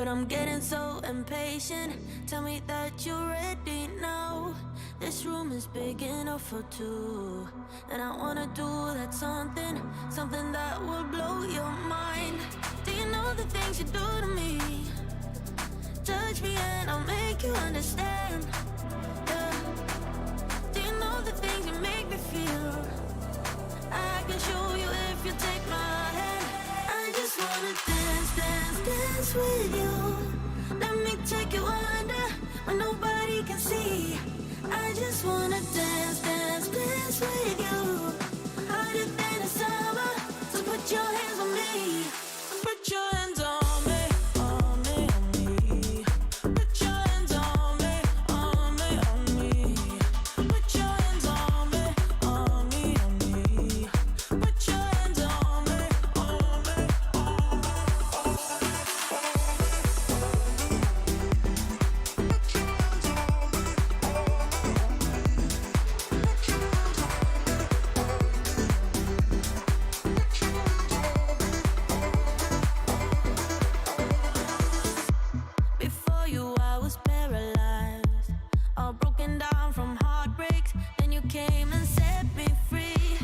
but I'm getting so impatient. Tell me that you're ready now. This room is big enough for two, and I wanna do that something that will blow your mind. Do you know the things you do to me? Touch me and I'll make you understand. Yeah. Do you know the things you make me feel? I can show you if you take my hand. I just wanna dance, dance, dance with you. Let me take you under where nobody can see. I just wanna dance, dance, dance with you. Harder than the summer, so put your hands on me. Put your hands on me, on me, on me. Put your hands on me, on me, on me. Put your hands on me, on me, on me. Put your hands on me, on me, on me. Before you, I was paralyzed, all broken down from heartbreaks. Then you came and set me free.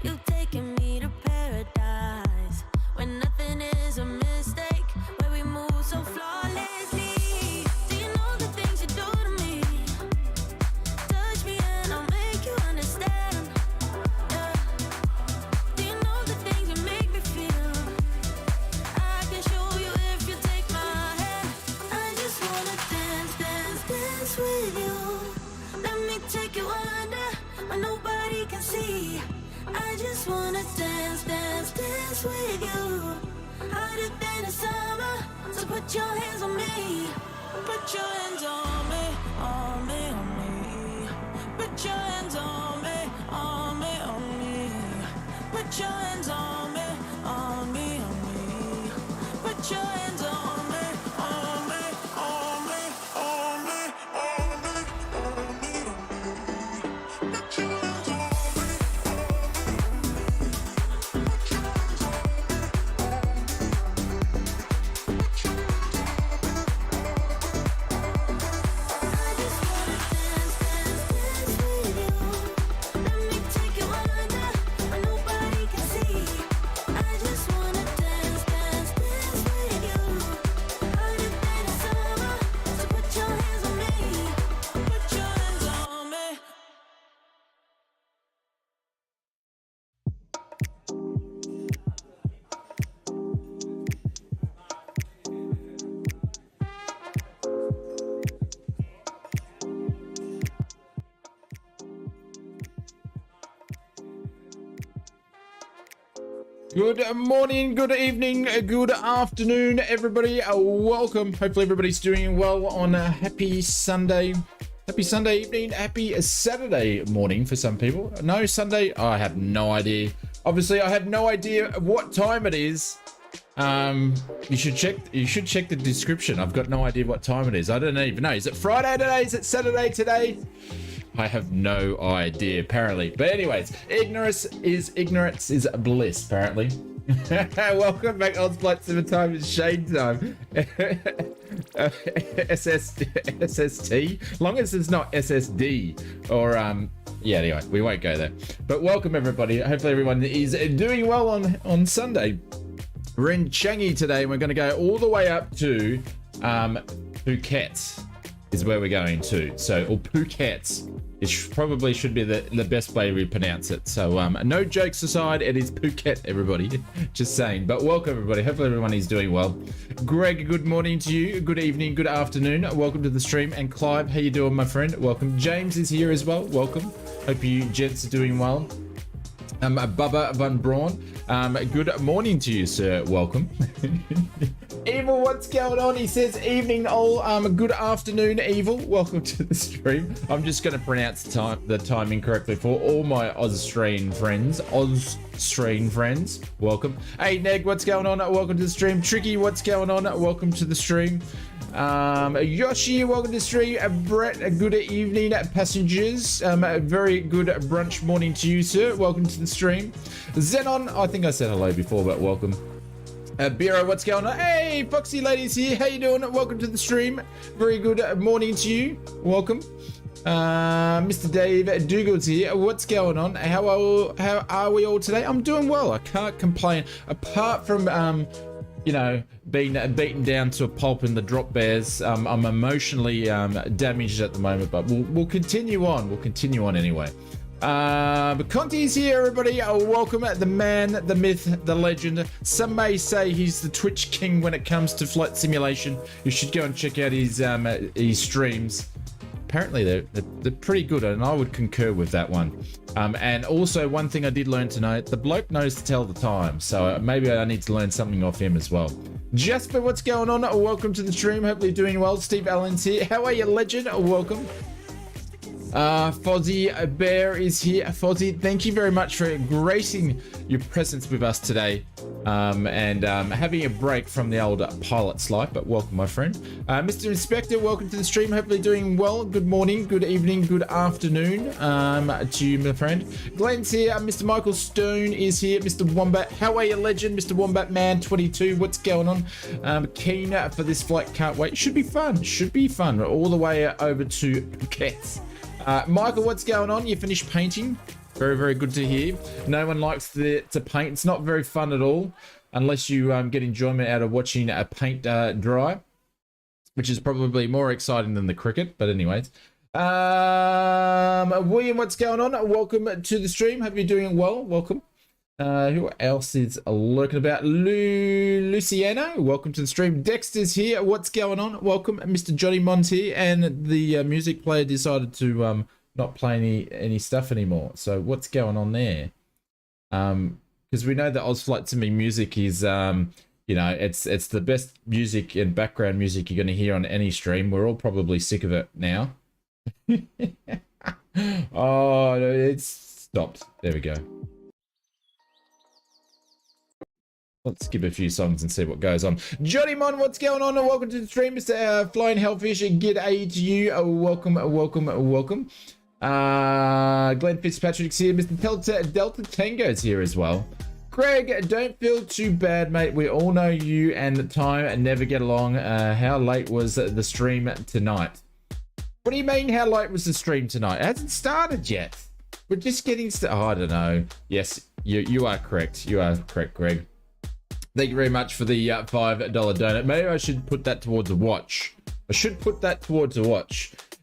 You've taken me to paradise, where nothing is a mistake, where we move so flawlessly. Do you know the things you do to me? Touch me and I'll make you understand. Yeah. Do you know the things you make me feel? I can show you if you take my hand. I just wanna dance, dance, dance with you. Let me take you under where nobody can see. I just wanna dance, dance, dance with you. Harder than the summer, so put your hands on me. Put your hands on me, on me, on me. Put your hands on me, on me, on me. Put your hands on me, on me, on me. Put your hands on me, on me, on me, on me, on me, on me, on me. Put your hands on me, I just wanna dance, dance, dance with you. Let me take you under where nobody can see. I just wanna dance, dance, dance with you. Harder than the summer, so put your hands on me. Put your hands on me. Good morning, good evening, good afternoon, everybody. Welcome. Hopefully everybody's doing well on a happy Sunday. Happy Sunday evening, happy Saturday morning for some people. No, Sunday, I have no idea. Obviously, I have no idea what time it is. You should check the description. I've got no idea what time it is. I don't even know. Is it Friday today? Is it Saturday today? I have no idea, apparently. But anyways, ignorance is bliss, apparently. Welcome back, ausflightsimmer time. It's Shane time. SST. Long as it's not SSD or yeah. Anyway, we won't go there. But welcome everybody. Hopefully everyone is doing well on Sunday. We're in Changi today, and we're going to go all the way up to Phuket. Is where we're going to. So, or Phuket. It probably should be the best way we pronounce it. So, no jokes aside, it is Phuket, everybody. Just saying. But welcome, everybody. Hopefully everyone is doing well. Greg, good morning to you. Good evening, good afternoon. Welcome to the stream. And Clive, how you doing, my friend? Welcome. James is here as well. Welcome. Hope you gents are doing well. Bubba Van Braun, good morning to you, sir. Welcome. Evil, what's going on? He says evening all. Good afternoon, Evil. Welcome to the stream. I'm just going to pronounce the time incorrectly for all my Australian friends. Welcome. Hey, Neg, what's going on? Welcome to the stream. Tricky, what's going on? Welcome to the stream. Yoshi, welcome to the stream. Brett, good evening, passengers. A very good brunch morning to you, sir. Welcome to the stream. Xenon, I think I said hello before, but welcome. Bureau, what's going on? Hey, Foxy ladies here. How you doing? Welcome to the stream. Very good morning to you. Welcome. Mr. Dave Dougal's here. What's going on? How are we all today? I'm doing well. I can't complain. Apart from you know, being beaten down to a pulp in the drop bears, I'm emotionally damaged at the moment, but we'll continue on. We'll continue on anyway. But Conti's here, everybody. Welcome, the man, the myth, the legend. Some may say he's the Twitch king when it comes to flight simulation. You should go and check out his streams. Apparently they're pretty good, and I would concur with that one. And also one thing I did learn tonight, the bloke knows to tell the time, so maybe I need to learn something off him as well. Jasper, what's going on? Welcome to the stream. Hopefully you're doing well. Steve Allen's here. How are you, legend? Welcome. Fozzie Bear is here. Fozzie, thank you very much for gracing your presence with us today, and having a break from the old pilot's life, but welcome, my friend. Mr. Inspector, welcome to the stream. Hopefully doing well. Good morning, good evening, good afternoon to you, my friend. Glenn's here. Mr. Michael Stone is here. Mr. Wombat, how are you, legend? Mr. Wombat Man 22, what's going on? Keen for this flight, can't wait. Should be fun, all the way over to Phuket. Michael, what's going on? You finished painting? Very, very good to hear. No one likes to paint. It's not very fun at all, unless you get enjoyment out of watching a paint dry, which is probably more exciting than the cricket. But anyways, William, what's going on? Welcome to the stream. Hope you're doing well. Welcome. Who else is lurking about? Luciano, welcome to the stream. Dexter's here. What's going on? Welcome. Mr. Johnny Mons here. And the music player decided to not play any stuff anymore. So what's going on there? Because we know that ausflightsimmer music is, you know, it's the best music and background music you're going to hear on any stream. We're all probably sick of it now. Oh, it's stopped. There we go. Let's skip a few songs and see what goes on. Johnny Mon, what's going on? Welcome to the stream, Mr. Flying Hellfish. G'day to you. Welcome. Glenn Fitzpatrick's here. Mr. Delta Tango's here as well. Greg, don't feel too bad, mate. We all know you and the time never get along. How late was the stream tonight? What do you mean, how late was the stream tonight? It hasn't started yet. We're just getting started. Oh, I don't know. Yes, you are correct. You are correct, Greg. Thank you very much for the $5 donut. Maybe I should put that towards a watch.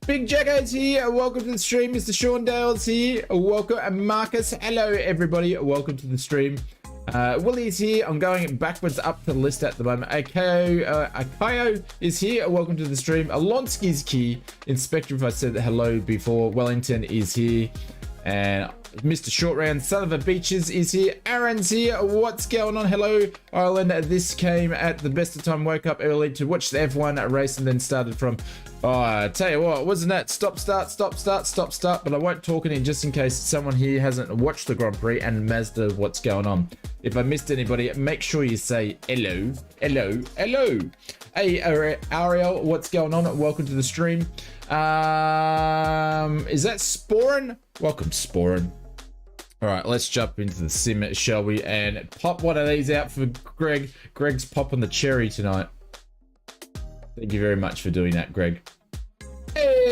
Big Jacko's here. Welcome to the stream. Mr. Sean Dale's here. Welcome. And Marcus. Hello, everybody. Welcome to the stream. Willie's here. I'm going backwards up the list at the moment. Akayo is here. Welcome to the stream. Alonsky's here. Inspector, if I said hello before. Wellington is here. And Mr. Short Round, son of a beaches, is here. Aaron's here. What's going on? Hello, Ireland. This came at the best of time. Woke up early to watch the F1 race and then started from... Oh, I tell you what, wasn't that stop, start. But I won't talk in just in case someone here hasn't watched the Grand Prix and Mazda what's going on. If I missed anybody, make sure you say hello. Hey, Ariel, what's going on? Welcome to the stream. Is that Sporin? Welcome, Sporin. All right, let's jump into the sim, shall we? And pop one of these out for Greg. Greg's popping the cherry tonight. Thank you very much for doing that, Greg. Hey!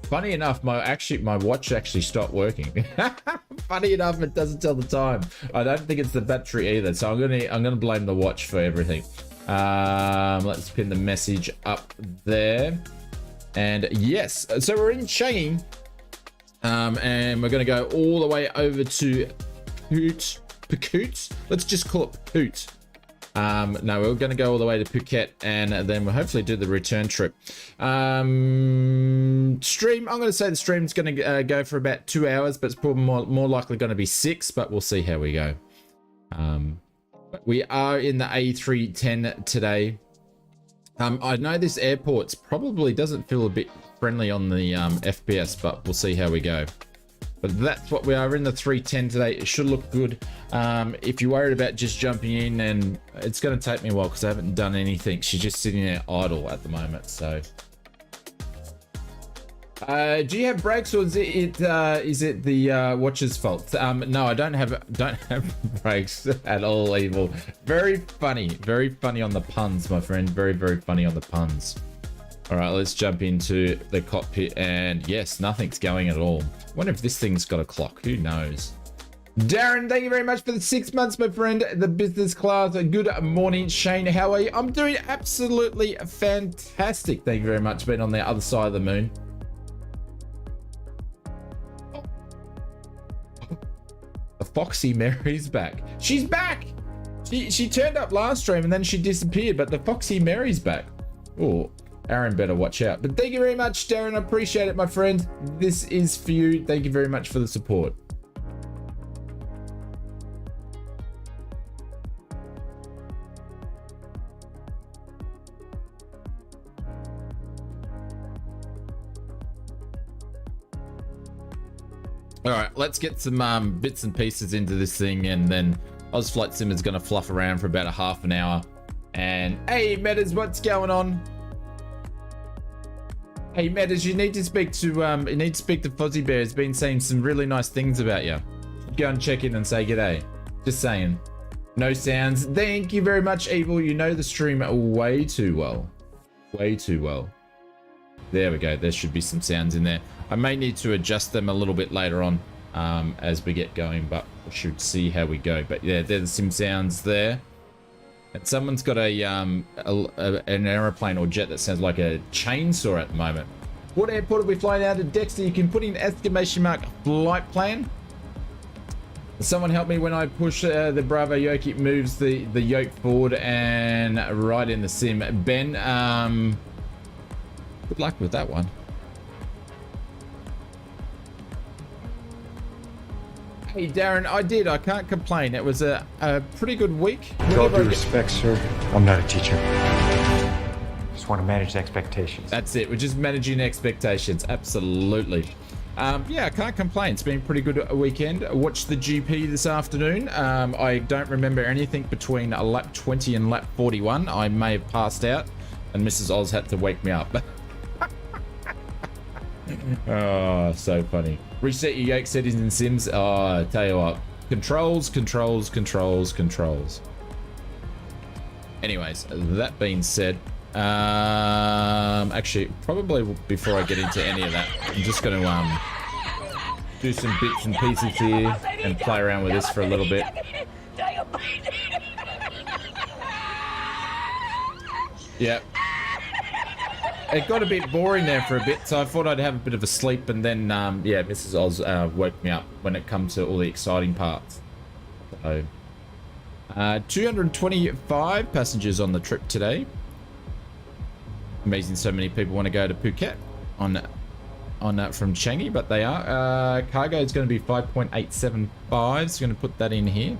Funny enough, my watch actually stopped working. Funny enough, it doesn't tell the time. I don't think it's the battery either, so I'm gonna blame the watch for everything. Let's pin the message up there. And yes, so we're in Changi, and we're gonna go all the way over to Phuket. Let's just call it Phuket. No, we're going to go all the way to Phuket and then we'll hopefully do the return trip. Stream, I'm going to say the stream's going to go for about 2 hours, but it's probably more likely going to be 6, but we'll see how we go. We are in the A310 today. I know this airport's probably doesn't feel a bit friendly on the FPS, but we'll see how we go. But that's what we are in the 310 today. It should look good. If you're worried about just jumping in, and it's going to take me a while because I haven't done anything. She's just sitting there idle at the moment. So Do you have brakes, or is it the watch's fault? No, I don't have brakes at all. Evil. Very funny on the puns, my friend. Very funny on the puns. All right, let's jump into the cockpit, and yes, nothing's going at all. Wonder if this thing's got a clock. Who knows? Darren, thank you very much for the 6 months, my friend. The business class. Good morning, Shane. How are you? I'm doing absolutely fantastic. Thank you very much. Being on the other side of the moon. The Foxy Mary's back. She's back. She turned up last stream and then she disappeared, but the Foxy Mary's back. Oh, Aaron better watch out. But thank you very much, Darren. I appreciate it, my friend. This is for you. Thank you very much for the support. All right, let's get some bits and pieces into this thing, and then ausflightsimmer is going to fluff around for about a half an hour. And hey, Metas, what's going on? Hey, Metas, you need to speak to Fozzie Bear. He's been saying some really nice things about you. Go and check in and say g'day. Just saying. No sounds. Thank you very much, Evil. You know the stream way too well. Way too well. There we go. There should be some sounds in there. I may need to adjust them a little bit later on as we get going, but we should see how we go. But yeah, there's some sounds there. And someone's got an aeroplane or jet that sounds like a chainsaw at the moment. What airport are we flying out of, Dexter? You can put in exclamation mark flight plan. Someone help me when I push the Bravo yoke. It moves the yoke forward and right in the sim. Ben, good luck with that one. Hey Darren, I did. I can't complain. It was a pretty good week. With all due respect, sir, I'm not a teacher. Just want to manage expectations. That's it. We're just managing expectations. Absolutely. Yeah, I can't complain. It's been a pretty good weekend. I watched the GP this afternoon. I don't remember anything between lap 20 and lap 41. I may have passed out, and Mrs. Oz had to wake me up. Oh, so funny. Reset your yoke settings in Sims. Oh, I tell you what. Controls. Anyways, that being said, actually, probably before I get into any of that, I'm just going to do some bits and pieces here and play around with this for a little bit. Yep. It got a bit boring there for a bit, so I thought I'd have a bit of a sleep, and then, yeah, Mrs. Oz woke me up when it comes to all the exciting parts. So, 225 passengers on the trip today. Amazing, so many people want to go to Phuket on from Changi, but they are. Cargo is going to be 5.875, so going to put that in here.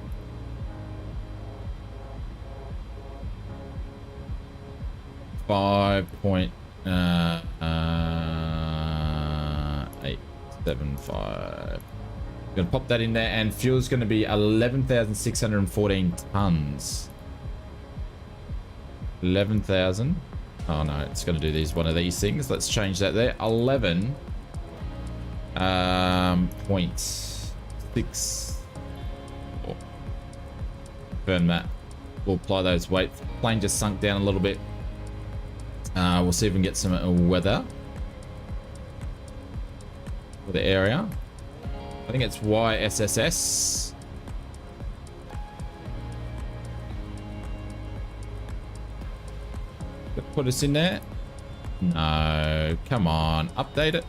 $5.875. Gonna pop that in there, and fuel is going to be 11,614 tons. 11,000. Oh no, it's going to do one of these things. Let's change that there. 11.6. Burn that. We'll apply those weights. Plane just sunk down a little bit. We'll see if we can get some weather for the area. I think it's WSSS. Put us in there. No, come on, update it.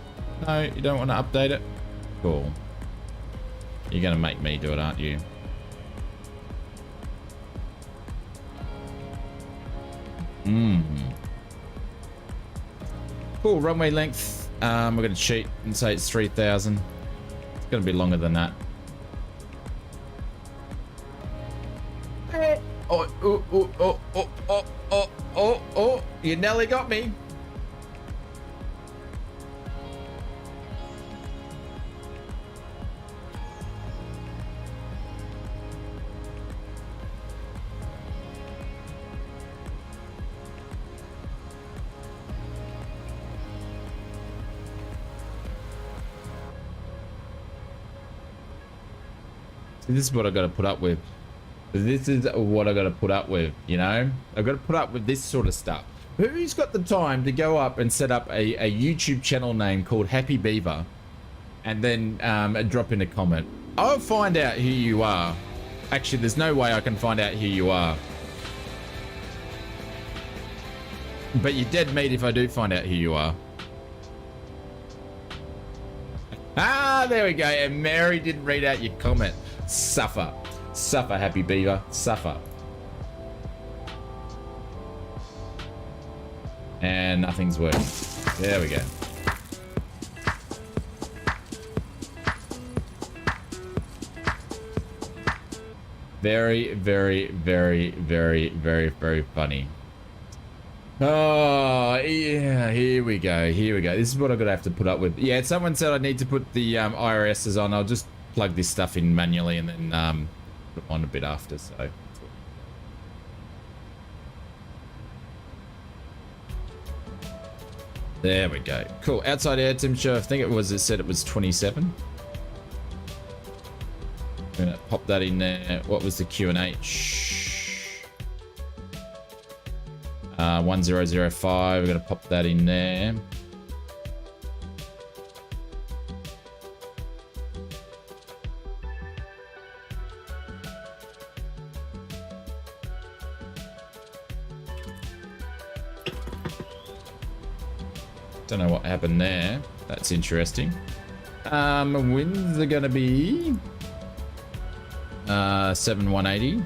No, you don't want to update it. Cool. You're gonna make me do it, aren't you? Cool, runway length. We're going to cheat and say it's 3,000. It's going to be longer than that. Oh, you nearly got me. This is what I got to put up with. This is what I got to put up with, you know? I've got to put up with this sort of stuff. Who's got the time to go up and set up a YouTube channel name called Happy Beaver and then drop in a comment? I'll find out who you are. Actually, there's no way I can find out who you are. But you're dead meat if I do find out who you are. Ah, there we go. And Mary didn't read out your comment. Suffer. Suffer, Happy Beaver. Suffer. And nothing's working. There we go. Very, very, very, very, very, very funny. Oh, yeah, here we go. Here we go. This is what I'm going to have to put up with. Yeah, someone said I need to put the IRSs on. I'll just plug this stuff in manually and then put on a bit after, so. There we go. Cool. Outside air temperature, I think it said it was 27. I'm going to pop that in there. What was the QNH? 1005. We're going to pop that in there. Don't know what happened there. That's interesting. Winds are going to be 7180.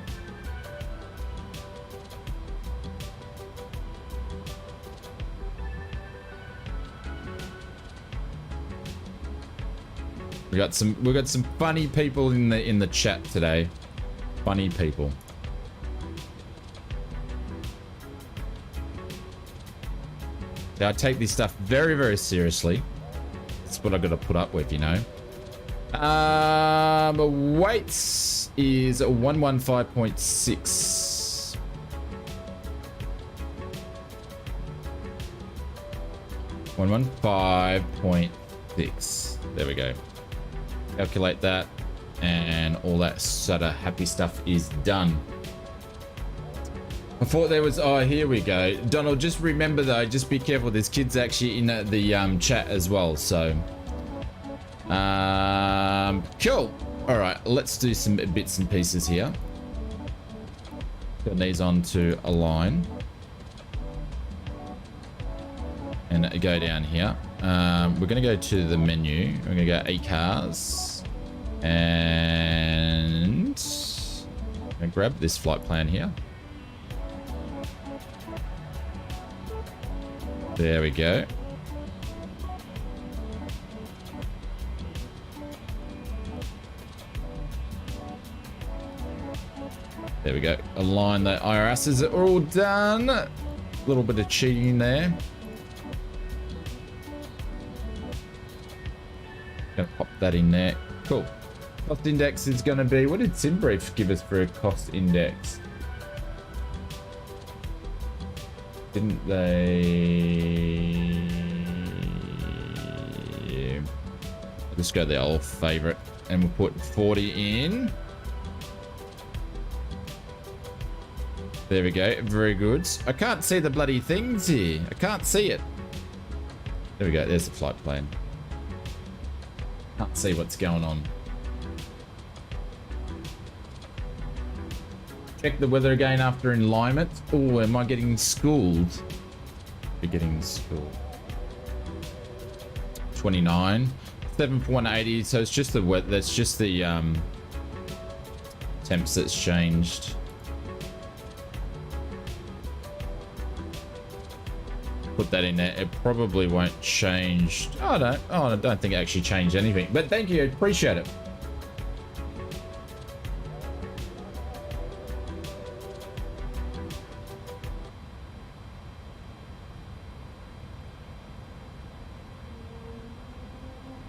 We got some funny people in the chat today. Funny people. Now, I take this stuff very, very seriously. That's what I got to put up with, you know. Weights is 115.6. 115.6. There we go. Calculate that, and all that sort of happy stuff is done. I thought there was, oh, here we go. Donald, just remember though, just be careful. There's kids actually in the chat as well. So, cool. All right, let's do some bits and pieces here. Turn these on to align. And go down here. We're going to go to the menu. We're going to go ACARS. And I'm going to grab this flight plan here. There we go. There we go. Align the IRSs are all done. A little bit of cheating there. Gonna pop that in there. Cool. Cost index is gonna be, what did SimBrief give us for a cost index? Didn't they? I'll just go the old favorite and we'll put 40 in. There we go. Very good. I can't see the bloody things here. I can't see it. There we go. There's the flight plan. Can't see what's going on. Check the weather again after alignment. Oh, am I getting schooled? You're getting schooled. 29. 7.180. So it's just the weather. That's just the temps that's changed. Put that in there. It probably won't change. Oh, I don't think it actually changed anything. But thank you. Appreciate it.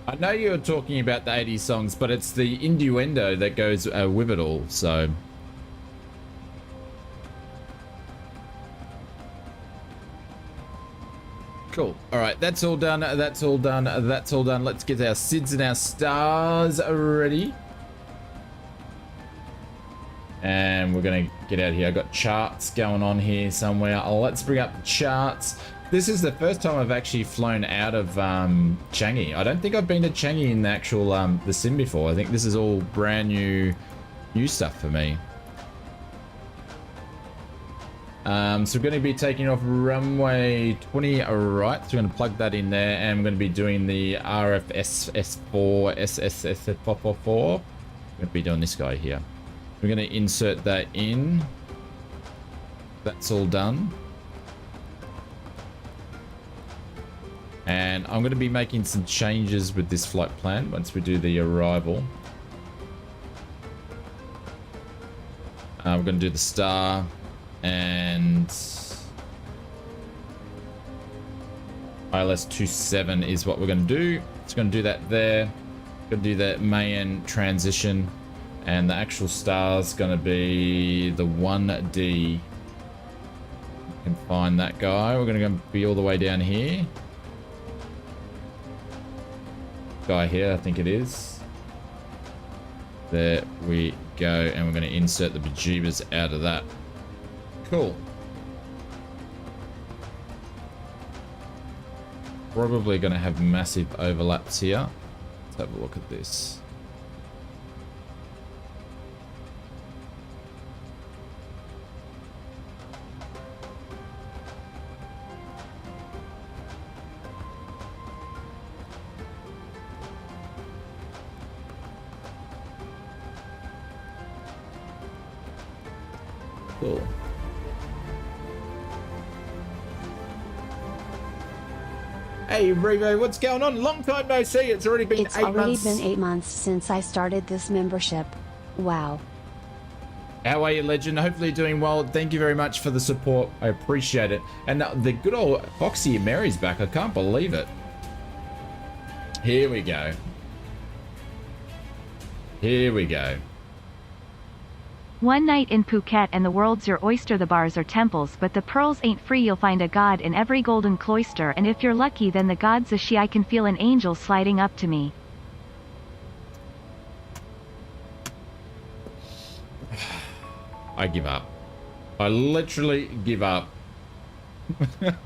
I know you're talking about the 80s songs, but it's the innuendo that goes with it all, so... Cool. All right, that's all done. That's all done. That's all done. Let's get our SIDS and our stars ready. And we're gonna get out of here. I've got charts going on here somewhere. Let's bring up the charts. This is the first time I've actually flown out of Changi. I don't think I've been to Changi in the actual the sim before. I think this is all brand new stuff for me. So we're going to be taking off runway 20 right. So we're going to plug that in there, and we're going to be doing the RFSS4 SSS444. We're going to be doing this guy here. We're going to insert that in. That's all done. And I'm going to be making some changes with this flight plan once we do the arrival. We're going to do the star and ILS 27 is what we're going to do. It's going to do that there. Going to do that main transition, and the actual star is going to be the 1D. You can find that guy. We're going to be all the way down here. Guy here, I think it is. There we go, and we're going to insert the bejeebers out of that. Cool. Probably going to have massive overlaps here. Let's have a look at this. Cool. Hey Revo, what's going on? Long time no see. It's already been 8 months. It's already been 8 months since I started this membership. Wow. How are you, legend? Hopefully you're doing well. Thank you very much for the support. I appreciate it. And the good old Foxy Mary's back. I can't believe it. Here we go. Here we go. One night in Phuket and the world's your oyster. The bars are temples, but the pearls ain't free. You'll find a god in every golden cloister, and if you're lucky then the god's a she. I can feel an angel sliding up to me. I give up. I literally give up.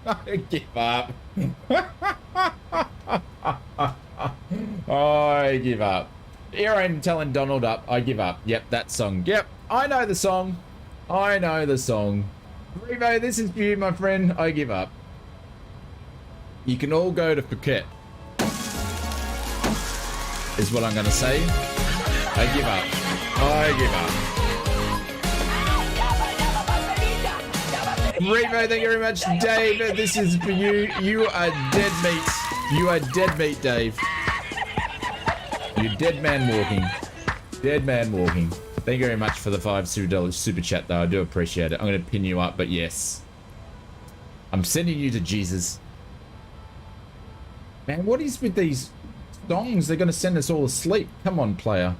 I give up. I give up. Here I'm telling Donald up. I give up. Yep, that song. Yep, I know the song. I know the song. Revo, this is for you, my friend. I give up. You can all go to Phuket, is what I'm going to say. I give up. I give up. Revo, thank you very much. Dave, this is for you. You are dead meat. You are dead meat, Dave. You're dead man walking. Dead man walking. Thank you very much for the $5 super chat, though. I do appreciate it. I'm going to pin you up, but yes. I'm sending you to Jesus. Man, what is with these songs? They're going to send us all to sleep. Come on, player.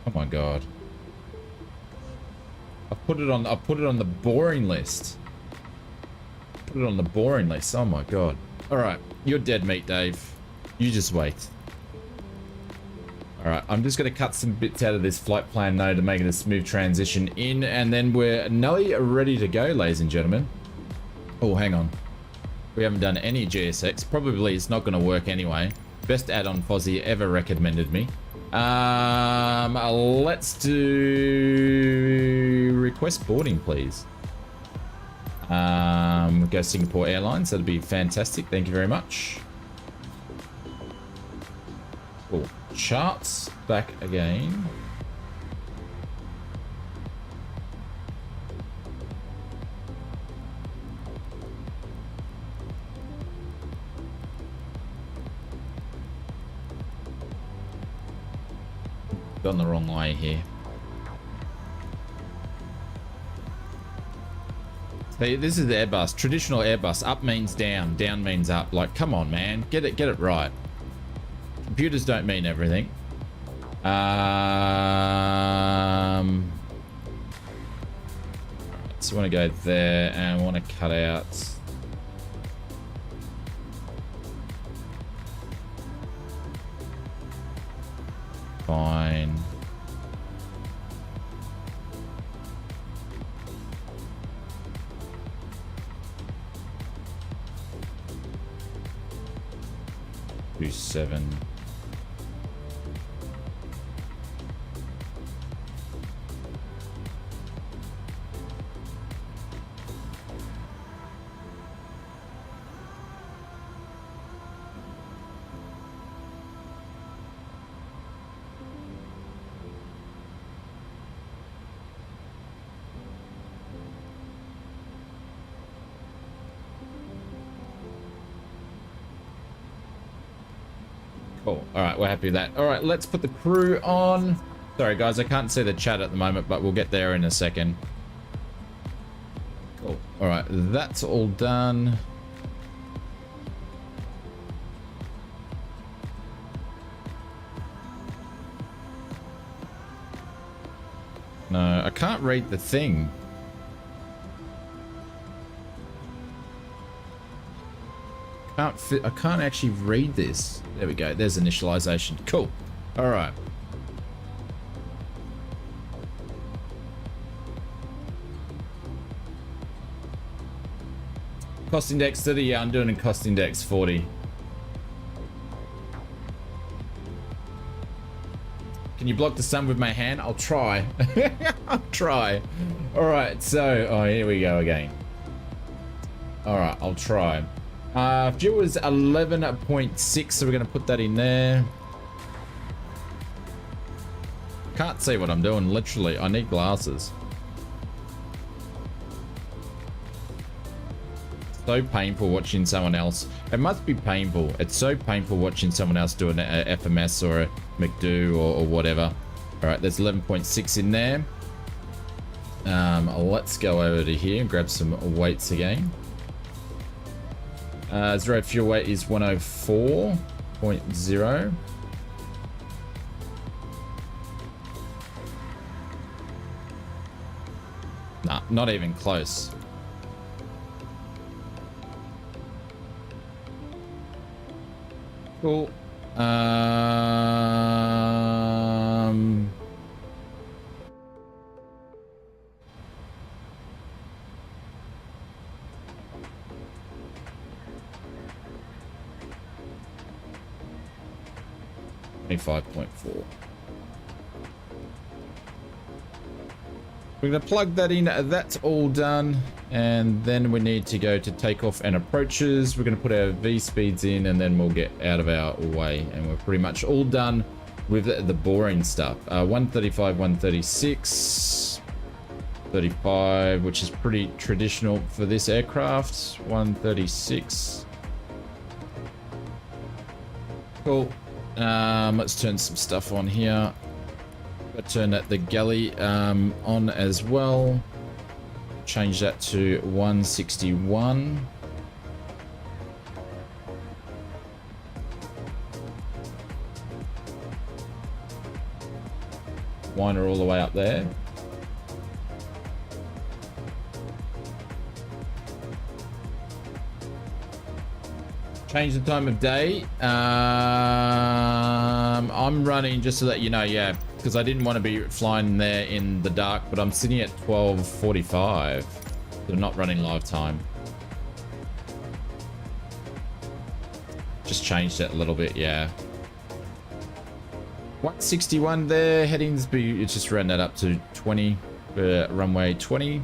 Oh my god. I put it on the boring list. Put it on the boring list. Oh my god. Alright, you're dead meat, Dave. You just wait. Alright, I'm just going to cut some bits out of this flight plan now to make it a smooth transition in, and then we're nearly ready to go, ladies and gentlemen. Oh, hang on. We haven't done any GSX. Probably it's not going to work anyway. Best add-on Fozzie ever recommended me. Let's do request boarding, please. Go Singapore Airlines. That'd be fantastic. Thank you very much. Cool. Charts back again. Gone the wrong way here. Hey, this is the Airbus, traditional Airbus. Up means down, down means up. Like, come on, man, get it right. Computers don't mean everything. So I want to go there, and I want to cut out. fine. Do 7. Cool. All right, we're happy with that. All right, let's put the crew on. Sorry, guys, I can't see the chat at the moment, but we'll get there in a second. Cool. All right, that's all done. No, I can't read the thing. I can't actually read this. There we go. There's initialization. Cool. All right. Cost index 30. Yeah, I'm doing a cost index 40. Can you block the sun with my hand? I'll try. I'll try. All right. So, oh, here we go again. All right. I'll try. Fuel is 11.6, so we're going to put that in there. Can't see what I'm doing, literally. I need glasses. So painful watching someone else. It must be painful. It's so painful watching someone else do an FMS or a McDo or whatever. All right, there's 11.6 in there. Let's go over to here and grab some weights again. Zero fuel weight is 104.0. Nah, not even close. Cool. 25.4. We're going to plug that in. That's all done. And then we need to go to takeoff and approaches. We're going to put our V speeds in and then we'll get out of our way. And we're pretty much all done with the boring stuff. 135, 136, 35, which is pretty traditional for this aircraft. 136. Cool. Let's turn some stuff on here. Turn the galley on as well. Change that to 161. Winder all the way up there. Change the time of day. I'm running, just to let you know, yeah, because I didn't want to be flying there in the dark, but I'm sitting at 12:45. So not running live time. Just changed it a little bit, yeah. 161 there. Headings, it's just round that up to 20 for runway 20.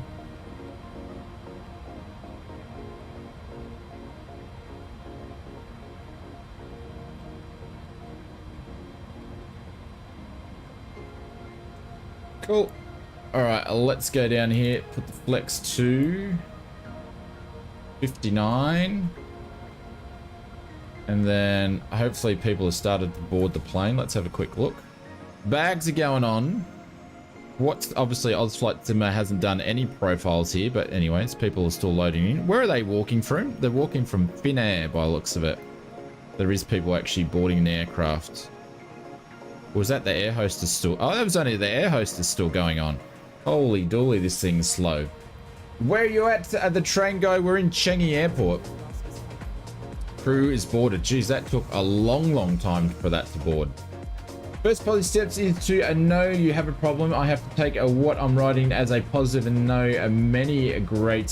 Cool. All right, let's go down here. Put the flex to 59. And then hopefully people have started to board the plane. Let's have a quick look. Bags are going on. What's obviously ausflightsimmer hasn't done any profiles here, but anyways, people are still loading in. Where are they walking from? They're walking from Finnair by the looks of it. There is people actually boarding the aircraft. Or was that the air hostess still? Oh, that was only the air hostess still going on. Holy dooly, this thing's slow. Where are you at the train guy? We're in Changi Airport. Crew is boarded. Geez, that took a long time for that to board. First positive steps is to know you have a problem. I have to take what I'm writing as a positive and know many great...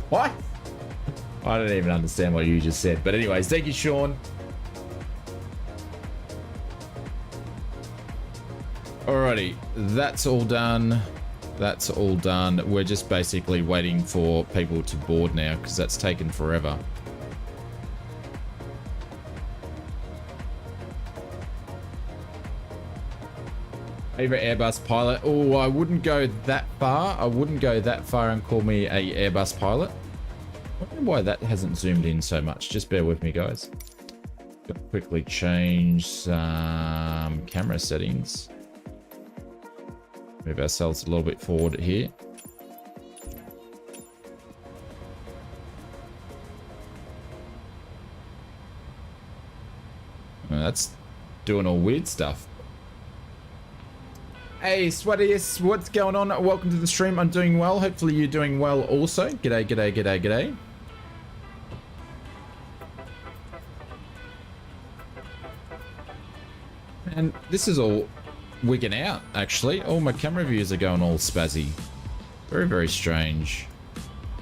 What? I don't even understand what you just said. But anyways, thank you, Sean. Alrighty, that's all done. That's all done. We're just basically waiting for people to board now because that's taken forever. Favorite Airbus pilot? Oh, I wouldn't go that far. I wouldn't go that far and call me a Airbus pilot. I wonder why that hasn't zoomed in so much. Just bear with me, guys. Gotta quickly change some camera settings. Move ourselves a little bit forward here. That's doing all weird stuff. Hey, Sweatius, what's going on? Welcome to the stream. I'm doing well. Hopefully you're doing well also. G'day, g'day, g'day, g'day. And this is all wigging out, actually. All my camera views are going all spazzy. Very, very strange.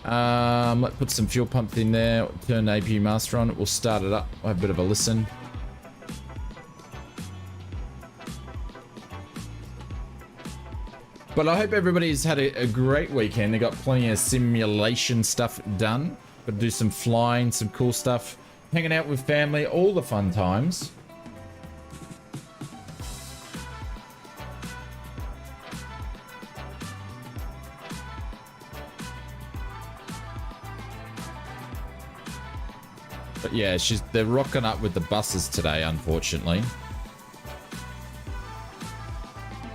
Let's put some fuel pump in there. Turn APU master on. We'll start it up. We'll have a bit of a listen. But I hope everybody's had a great weekend. They got plenty of simulation stuff done. Got to do some flying, some cool stuff. Hanging out with family, all the fun times. But yeah, they're rocking up with the buses today, unfortunately.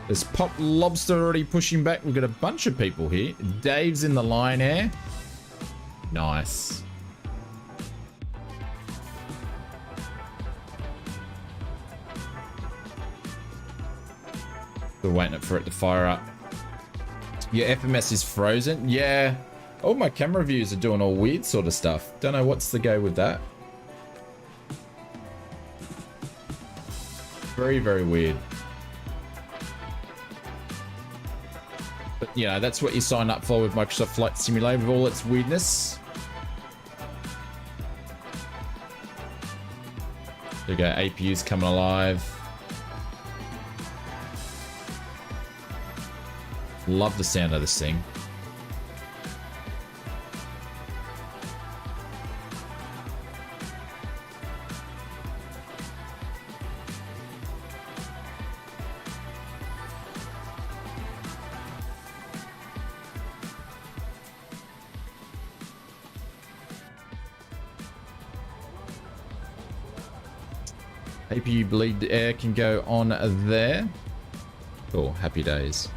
There's Pop Lobster already pushing back. We've got a bunch of people here. Dave's in the Lion Air. Nice. We're waiting for it to fire up. Your FMS is frozen. Yeah. All my camera views are doing all weird sort of stuff. Don't know what's the go with that. Very, very weird. But, you know, that's what you sign up for with Microsoft Flight Simulator with all its weirdness. There we go, APU's coming alive. Love the sound of this thing. APU bleed air can go on there. Cool, happy days.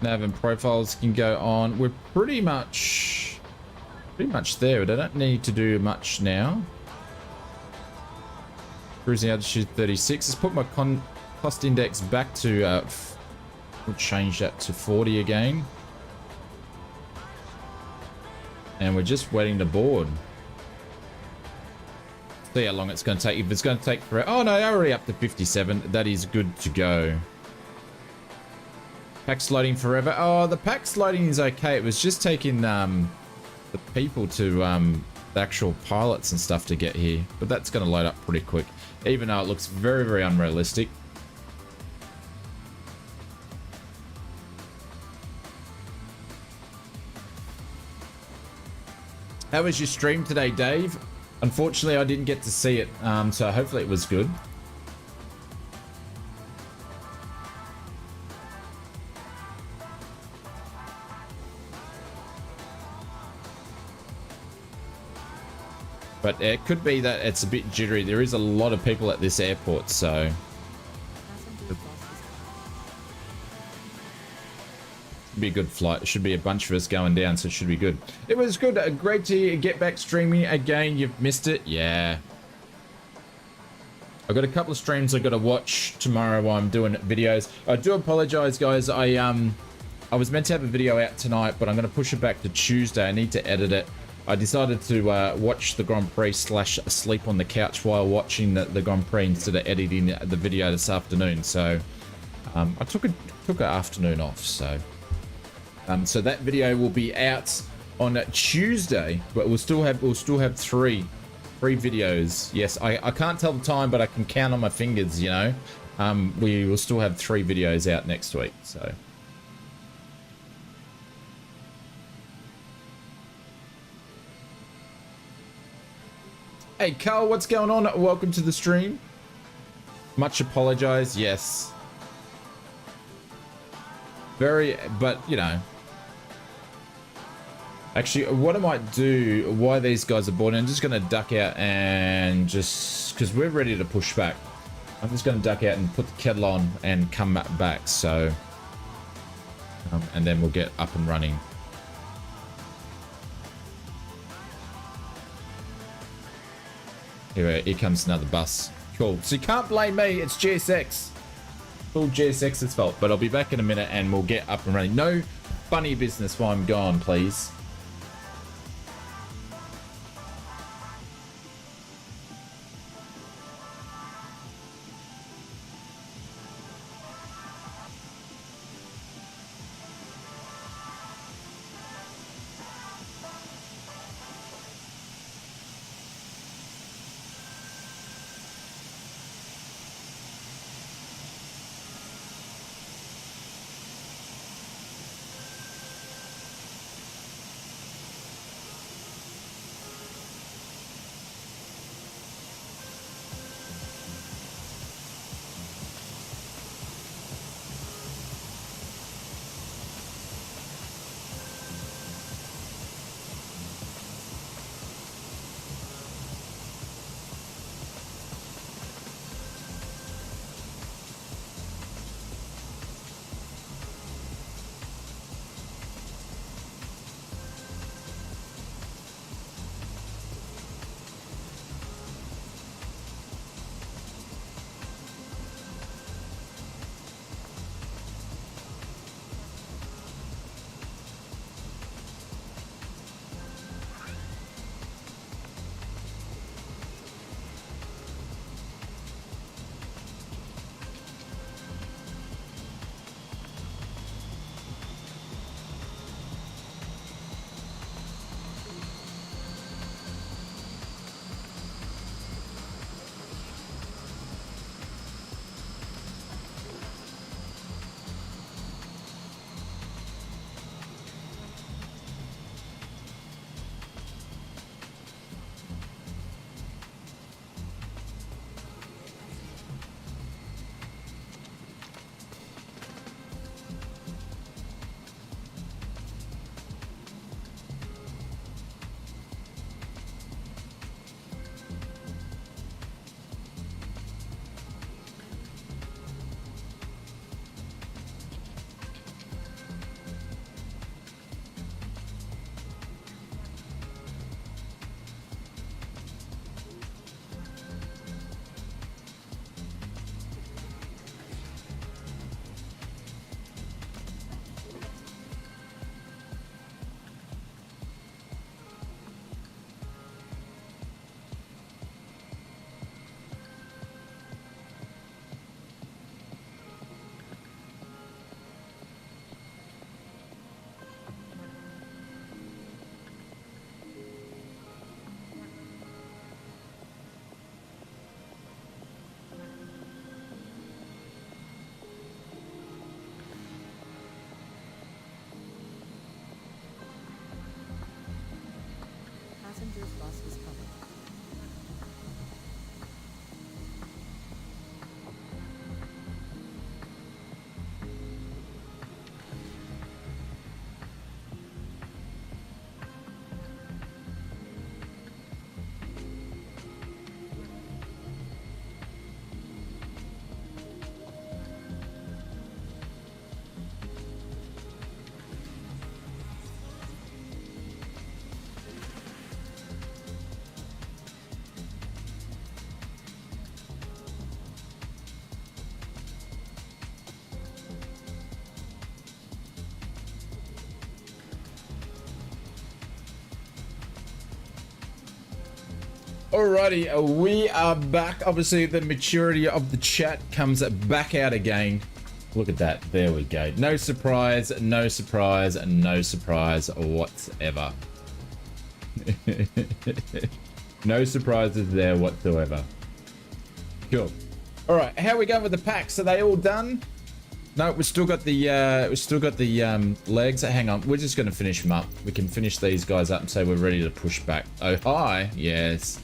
Nav and profiles can go on. We're pretty much there, but I don't need to do much now. Cruising altitude 36. Let's put my cost index back to we'll change that to 40 again. And we're just waiting to board. See how long it's going to take. If it's going to take forever. Oh no, already up to 57. That is good to go. Pack's loading forever. Oh, the pack's loading is okay. It was just taking the people to the actual pilots and stuff to get here. But that's going to load up pretty quick. Even though it looks very, very unrealistic. How was your stream today, Dave? Unfortunately, I didn't get to see it, so hopefully it was good. But it could be that it's a bit jittery. There is a lot of people at this airport, so... be a good flight. It should be a bunch of us going down, so it should be good. It was good. Great to get back streaming again. You've missed it. Yeah. I've got a couple of streams I've got to watch tomorrow while I'm doing videos. I do apologize, guys. I was meant to have a video out tonight, but I'm going to push it back to Tuesday. I need to edit it. I decided to watch the Grand Prix / sleep on the couch while watching the Grand Prix instead of editing the video this afternoon. So I took an afternoon off. So that video will be out on Tuesday, but we'll still have three videos. Yes, I can't tell the time, but I can count on my fingers. You know, we will still have 3 videos out next week. So. Hey Carl, what's going on? Welcome to the stream. Much apologize. Yes. But you know. Actually, what I might do, why these guys are bored, I'm just going to duck out and because we're ready to push back. I'm just going to duck out and put the kettle on and come back. So, and then we'll get up and running. Here comes another bus. Cool. So you can't blame me. It's GSX. All GSX's fault. But I'll be back in a minute and we'll get up and running. No funny business while I'm gone, please. Alrighty, we are back. Obviously, the maturity of the chat comes back out again. Look at that. There we go. No surprise, no surprise, no surprise whatsoever. No surprises there whatsoever. Cool. Alright, how are we going with the packs? Are they all done? No, we've still got the legs. Hang on, we're just going to finish them up. We can finish these guys up and say we're ready to push back. Oh, hi. Yes.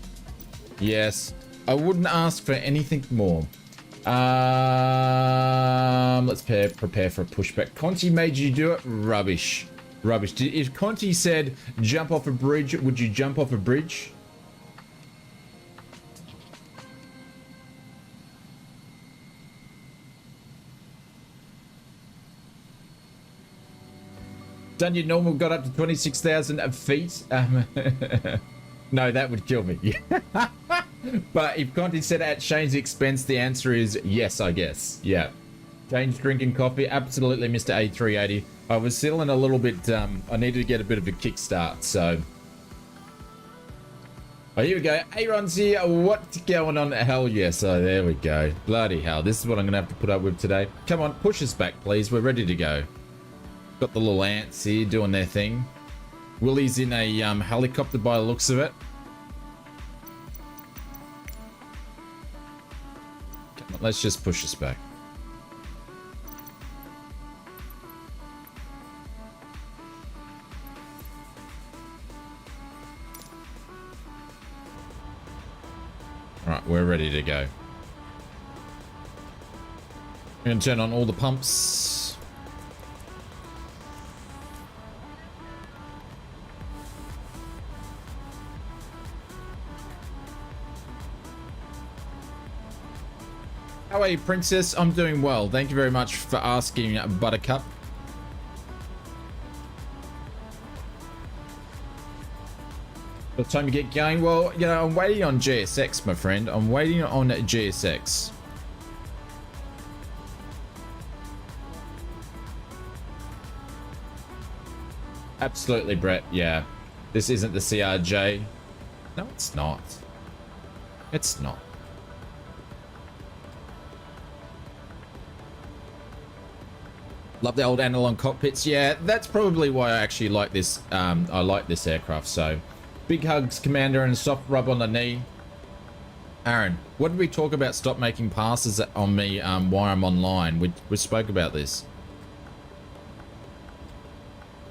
Yes. I wouldn't ask for anything more. Let's prepare for a pushback. Conti made you do it? Rubbish. Rubbish. If Conti said jump off a bridge, would you jump off a bridge? Done your normal, got up to 26,000 feet. No, that would kill me. But if Conti said at Shane's expense, the answer is yes, I guess. Yeah. Shane's drinking coffee. Absolutely, Mr. A380. I was feeling a little bit, I needed to get a bit of a kickstart, so. Oh, here we go. Aaron's here. What's going on? Hell yes. Oh, there we go. Bloody hell. This is what I'm going to have to put up with today. Come on, push us back, please. We're ready to go. Got the little ants here doing their thing. Willie's in a helicopter by the looks of it. Come on, let's just push us back. Alright, we're ready to go. I'm going to turn on all the pumps. How are you, Princess? I'm doing well. Thank you very much for asking, Buttercup. What time to get going? Well, you know, I'm waiting on GSX, my friend. I'm waiting on GSX. Absolutely, Brett. Yeah. This isn't the CRJ. No, it's not. It's not. Love the old analog cockpits. Yeah, that's probably why I actually like this. I like this aircraft. So, big hugs, Commander, and a soft rub on the knee. Aaron, what did we talk about? Stop making passes on me while I'm online. We spoke about this.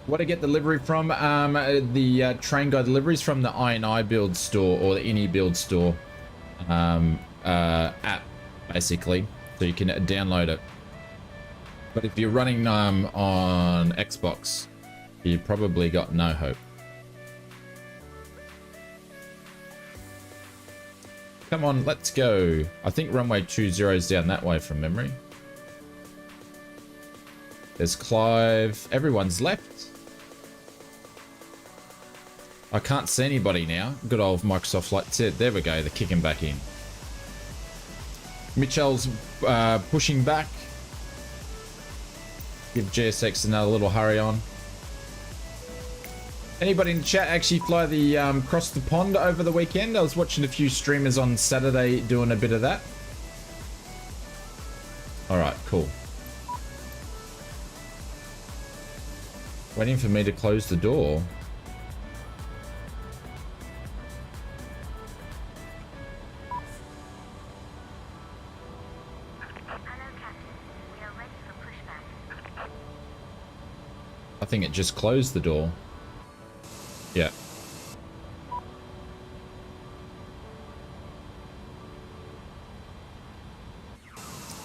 What I get delivery from? The Train Guy deliveries from the INI build store or the INI build store app, basically, so you can download it. But if you're running on Xbox, you probably got no hope. Come on, let's go. I think runway 20 is down that way from memory. There's Clive. Everyone's left. I can't see anybody now. Good old Microsoft Flight. There we go. They're kicking back in. Mitchell's pushing back. Give GSX another little hurry on. Anybody in the chat actually fly the across the pond over the weekend? I was watching a few streamers on Saturday doing a bit of that. Alright, cool. Waiting for me to close the door. I think it just closed the door. Yeah.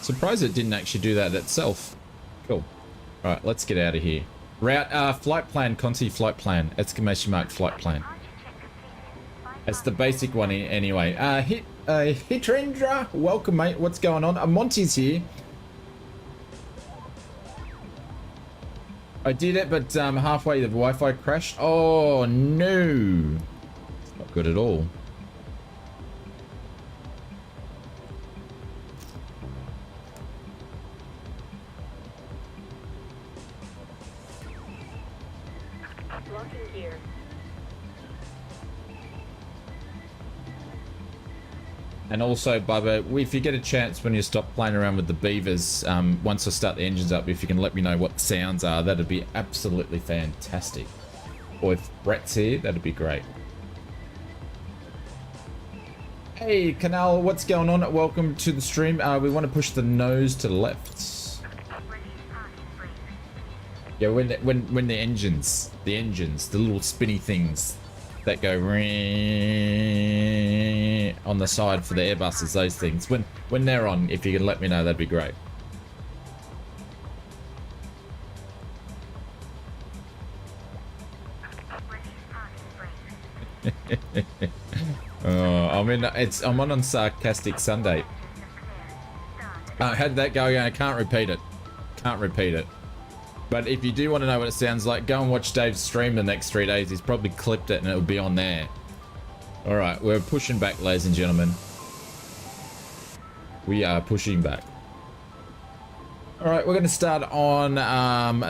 Surprised it didn't actually do that itself. Cool. Alright, let's get out of here. Route, flight plan, Conti flight plan. Exclamation mark flight plan. That's the basic one anyway. Hitrendra, welcome mate, what's going on? Monty's here. I did it, but halfway the Wi-Fi crashed. Oh no, it's not good at all. And also, Bubba, if you get a chance when you stop playing around with the beavers, once I start the engines up, if you can let me know what the sounds are, that'd be absolutely fantastic. Or if Brett's here, that'd be great. Hey, Canal, what's going on? Welcome to the stream. We want to push the nose to the left. Yeah, when the engines, the little spinny things that go on the side for the Airbuses, those things. When they're on, if you can let me know, that'd be great. I'm on Sarcastic Sunday. How did that go again? I can't repeat it. But if you do want to know what it sounds like, go and watch Dave's stream the next 3 days. He's probably clipped it and it'll be on there. Alright, we're pushing back, ladies and gentlemen. We are pushing back. Alright, we're going to start on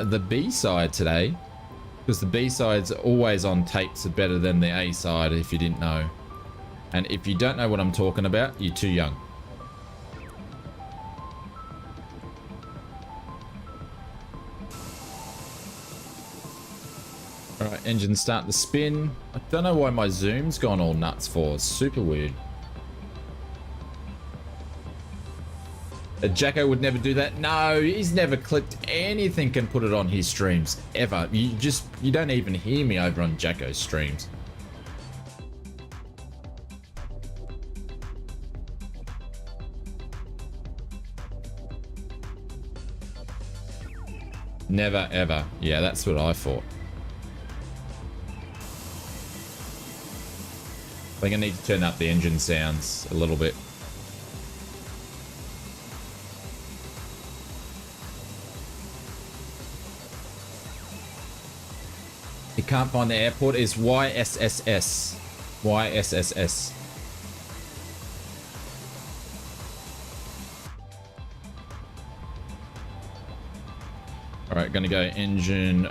the B side today. Because the B side's always on tapes are better than the A side, if you didn't know. And if you don't know what I'm talking about, you're too young. Alright, engine's starting to spin. I don't know why my zoom's gone all nuts for. It's super weird. Jacko would never do that. No, he's never clipped anything and put it on his streams. Ever. You don't even hear me over on Jacko's streams. Never, ever. Yeah, that's what I thought. I think I need to turn up the engine sounds a little bit. You can't find the airport. Is YSSS. YSSS. Alright, gonna go engine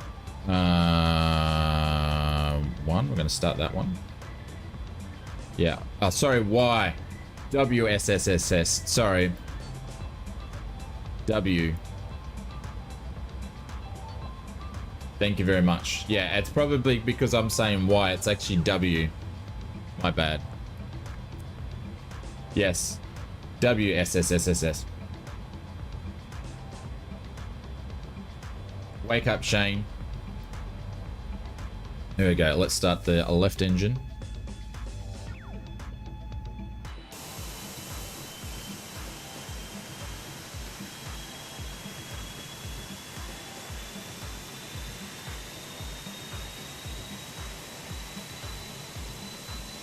1. We're gonna start that one. Yeah. Oh, sorry, Y. WSSS. Sorry. W. Thank you very much. Yeah, it's probably because I'm saying Y. It's actually W. My bad. Yes. WSSS. Wake up, Shane. There we go. Let's start the left engine.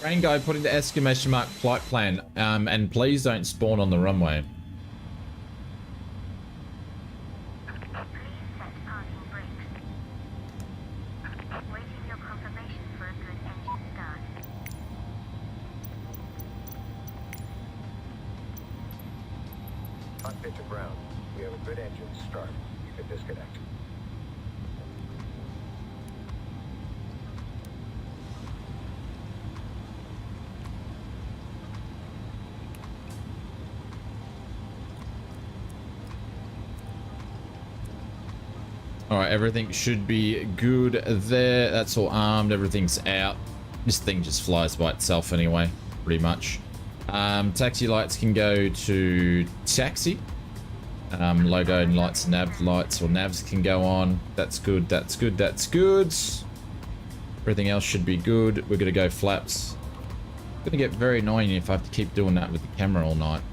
Rain guy putting the exclamation mark flight plan, and please don't spawn on the runway. Cockpit to ground. We have a good engine start. You can disconnect. Alright, everything should be good there. That's all armed. Everything's out. This thing just flies by itself anyway, pretty much. Taxi lights can go to taxi. Logo and lights, nav lights or navs can go on. That's good, that's good, that's good. Everything else should be good. We're going to go flaps. It's going to get very annoying if I have to keep doing that with the camera all night.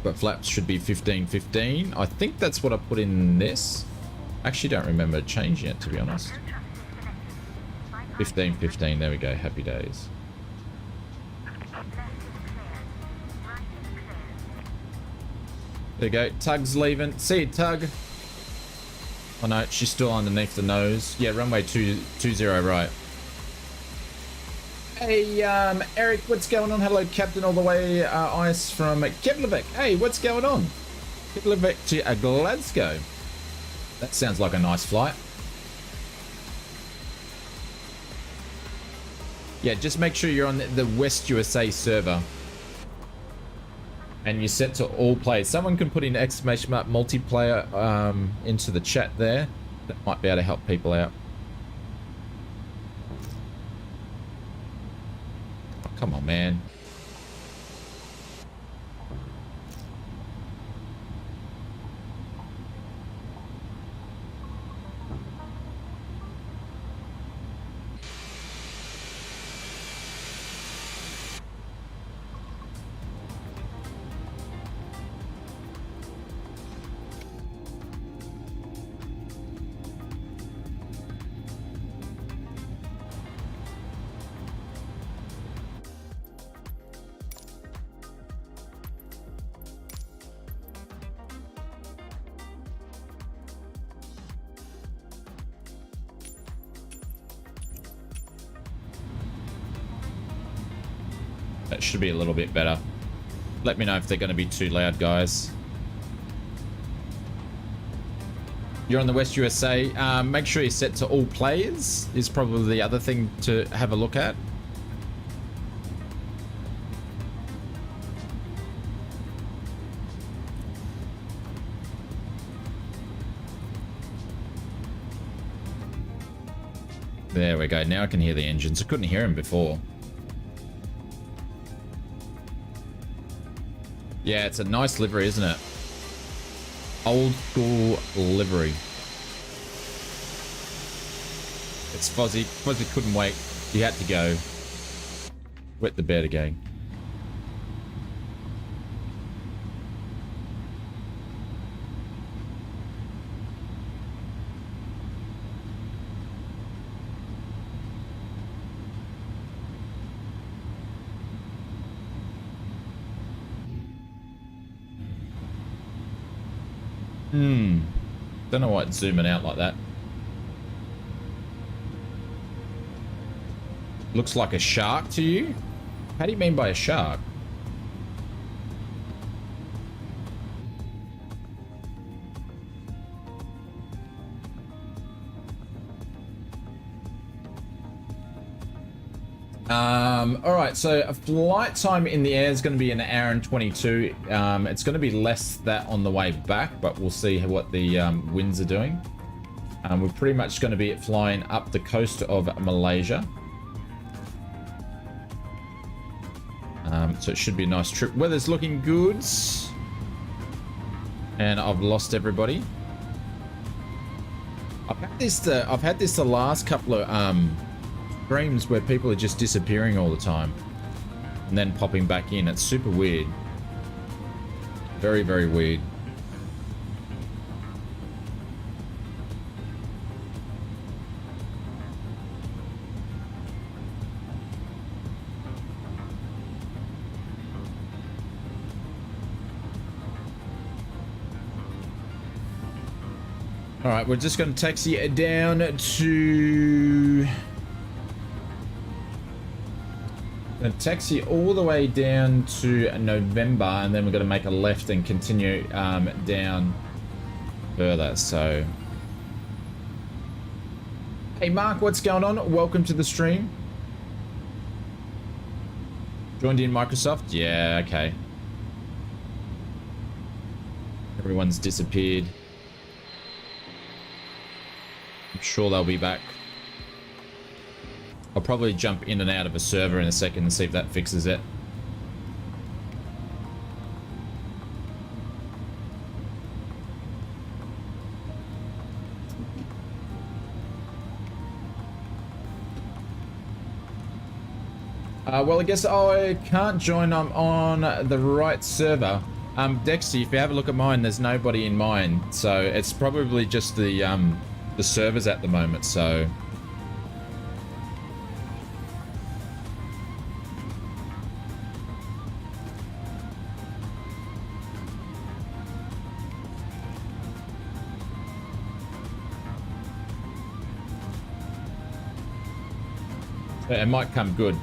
But flaps should be 15-15. I think that's what I put in this. Actually don't remember changing it, to be honest. 15-15, there we go, happy days. There you go, Tug's leaving. See you, Tug. Oh no, she's still underneath the nose. Yeah, runway 20 right. Hey, Eric, what's going on? Hello, Captain, all the way ice from Keflavik. Hey, what's going on? Keflavik to Glasgow. That sounds like a nice flight. Yeah, just make sure you're on the West USA server. and you set to all players. Someone can put in exclamation mark multiplayer into the chat there. That might be able to help people out. Oh, come on, man. That should be a little bit better. Let me know if they're going to be too loud, guys. You're on the West USA. Make sure you're set to all players is probably the other thing to have a look at. There we go. Now I can hear the engines. I couldn't hear them before. Yeah, it's a nice livery, isn't it? Old school livery. It's Fozzie. Fozzie couldn't wait. He had to go. Wet the bed again. Don't know why it's zooming out like that. Looks like a shark to you? How do you mean by a shark? All right, so a flight time in the air is going to be an hour and 22. It's going to be less that on the way back, but we'll see what the winds are doing. We're pretty much going to be flying up the coast of Malaysia. So it should be a nice trip. Weather's looking good. And I've lost everybody. I've had this the last couple of streams where people are just disappearing all the time and then popping back in. It's super weird. Very, very weird. All right, we're just going to taxi down to... taxi all the way down to November, and then we're going to make a left and continue down further. So, hey Mark, what's going on? Welcome to the stream. Joined in Microsoft? Yeah, okay. Everyone's disappeared. I'm sure they'll be back. I'll probably jump in and out of a server in a second and see if that fixes it. Well, I guess I can't join. I'm on the right server. Dexter, if you have a look at mine, there's nobody in mine. So it's probably just the servers at the moment, so... It might come good.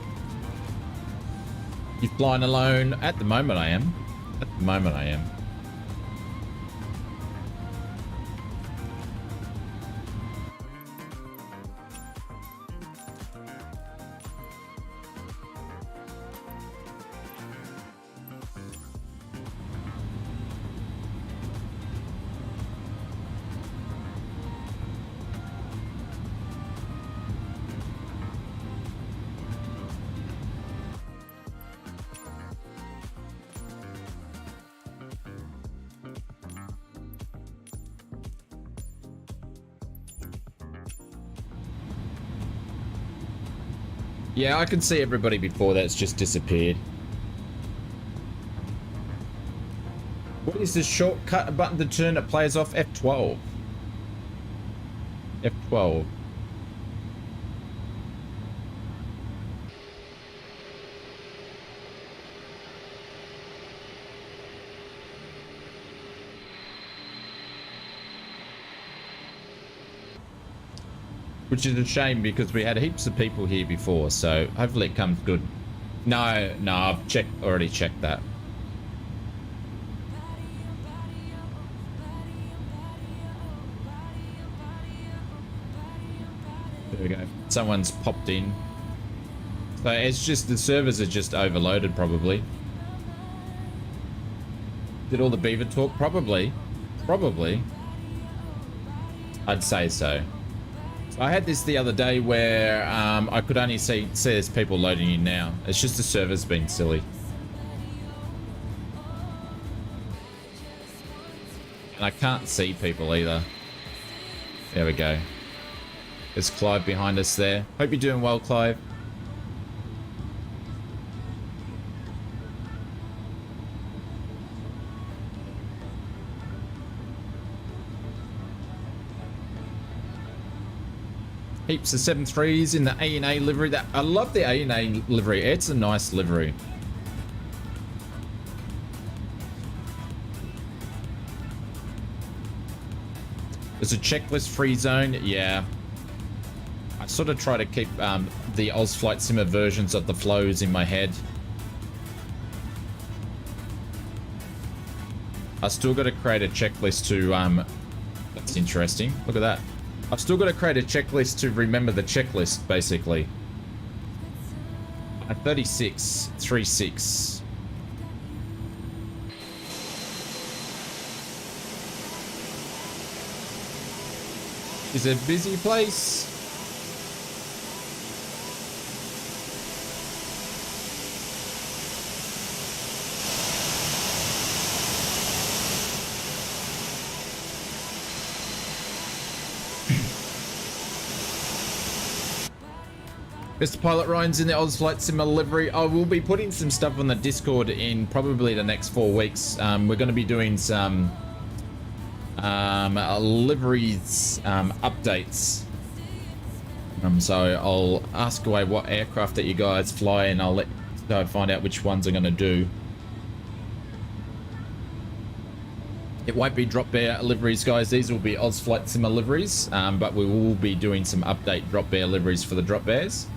You flying alone? At the moment I am. At the moment I am. Yeah, I can see everybody before that's just disappeared. What is the shortcut button to turn it players off? F12. F12. Which is a shame because we had heaps of people here before, so hopefully it comes good. No, I've already checked that. There we go. Someone's popped in. So it's just the servers are just overloaded probably. Did all the beaver talk? Probably. I'd say so. I had this the other day where I could only see there's people loading in now. It's just the server's been silly. And I can't see people either. There we go. There's Clive behind us there. Hope you're doing well, Clive. Heaps of 7.3s in the A&A livery. I love the A&A livery. It's a nice livery. There's a checklist free zone. Yeah. I sort of try to keep the ausflightsimmer versions of the flows in my head. I still got to create a checklist to... that's interesting. Look at that. I've still got to create a checklist to remember the checklist, basically. 36, 36. Is it a busy place? Mr. Pilot Ryan's in the ausflightsimmer livery. I will be putting some stuff on the Discord in probably the next 4 weeks. We're going to be doing some liveries updates. So I'll ask away what aircraft that you guys fly, and I'll let you find out which ones I'm going to do. It won't be drop bear liveries, guys. These will be ausflightsimmer liveries, but we will be doing some update drop bear liveries for the drop bears.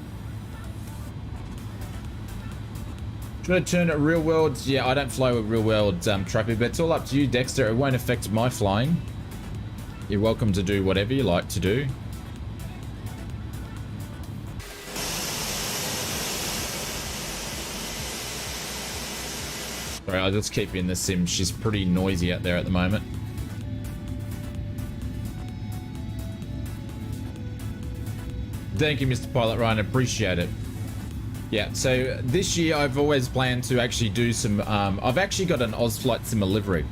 Should I turn it real world? Yeah, I don't fly with real world traffic, but it's all up to you, Dexter. It won't affect my flying. You're welcome to do whatever you like to do. Sorry, I'll just keep you in the sim. She's pretty noisy out there at the moment. Thank you, Mr. Pilot Ryan. Appreciate it. Yeah, so this year I've always planned to actually do some... I've actually got an ausflightsimmer livery.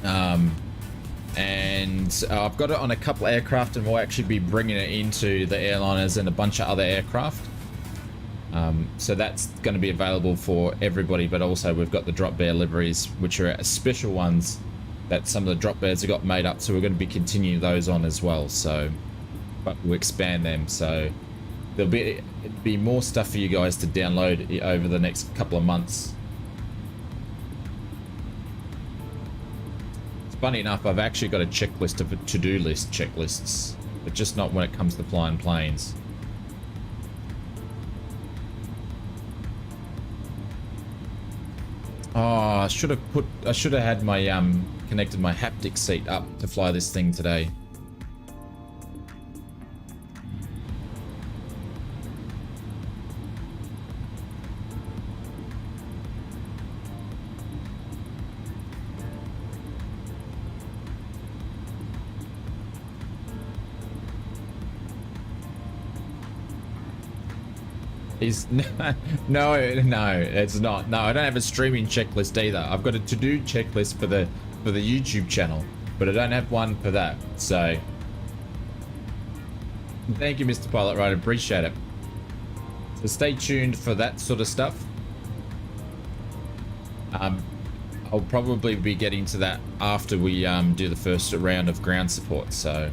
And I've got it on a couple of aircraft, and we'll actually be bringing it into the airliners and a bunch of other aircraft. So that's going to be available for everybody, but also we've got the drop bear liveries, which are special ones that some of the drop bears have got made up, so we're going to be continuing those on as well. So, but we'll expand them, so there'll be more stuff for you guys to download over the next couple of months. It's funny enough, I've actually got a checklist of to-do list checklists, but just not when it comes to flying planes. Oh, I should have had my connected my haptic seat up to fly this thing today. Is no, it's not. No, I don't have a streaming checklist either. I've got a to-do checklist for the YouTube channel, but I don't have one for that. So, thank you, Mr. Pilot Ryan. Appreciate it. So stay tuned for that sort of stuff. I'll probably be getting to that after we do the first round of ground support, so.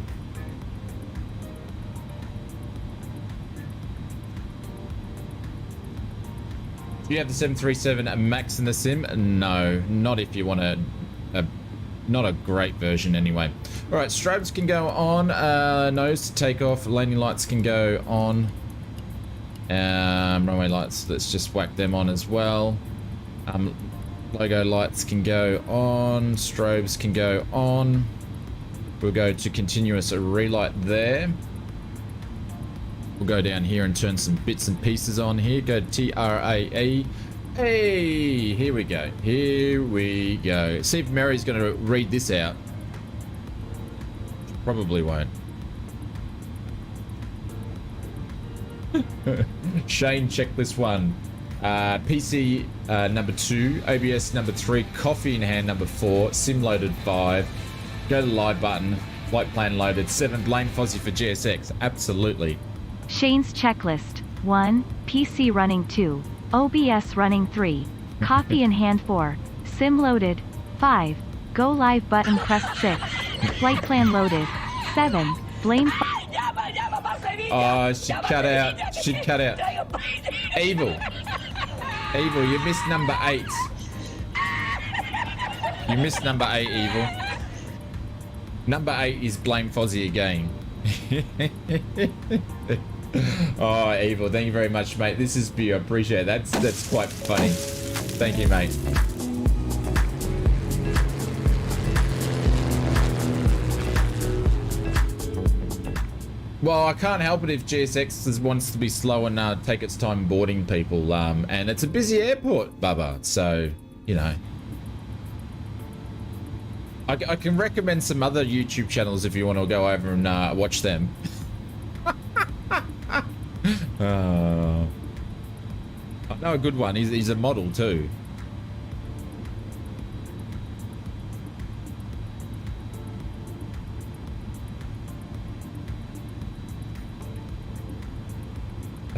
Do you have the 737 MAX in the sim? No, not if you want not a great version anyway. All right, strobes can go on, nose to take off, landing lights can go on. Runway lights, let's just whack them on as well. Logo lights can go on, strobes can go on. We'll go to continuous relight there. We'll go down here and turn some bits and pieces on here. Go to TRAE. Hey, here we go. Here we go. See if Mary's going to read this out. Probably won't. Shane, checklist 1. PC number 2. OBS number 3. Coffee in hand number 4. Sim loaded 5. Go to the live button. Flight plan loaded 7. Blame Fozzie for GSX. Absolutely. Shane's checklist. 1. PC running 2. OBS running 3. Coffee in hand 4. Sim loaded. 5. Go live button pressed 6. Flight plan loaded. 7. Blame. Oh, she cut out. She cut out. Evil. Evil, you missed number 8. You missed number 8, Evil. Number 8 is Blame Fozzie again. Oh, Evil, thank you very much, mate. This is for you. I appreciate it. That's quite funny. Thank you, mate. Well, I can't help it if GSX wants to be slow and take its time boarding people. And it's a busy airport, Bubba. So, you know. I can recommend some other YouTube channels if you want to go over and watch them. I know a good one. He's a model too.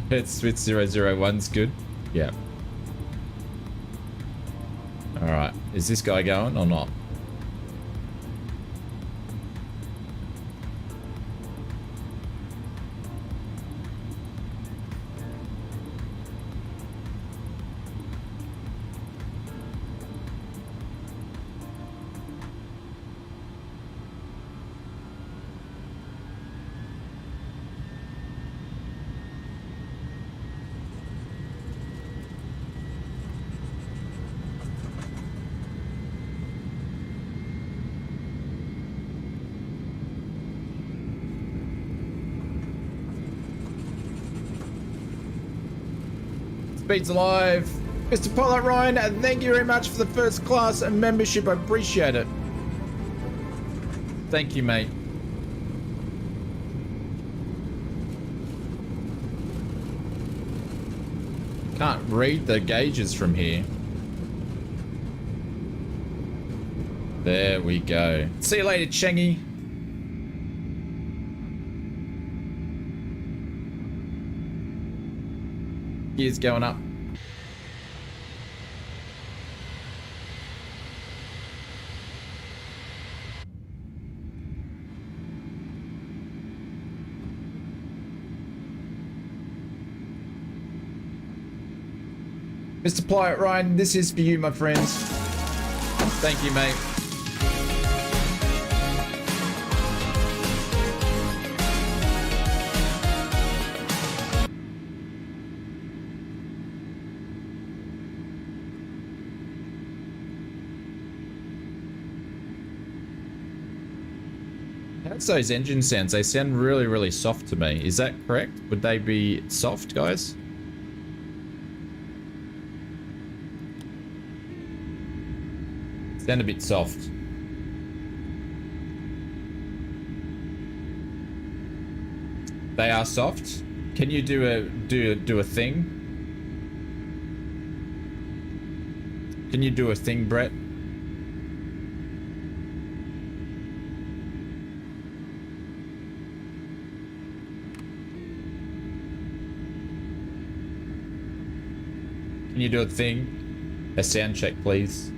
It's Switch 001's good. Yeah. Alright. Is this guy going or not? Speed's alive. Mr. Pilot Ryan, thank you very much for the first class membership. I appreciate it. Thank you, mate. Can't read the gauges from here. There we go. See you later, Changi. Gears going up. Mr. Pilot Ryan, this is for you, my friends. Thank you, mate. How's those engine sounds? They sound really, really soft to me. Is that correct? Would they be soft, guys? Sound a bit soft. They are soft. Can you do a thing? Can you do a thing, Brett? Can you do a thing? A sound check, please.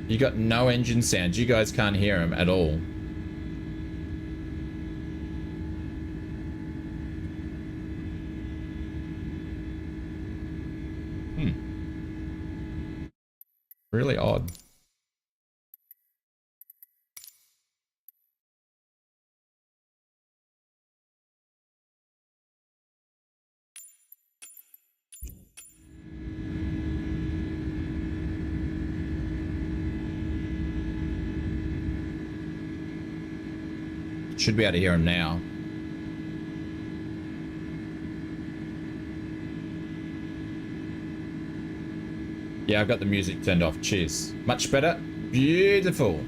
You got no engine sounds. You guys can't hear them at all. Really odd. Should be able to hear him now. Yeah, I've got the music turned off. Cheers. Much better. Beautiful.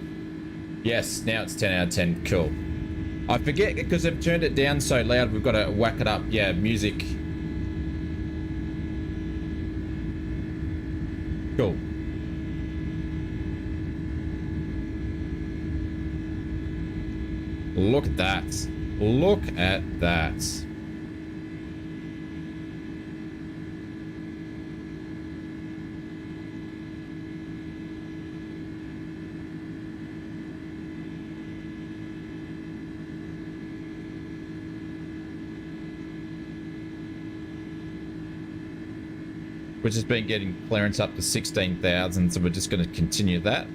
Yes, now it's 10 out of 10. Cool. I forget because I've turned it down so loud. We've got to whack it up. Yeah, music. Cool. Look at that. Look at that. We've just been getting clearance up to 16,000, so we're just going to continue that.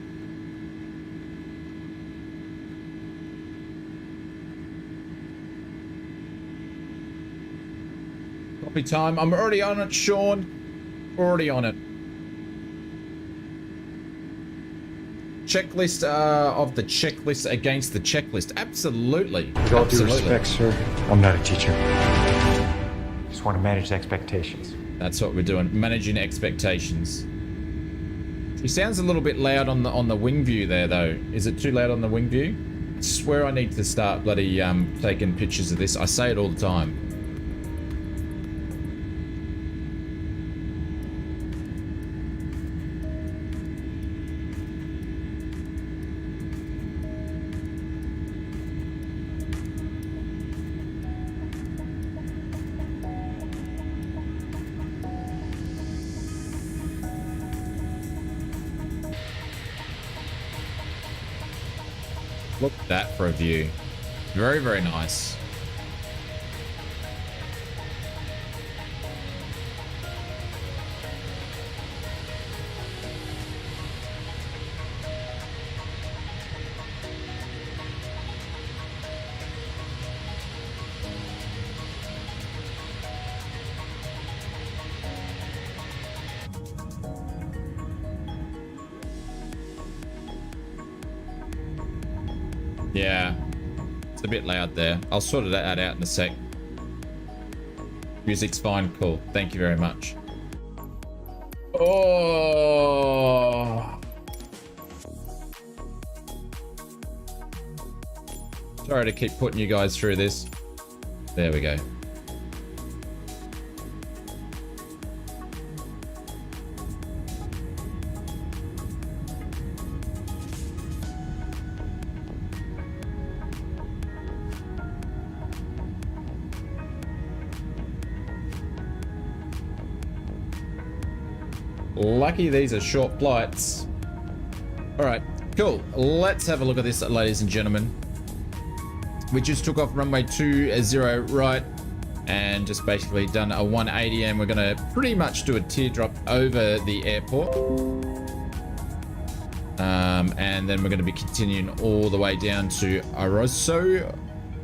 Copy time. I'm already on it, Sean. Already on it. Checklist of the checklist against the checklist. Absolutely. With all due Absolutely. respect, sir, I'm not a teacher. Just want to manage expectations. That's what we're doing. Managing expectations. He sounds a little bit loud on the wing view there, though. Is it too loud on the wing view? I swear I need to start bloody taking pictures of this. I say it all the time. Look at that for a view. Very, very nice. Yeah, it's a bit loud there. I'll sort that out in a sec. Music's fine, cool. Thank you very much. Oh, sorry to keep putting you guys through this. There we go. Lucky these are short flights. All right, cool. Let's have a look at this, ladies and gentlemen. We just took off runway 20 right and just basically done a 180, and we're gonna pretty much do a teardrop over the airport. And then we're gonna be continuing all the way down to AROSO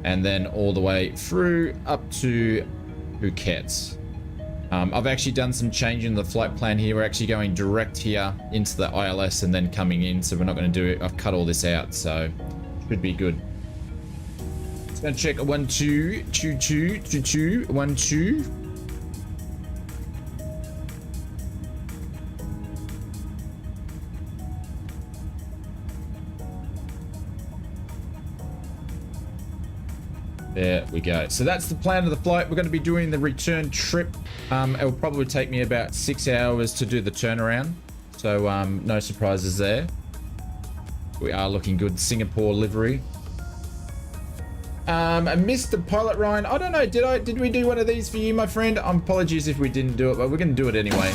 and then all the way through up to Phuket. I've actually done some change in the flight plan here. We're actually going direct here into the ILS and then coming in, so we're not going to do it. I've cut all this out, so should be good. Just going to check 1 2 2 2 2 2 1 2. There we go. So that's the plan of the flight. We're going to be doing the return trip. It will probably take me about 6 hours to do the turnaround. So no surprises there. We are looking good. Singapore livery. Mr. Pilot Ryan, I don't know, did we do one of these for you, my friend? Apologies if we didn't do it, but we're going to do it anyway.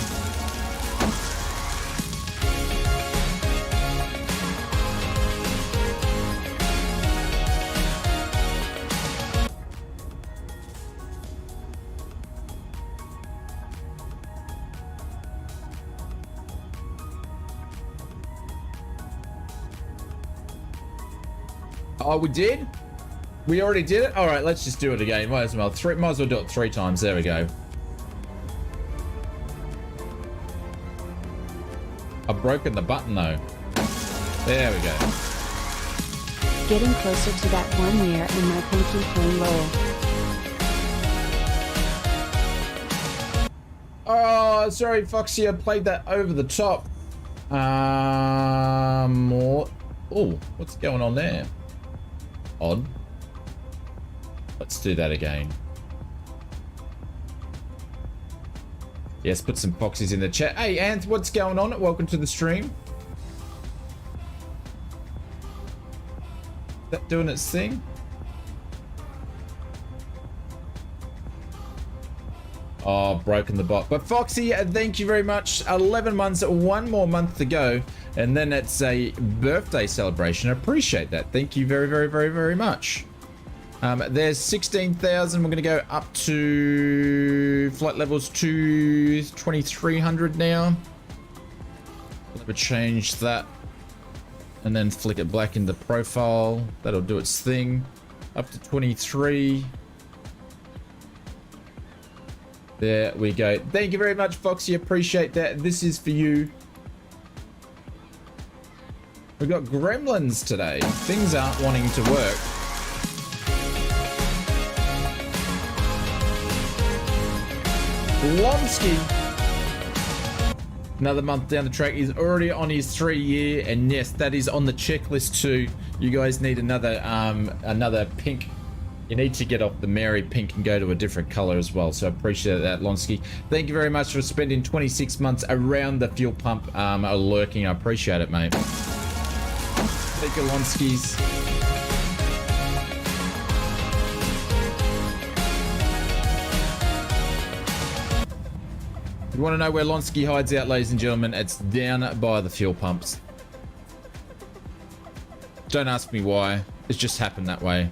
Oh, we did? We already did it? All right, let's just do it again. Might as well do it 3 times. There we go. I've broken the button though. There we go. Getting closer to that 1 year and my pinky flame roll. Oh, sorry, Foxy. I played that over the top. More. Oh, what's going on there? Odd. Let's do that again. Yes, put some Foxies in the chat. Hey, Anth, what's going on? Welcome to the stream. Is that doing its thing? Oh, broken the bot. But Foxy, thank you very much. 11 months, 1 more month to go. And then it's a birthday celebration. I appreciate that. Thank you very, very, very, very much. There's 16,000. We're going to go up to flight levels to 2,300 now. Let me change that. And then flick it back into profile. That'll do its thing. Up to 23. There we go. Thank you very much, Foxy. Appreciate that. This is for you. We've got gremlins today. Things aren't wanting to work. Lomsky. Another month down the track. He's already on his 3-year, and yes, that is on the checklist too. You guys need another pink. You need to get off the Mary pink and go to a different color as well. So I appreciate that, Lonsky. Thank you very much for spending 26 months around the fuel pump lurking. I appreciate it, mate. Thank you, Lonskis. If you want to know where Lonsky hides out, ladies and gentlemen, it's down by the fuel pumps. Don't ask me why. It's just happened that way.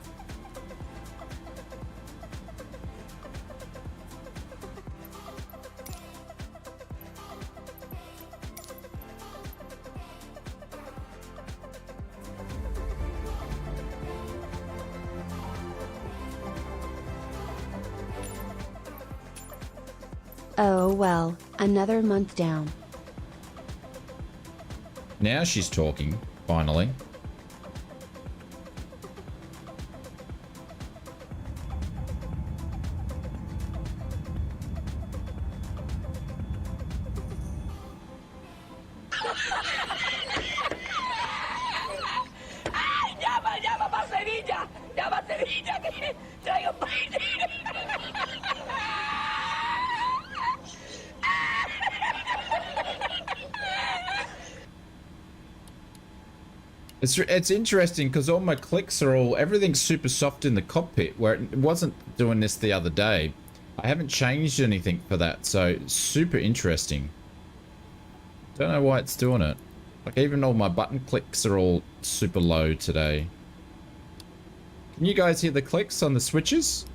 Oh well, another month down. Now she's talking, finally. It's interesting because all my clicks are everything's super soft in the cockpit, where it wasn't doing this the other day. I haven't changed anything for that, so super interesting. Don't know why it's doing it. Like even all my button clicks are all super low today. Can you guys hear the clicks on the switches?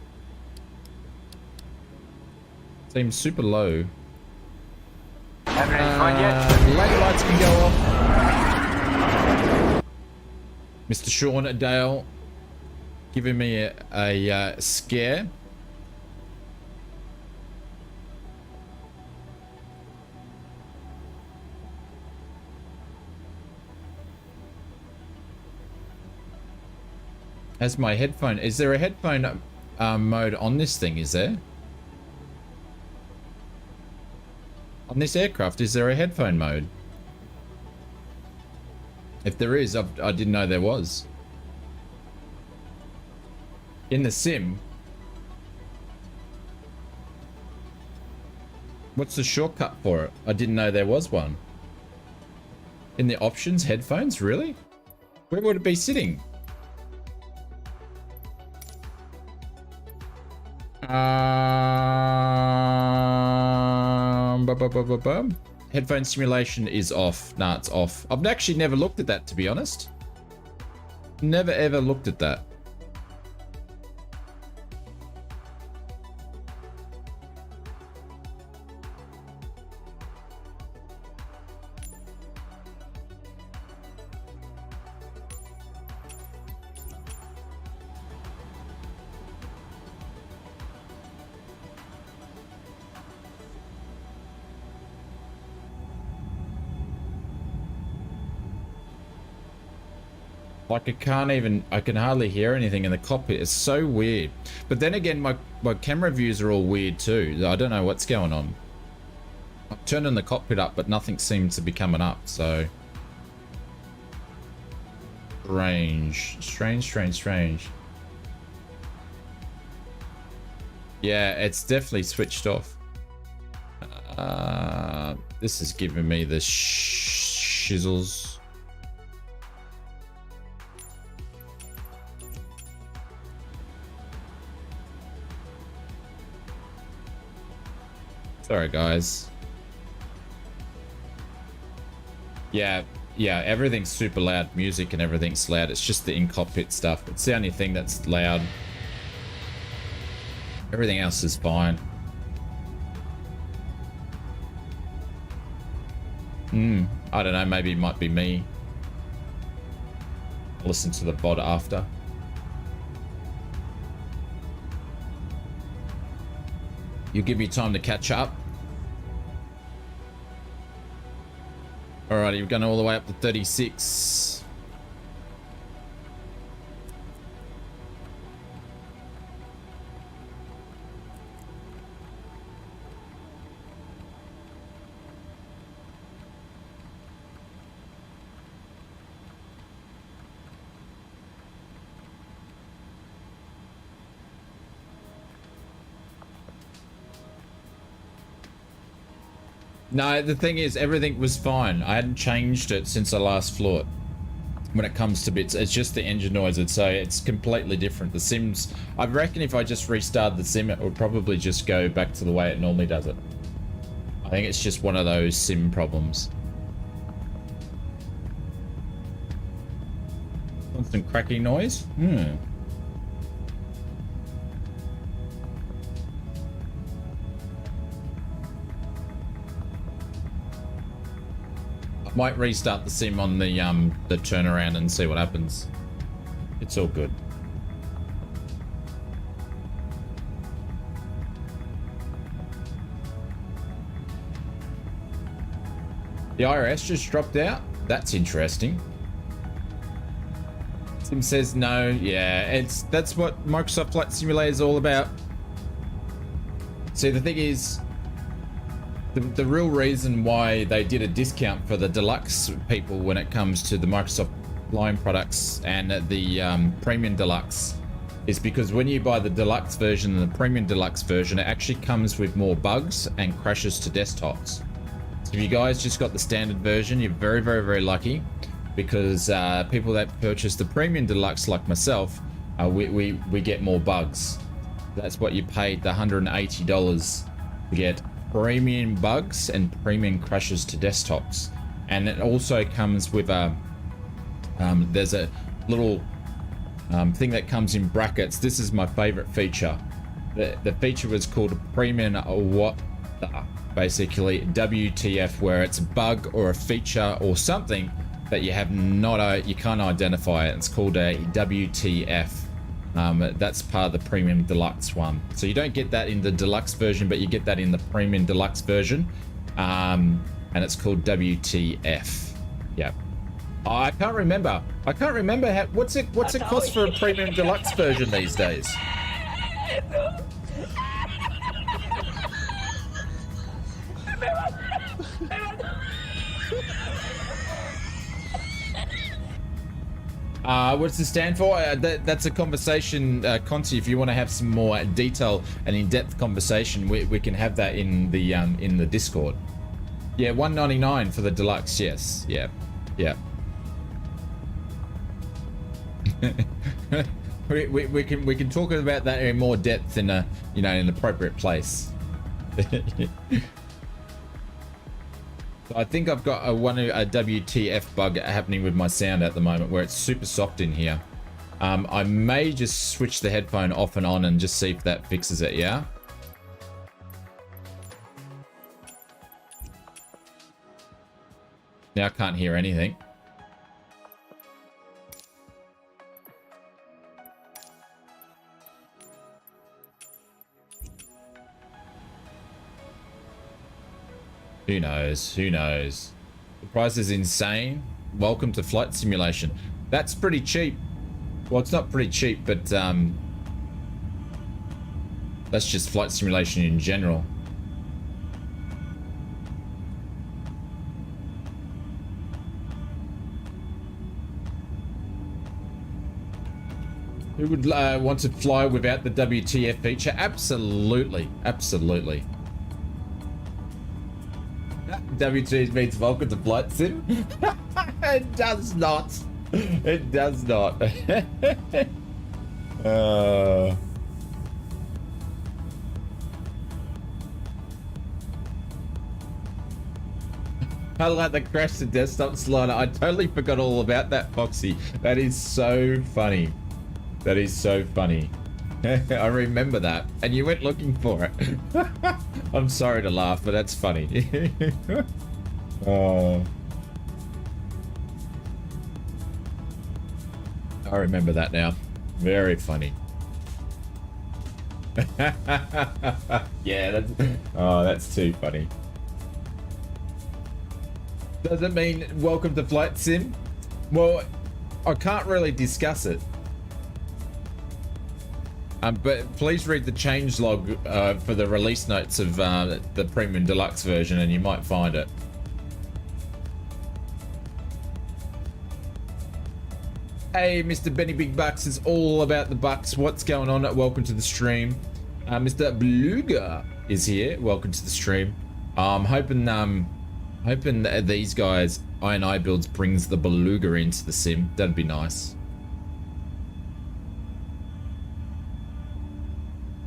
Seems super low. Having any fun yet? Lane lights can go off. Mr. Sean Dale giving me a scare. As my headphone, is there a headphone mode on this thing? Is there? On this aircraft, is there a headphone mode? If there is, I didn't know there was. In the sim. What's the shortcut for it? I didn't know there was one. In the options, headphones, really? Where would it be sitting? Headphone simulation is off. Nah, it's off. I've actually never looked at that, to be honest. Never ever looked at that. Like I can hardly hear anything in the cockpit. It's so weird. But then again, my camera views are all weird too. I don't know what's going on. I've turned on the cockpit up, but nothing seems to be coming up, so. Strange. Yeah, it's definitely switched off. This is giving me the shizzles. Sorry, guys. Yeah, everything's super loud. Music and everything's loud. It's just the in-cockpit stuff. It's the only thing that's loud. Everything else is fine. I don't know. Maybe it might be me. I'll listen to the VOD after. You give me time to catch up. Alrighty, we're going all the way up to 36. No, the thing is, everything was fine. I hadn't changed it since I last flew it. When it comes to bits, it's just the engine noise. I'd say it's completely different. The sims, I reckon if I just restarted the sim, it would probably just go back to the way it normally does it. I think it's just one of those sim problems. Constant cracking noise? Might restart the sim on the turnaround and see what happens. It's all good. The IRS just dropped out. That's interesting. Sim says no. Yeah, that's what Microsoft Flight Simulator is all about. See, the thing is, the real reason why they did a discount for the deluxe people when it comes to the Microsoft line products and the premium deluxe is because when you buy the deluxe version and the premium deluxe version, it actually comes with more bugs and crashes to desktops. So if you guys just got the standard version, you're very, very, very lucky, because people that purchase the premium deluxe like myself, we get more bugs. That's what you paid the $180 to get. Premium bugs and premium crashes to desktops, and it also comes with a there's a little thing that comes in brackets. This is my favorite feature. The feature was called premium what the, basically WTF, where it's a bug or a feature or something that you have not you can't identify it. It's called a WTF. That's part of the premium deluxe one, so you don't get that in the deluxe version, but you get that in the premium deluxe version, and it's called WTF. Yeah, I can't remember how, what's it cost for a premium deluxe version these days. What's it stand for? That's a conversation, Conti. If you want to have some more detail and in-depth conversation, we can have that in the Discord. Yeah, $199 for the deluxe. Yes, yeah. we can talk about that in more depth in in an appropriate place. I think I've got a WTF bug happening with my sound at the moment where it's super soft in here. I may just switch the headphone off and on and just see if that fixes it, yeah? Now I can't hear anything. Who knows? Who knows? The price is insane. Welcome to flight simulation. That's pretty cheap. Well, it's not pretty cheap, but that's just flight simulation in general. Who would want to fly without the WTF feature? Absolutely. Absolutely. WT means welcome to flight sim. It does not. It does not. I like the crash to desktop slider. I totally forgot all about that, Foxy. That is so funny. That is so funny. I remember that, and you went looking for it. I'm sorry to laugh, but that's funny. Oh, I remember that now. Very funny. Yeah, that's too funny. Does it mean welcome to flight sim? Well, I can't really discuss it. But please read the changelog for the release notes of the Premium Deluxe version, and you might find it. Hey, Mr. Benny Big Bucks is all about the Bucks. What's going on? Welcome to the stream. Mr. Beluga is here. Welcome to the stream. I'm hoping that these guys, I&I Builds, brings the Beluga into the sim. That'd be nice.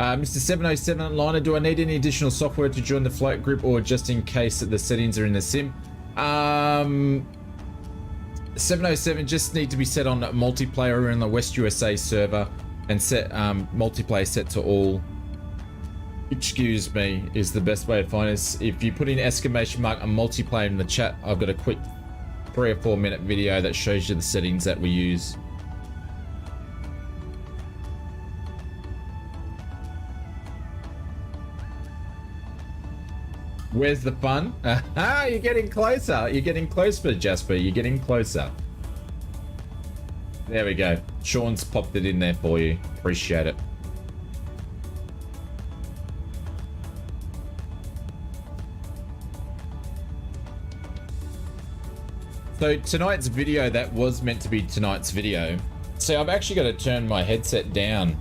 Mr. 707 Liner, do I need any additional software to join the flight group, or just in case that the settings are in the sim? 707 just need to be set on multiplayer in the West USA server and set multiplayer set to all. Excuse me, is the best way to find this. If you put in exclamation mark on multiplayer in the chat, I've got a quick 3 or 4 minute video that shows you the settings that we use. Where's the fun? Ah, you're getting closer. You're getting closer, Jasper. You're getting closer. There we go. Sean's popped it in there for you. Appreciate it. So tonight's video, that was meant to be tonight's video. So I've actually got to turn my headset down.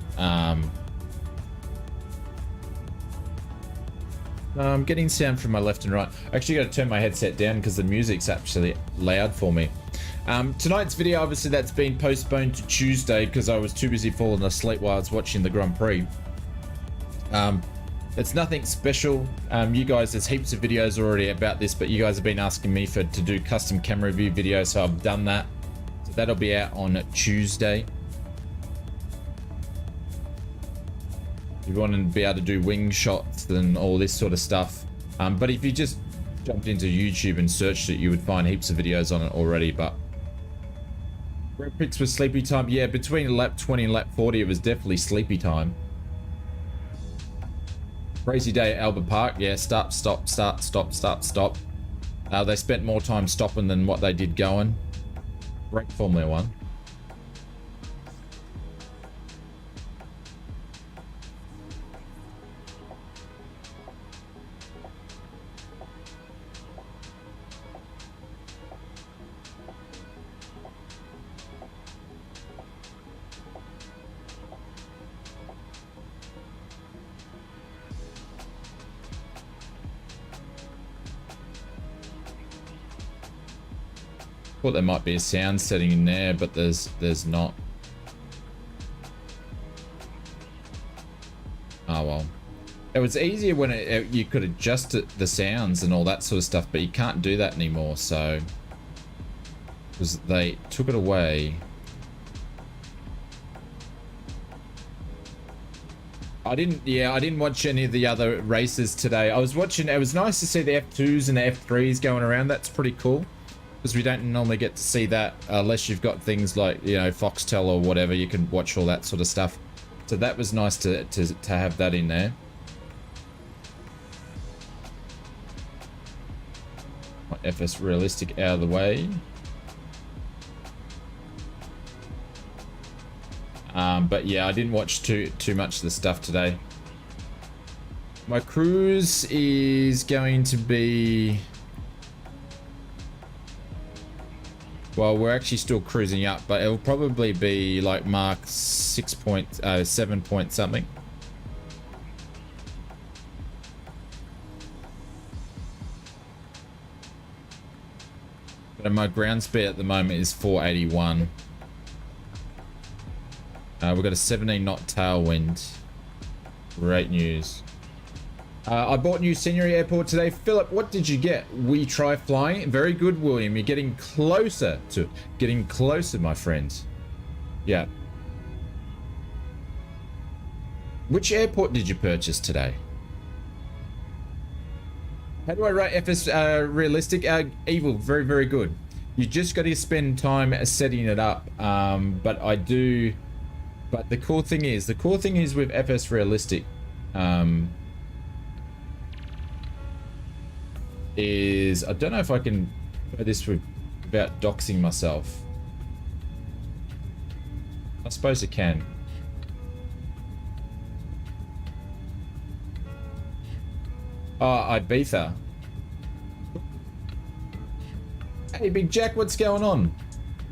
I'm getting sound from my left and right. I actually got to turn my headset down because the music's actually loud for me. Tonight's video, obviously, that's been postponed to Tuesday because I was too busy falling asleep while I was watching the Grand Prix. It's nothing special. You guys, there's heaps of videos already about this, but you guys have been asking me to do custom camera review videos, so I've done that. So that'll be out on Tuesday. You want to be able to do wing shots and all this sort of stuff. But if you just jumped into YouTube and searched it, you would find heaps of videos on it already. But red picks was sleepy time. Yeah, between lap 20 and lap 40, it was definitely sleepy time. Crazy day at Albert Park. Yeah, start, stop, start, stop, start, stop. They spent more time stopping than what they did going. Great Formula One. Thought there might be a sound setting in there, but there's not. Oh well. It was easier when you could adjust the sounds and all that sort of stuff, but you can't do that anymore, so... Because they took it away. I didn't watch any of the other races today. I was watching, it was nice to see the F2s and the F3s going around. That's pretty cool. Because we don't normally get to see that unless you've got things like, you know, Foxtel or whatever. You can watch all that sort of stuff. So that was nice to have that in there. My FS Realistic out of the way. But yeah, I didn't watch too much of the stuff today. My cruise is going to be... Well, we're actually still cruising up, but it'll probably be like Mark 7 point something. But my ground speed at the moment is 481. We've got a 17 knot tailwind. Great news. I bought new Scenery Airport today. Philip, what did you get? We try flying. Very good, William. You're getting closer, my friends. Yeah. Which airport did you purchase today? How do I rate FS Realistic? Evil, very, very good. You just got to spend time setting it up. But I do... But the cool thing is with FS Realistic, is I don't know if I can do this without doxing myself. I suppose it can. Oh, Ibiza. Hey, Big Jack, what's going on?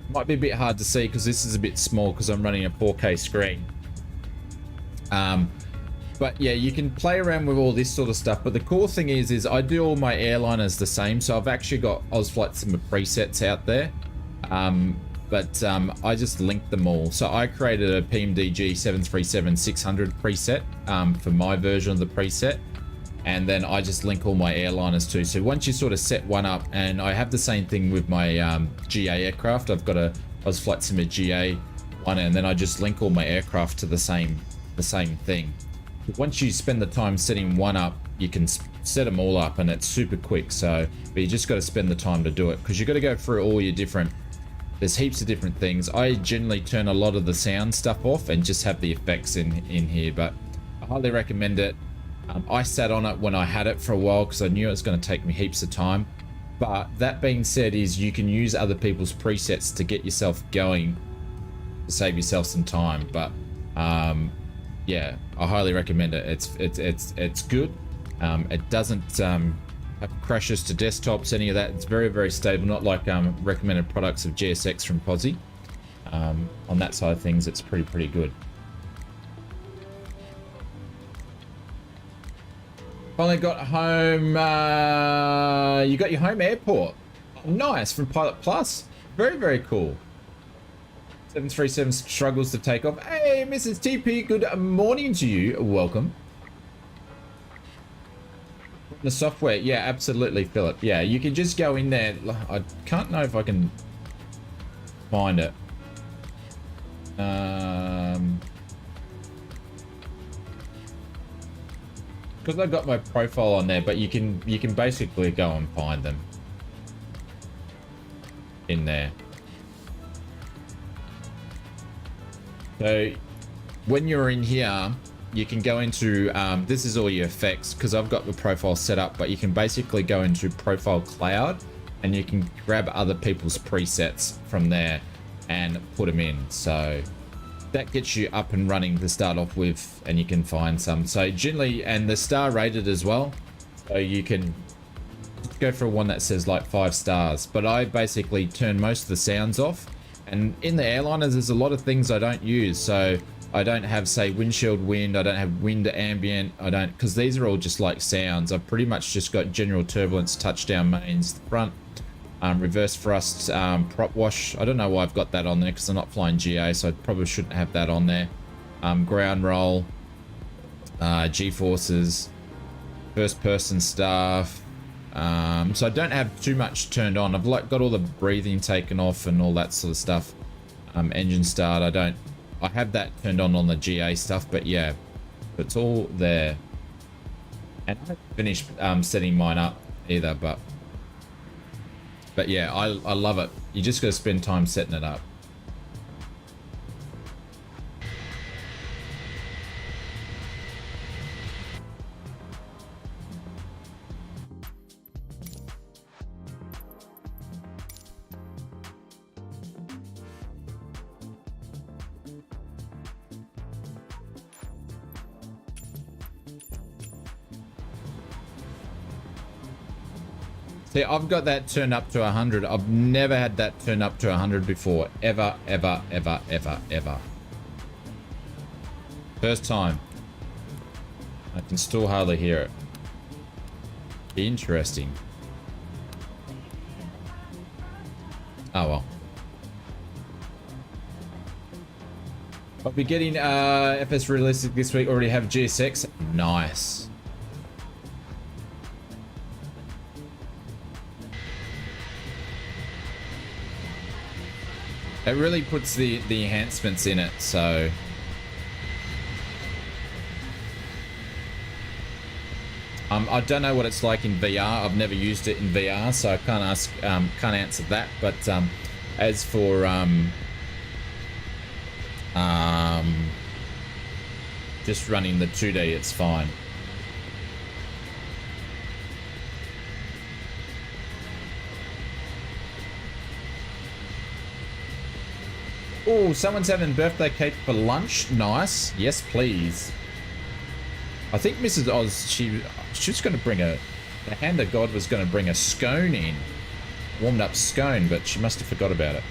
Might be a bit hard to see because this is a bit small because I'm running a 4K screen. But yeah, you can play around with all this sort of stuff. But the cool thing is I do all my airliners the same. So I've actually got ausflightsimmer presets out there. I just linked them all. So I created a PMDG 737-600 preset for my version of the preset. And then I just link all my airliners too. So once you sort of set one up, and I have the same thing with my GA aircraft. I've got a ausflightsimmer GA one, and then I just link all my aircraft to the same thing. Once you spend the time setting one up, you can set them all up, and it's super quick. So, but you just got to spend the time to do it because you got to go through all your different. There's heaps of different things. I generally turn a lot of the sound stuff off and just have the effects in here. But I highly recommend it. I sat on it when I had it for a while because I knew it was going to take me heaps of time. But that being said, is you can use other people's presets to get yourself going, to save yourself some time. But yeah, I highly recommend it. It's good. It doesn't have crashes to desktops, any of that. It's very, very stable. Not like recommended products of GSX from Posy. On that side of things, it's pretty good. Finally got home. You got your home airport. Nice, from Pilot Plus. Very, very cool. 737 struggles to take off. Hey, Mrs. TP, good morning to you. Welcome. The software, yeah, absolutely, Philip. Yeah, you can just go in there. I can't know if I can find it. Because I've got my profile on there, but you can basically go and find them in there. So when you're in here, you can go into this is all your effects because I've got the profile set up, but you can basically go into Profile Cloud and you can grab other people's presets from there and put them in. So that gets you up and running to start off with, and you can find some. So generally, and the star rated as well, so you can go for one that says like 5 stars. But I basically turn most of the sounds off, and in the airliners there's a lot of things I don't use. So I don't have, say, windshield wind, I don't have wind ambient, I don't, because these are all just like sounds. I've pretty much just got general turbulence, touchdown mains, the front, reverse thrust, prop wash. I don't know why I've got that on there because I'm not flying GA, so I probably shouldn't have that on there. Ground roll, G-forces, first person stuff. So I don't have too much turned on. I've got all the breathing taken off and all that sort of stuff. Engine start, I have that turned on the GA stuff, but yeah, it's all there. And I haven't finished setting mine up either, but yeah, I love it. You just got to spend time setting it up. See, I've got that turned up to 100. I've never had that turned up to 100 before. Ever. First time. I can still hardly hear it. Interesting. Oh well. I'll be getting FS realistic this week. Already have GSX. Nice. It really puts the enhancements in it, so I don't know what it's like in VR. I've never used it in VR, so I can't answer that. But as for just running the 2D, it's fine. Oh, someone's having birthday cake for lunch. Nice. Yes, please. I think Mrs. Oz, she was going to bring the hand of God was going to bring a scone in. Warmed up scone, but she must have forgot about it.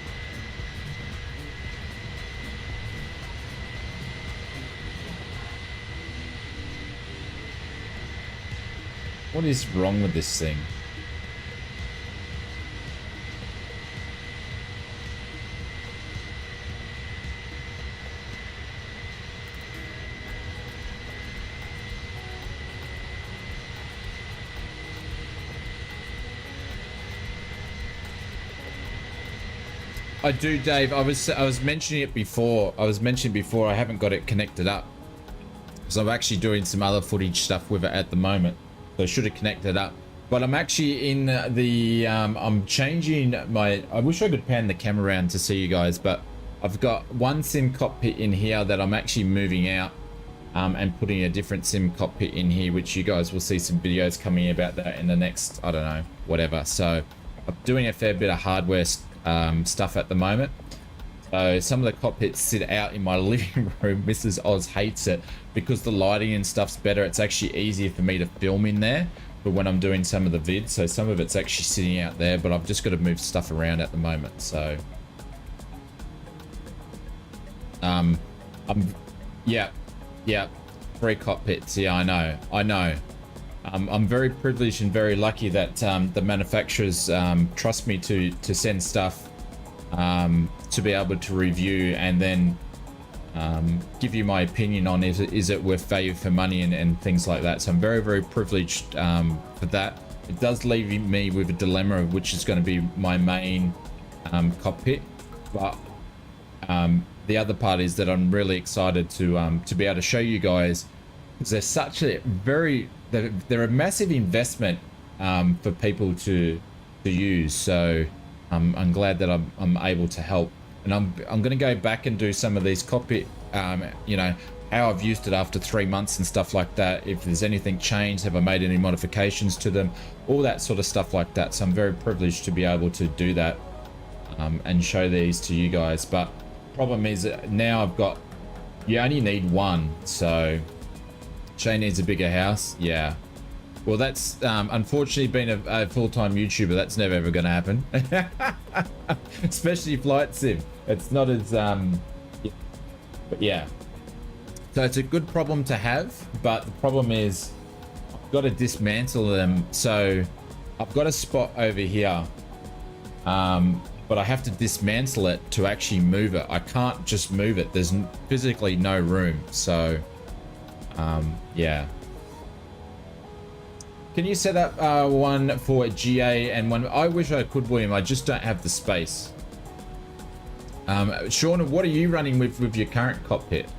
What is wrong with this thing? I do, Dave. I was mentioning it before. I haven't got it connected up. So I'm actually doing some other footage stuff with it at the moment. So I should have connected up. But I'm actually in the I'm changing my, I wish I could pan the camera around to see you guys, but I've got one sim cockpit in here that I'm actually moving out and putting a different sim cockpit in here, which you guys will see some videos coming about that in the next, I don't know, whatever. So I'm doing a fair bit of hardware stuff at the moment. So some of the cockpits sit out in my living room. Mrs. Oz hates it because the lighting and stuff's better. It's actually easier for me to film in there, but when I'm doing some of the vids, so some of it's actually sitting out there, but I've just got to move stuff around at the moment. So yeah, 3 cockpits. Yeah, I know. I'm very privileged and very lucky that the manufacturers trust me to send stuff to be able to review and then give you my opinion on is it worth value for money and things like that. So I'm very, very privileged for that. It does leave me with a dilemma of which is going to be my main cockpit, but the other part is that I'm really excited to be able to show you guys, because they're such a they're a massive investment for people to use. So I'm glad that I'm able to help, and I'm going to go back and do some of these cockpit, you know, how I've used it after 3 months and stuff like that. If there's anything changed, have I made any modifications to them, all that sort of stuff like that. So I'm very privileged to be able to do that and show these to you guys. But problem is now I've got, you only need one. So Shay needs a bigger house. Yeah. Well, that's unfortunately being a full-time YouTuber, that's never ever going to happen. Especially flight sim. It's not as but yeah. So it's a good problem to have, but the problem is I've got to dismantle them. So I've got a spot over here but I have to dismantle it to actually move it. I can't just move it. There's physically no room. So, yeah. Can you set up one for GA and one? I wish I could, William. I just don't have the space. Sean, what are you running with your current cockpit?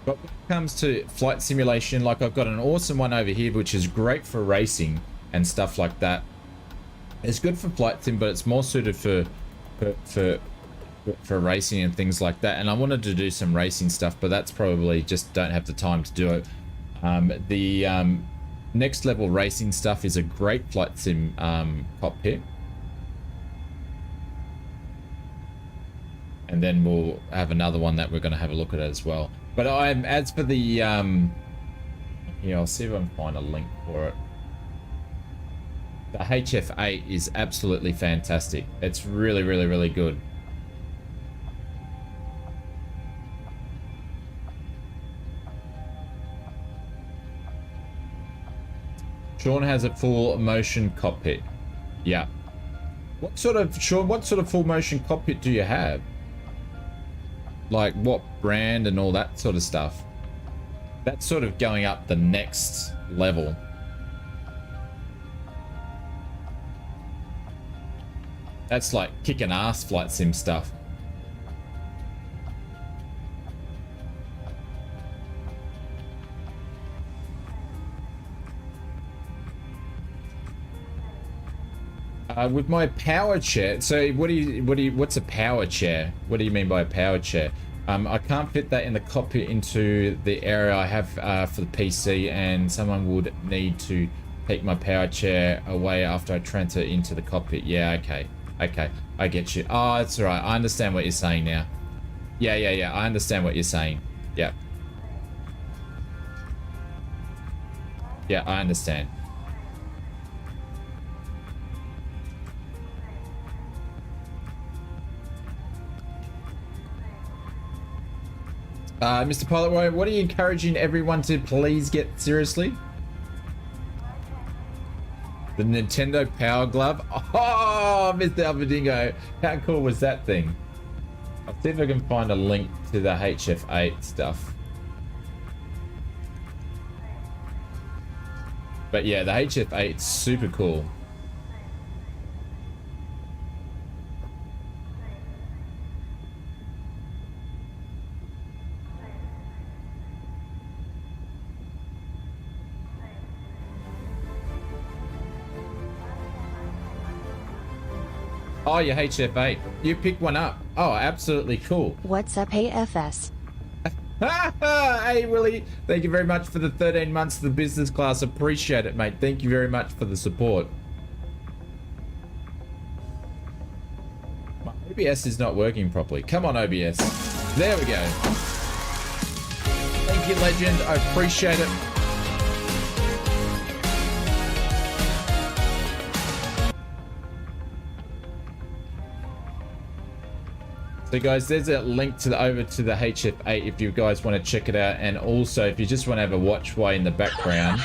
But when it comes to flight simulation, like I've got an awesome one over here, which is great for racing and stuff like that. It's good for flight sim, but it's more suited for racing and things like that. And I wanted to do some racing stuff, but that's probably just don't have the time to do it. The next level racing stuff is a great flight sim cockpit. And then we'll have another one that we're going to have a look at as well. But as for the, yeah, I'll see if I can find a link for it. The HF8 is absolutely fantastic. It's really, really, really good. Sean has a full motion cockpit. Yeah. Sean, what sort of full motion cockpit do you have? Like what brand and all that sort of stuff? That's sort of going up the next level. That's like kicking ass flight sim stuff. With my power chair, so what's a power chair? What do you mean by a power chair? I can't fit that in the cockpit into the area I have for the PC, and someone would need to take my power chair away after I transfer it into the cockpit. Yeah, okay, I get you. Oh, that's all right. I understand what you're saying now. Yeah, I understand what you're saying. Yeah, I understand. Mr. Pilot Warrior, what are you encouraging everyone to please get seriously? The Nintendo Power Glove? Oh, Mr. Alvadingo, how cool was that thing? I'll see if I can find a link to the HF8 stuff. But yeah, the HF8 is super cool. Oh, your HF8. You pick one up. Oh, absolutely cool. What's up, AFS? Hey, Willie. Thank you very much for the 13 months of the business class. Appreciate it, mate. Thank you very much for the support. My OBS is not working properly. Come on, OBS. There we go. Thank you, legend. I appreciate it. So guys, there's a link to over to the HF8 if you guys want to check it out, and also if you just want to have a watch while in the background.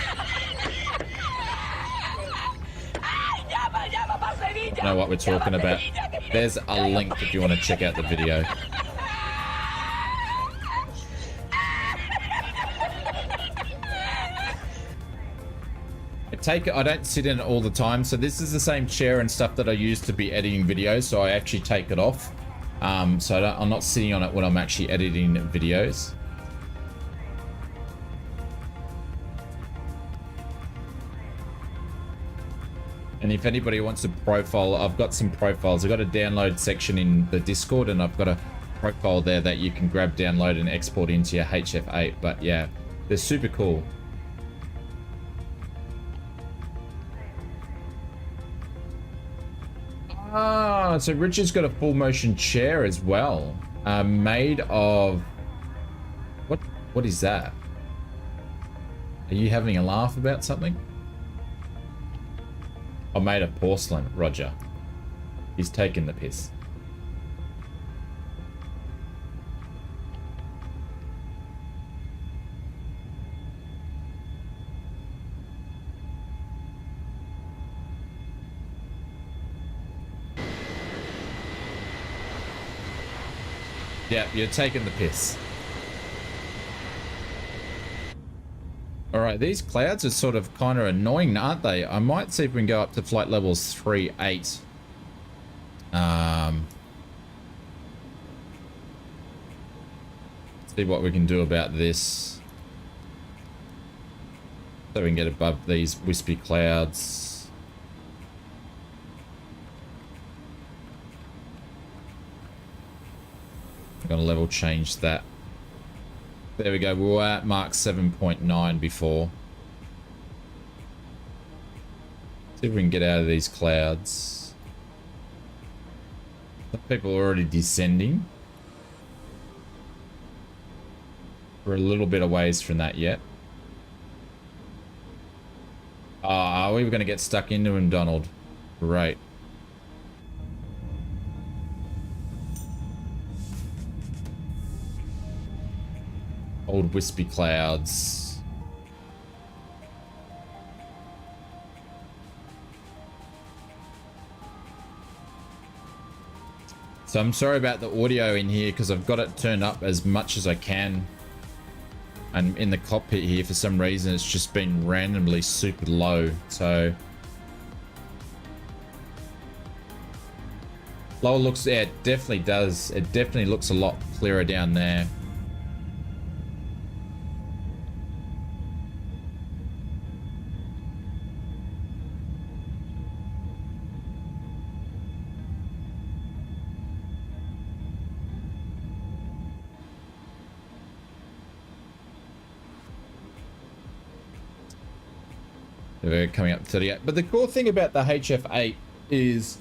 I don't know what we're talking about. There's a link if you want to check out the video. I don't sit in it all the time, so this is the same chair and stuff that I use to be editing videos, so I actually take it off. So I'm not sitting on it when I'm actually editing videos. And if anybody wants a profile, I've got some profiles. I've got a download section in the Discord, and I've got a profile there that you can grab, download, and export into your HF8. But yeah, they're super cool. Ah, so Richard's got a full motion chair as well, made of what is that? Are you having a laugh about something? Oh, made of porcelain. Roger. He's taking the piss. Yeah, you're taking the piss. All right, these clouds are sort of kind of annoying, aren't they? I might see if we can go up to flight levels 3-8. See what we can do about this. So we can get above these wispy clouds. I'm gonna level change that. There we go. We were at Mark 7.9 before. See if we can get out of these clouds. Some people are already descending. We're a little bit a ways from that yet. Ah, we were going to get stuck into him, Donald. Great. Old wispy clouds. So I'm sorry about the audio in here because I've got it turned up as much as I can. And in the cockpit here, for some reason, it's just been randomly super low. So lower looks, yeah, it definitely does. It definitely looks a lot clearer down there. We're coming up to 38. But the cool thing about the HF8 is,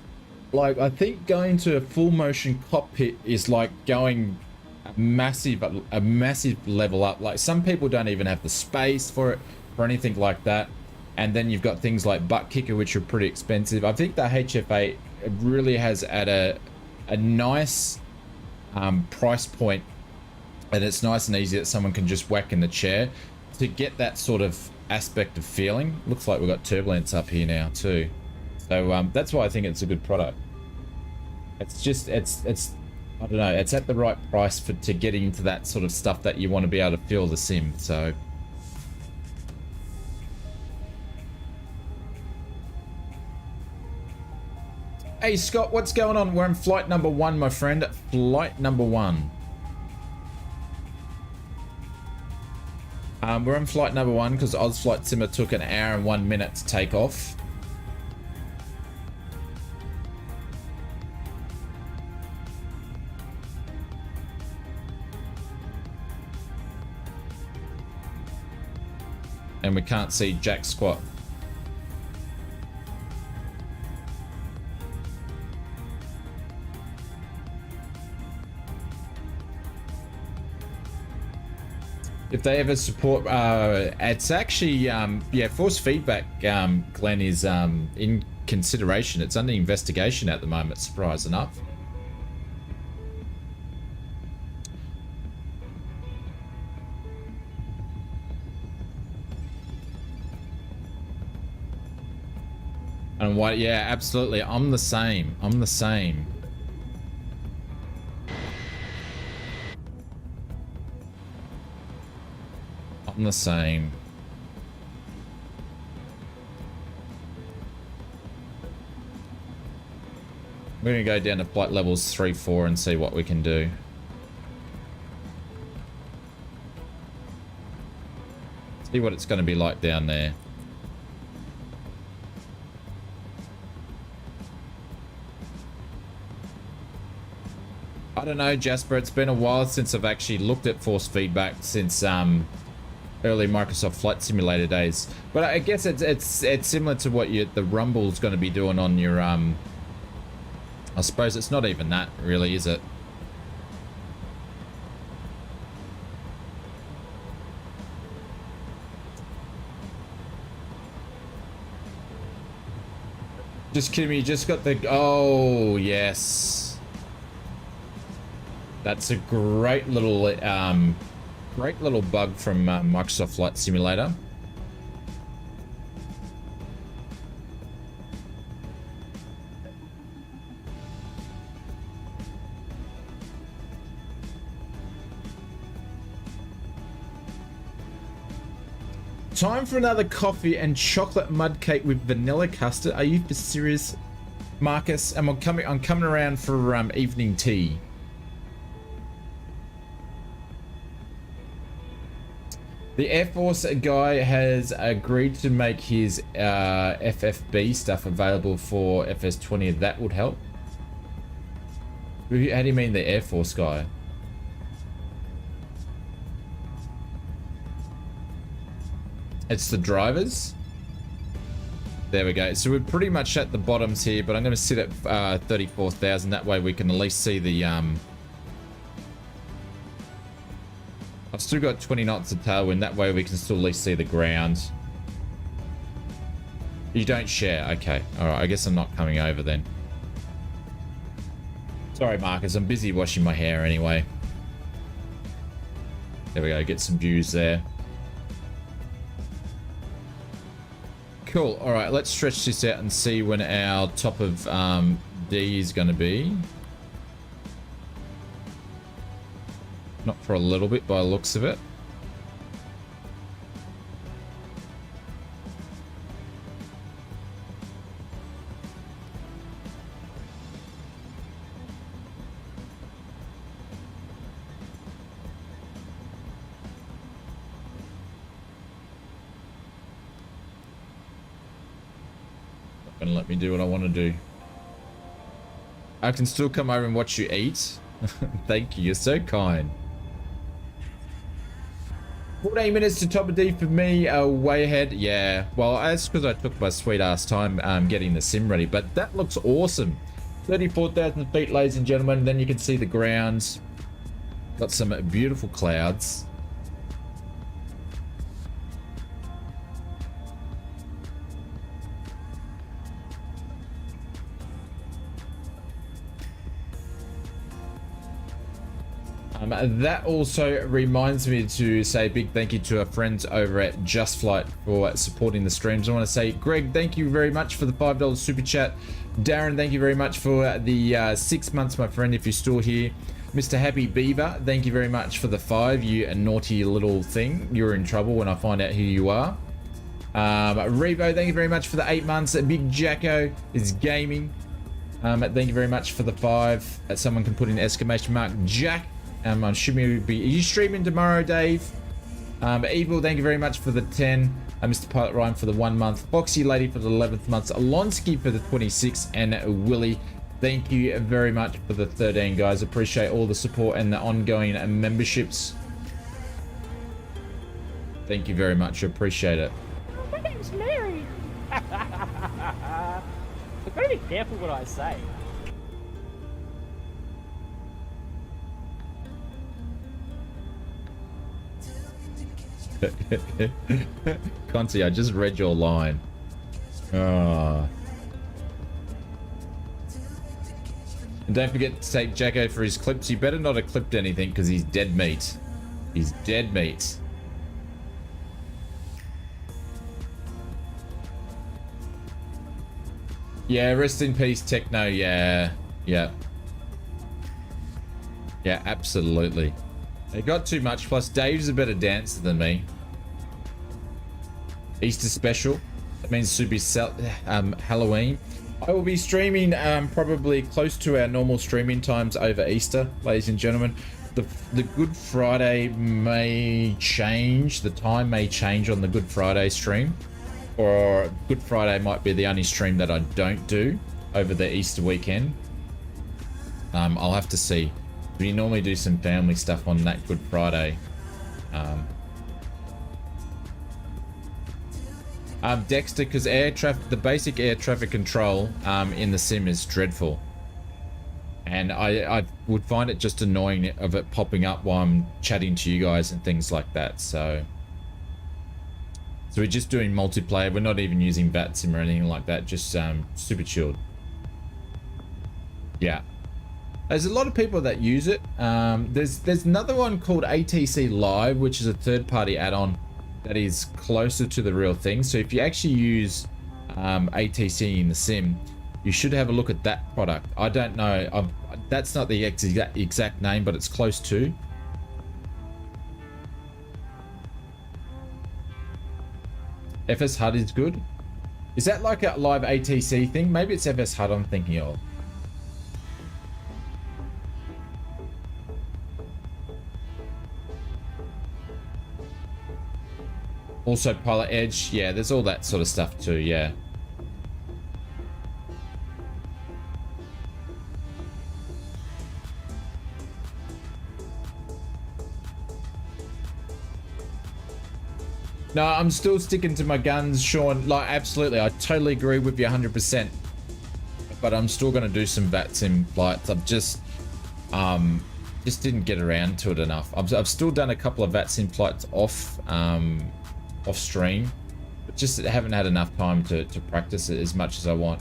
like, I think going to a full motion cockpit is like going a massive level up. Like, some people don't even have the space for it, or anything like that. And then you've got things like butt kicker, which are pretty expensive. I think the HF8 really has at a nice price point, and it's nice and easy that someone can just whack in the chair to get that sort of aspect of feeling. Looks like we've got turbulence up here now too, so that's why I think it's a good product. It's just it's I don't know, it's at the right price for to get into that sort of stuff that you want to be able to feel the sim. So hey Scott, what's going on? We're on flight number 1, my friend. Flight number 1. We're on flight number 1 because ausflightsimmer took an hour and 1 minute to take off. And we can't see jack squat. If they ever support, it's actually, yeah, force feedback, Glenn, is in consideration. It's under investigation at the moment, surprise enough. And what, yeah, absolutely. I'm the same. I'm the same. I'm the same. We're gonna go down to flight levels 3-4 and see what we can do. See what it's gonna be like down there. I don't know, Jasper, it's been a while since I've actually looked at force feedback since early Microsoft Flight Simulator days, but I guess it's similar to what the Rumble's going to be doing on your I suppose it's not even that really, is it? Just kidding me, you just got the, oh yes, that's a great little bug from Microsoft Flight Simulator. Time for another coffee and chocolate mud cake with vanilla custard. Are you serious, Marcus? And I'm coming around for evening tea. The Air Force guy has agreed to make his FFB stuff available for FS20. That would help. How do you mean the Air Force guy? It's the drivers. There we go. So we're pretty much at the bottoms here, but I'm going to sit at 34,000. That way we can at least see the... I've still got 20 knots of tailwind. That way we can still at least see the ground. You don't share. Okay. All right. I guess I'm not coming over then. Sorry, Marcus. I'm busy washing my hair anyway. There we go. Get some views there. Cool. All right, let's stretch this out and see when our top of D is going to be. Not for a little bit by the looks of it. Gonna let me do what I want to do. I can still come over and watch you eat. Thank you, you're so kind. 14 minutes to top of D for me, way ahead. Yeah, well, that's because I took my sweet ass time getting the sim ready, but that looks awesome. 34,000 feet, ladies and gentlemen. Then you can see the grounds. Got some beautiful clouds. That also reminds me to say a big thank you to our friends over at Just Flight for supporting the streams. I want to say, Greg, thank you very much for the $5 super chat. Darren, thank you very much for the 6 months, my friend, if you're still here. Mr. Happy Beaver, thank you very much for the 5. You a naughty little thing. You're in trouble when I find out who you are. Rebo, thank you very much for the 8 months. Big Jacko is gaming. Thank you very much for the 5. Someone can put in exclamation mark Jack. I'm assuming it would be... Are you streaming tomorrow, Dave? Evil, thank you very much for the 10. Mr. Pilot Ryan for the 1 month. Foxy Lady for the 11th month. Alonsky for the 26th. And Willie, thank you very much for the 13, guys. Appreciate all the support and the ongoing memberships. Thank you very much. Appreciate it. My name's Mary. I've got to be careful what I say. Conti, I just read your line. Oh. And don't forget to take Jacko for his clips. You better not have clipped anything because he's dead meat. He's dead meat. Yeah, rest in peace, Techno. Yeah. Yeah, absolutely. It got too much. Plus, Dave's a better dancer than me. Easter special. That means Super Halloween. I will be streaming probably close to our normal streaming times over Easter, ladies and gentlemen. The Good Friday may change. The time may change on the Good Friday stream. Or Good Friday might be the only stream that I don't do over the Easter weekend. I'll have to see. We normally do some family stuff on that Good Friday. Dexter, because the basic air traffic control in the sim is dreadful. And I would find it just annoying of it popping up while I'm chatting to you guys and things like that. So we're just doing multiplayer. We're not even using VTSP or anything like that. Just super chilled. Yeah. There's a lot of people that use it. There's another one called ATC Live, which is a third-party add-on that is closer to the real thing. So if you actually use ATC in the sim, you should have a look at that product. I don't know. That's not the exact name, but it's close to. FS HUD is good. Is that like a live ATC thing? Maybe it's FS HUD I'm thinking of. Also Pilot Edge. Yeah, there's all that sort of stuff too, yeah. No, I'm still sticking to my guns, Sean. Like, absolutely, I totally agree with you 100%. But I'm still going to do some VTSIM flights. I've just didn't get around to it enough. I've still done a couple of VTSIM flights off stream, but just haven't had enough time to practice it as much as I want.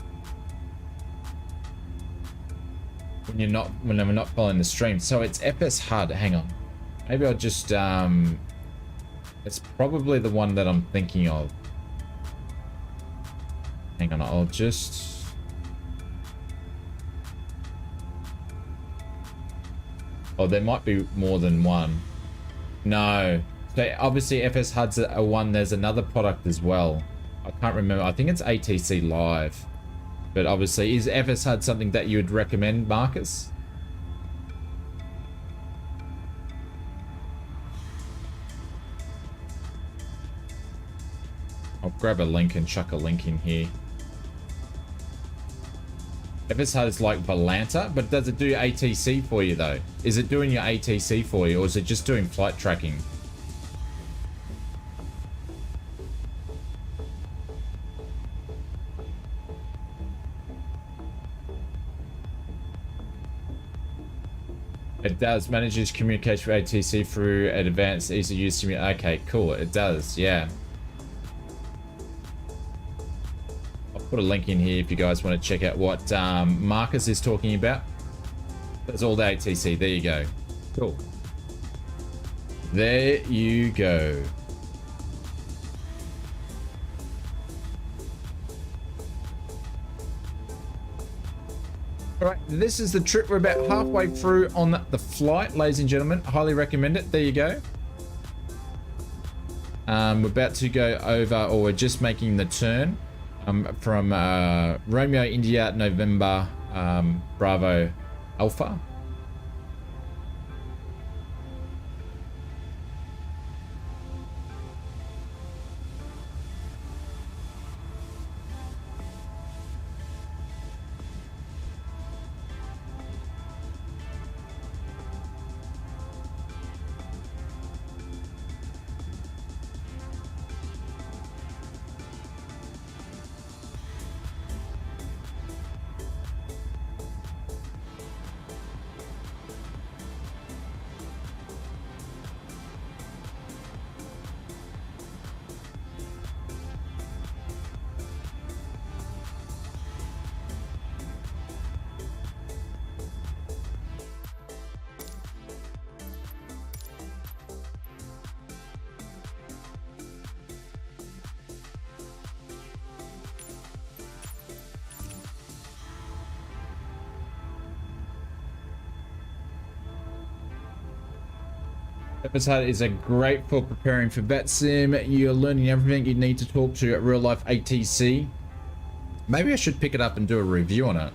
When I'm not following the stream. So it's FS HUD. Hang on, maybe I'll just it's probably the one that I'm thinking of. Hang on, I'll just... Oh, there might be more than one. No. So obviously FS HUD's a one. There's another product as well. I can't remember. I think it's ATC Live. But obviously, is FS HUD something that you would recommend, Marcus? I'll grab a link and chuck a link in here. FS HUD is like Volanta, but does it do ATC for you though? Is it doing your ATC for you, or is it just doing flight tracking? It does. Manages communication with ATC through an advanced easy use simulator. Okay, cool. It does, yeah. Put a link in here if you guys want to check out what Marcus is talking about. That's all the ATC. There you go. Cool. There you go. All right, this is the trip. We're about halfway through on the flight, ladies and gentlemen. Highly recommend it. There you go. We're about to go over, or we're just making the turn. From Romeo India November Bravo Alpha. FS HUD is a great for preparing for VTSIM. You're learning everything you need to talk to real life ATC. Maybe I should pick it up and do a review on it.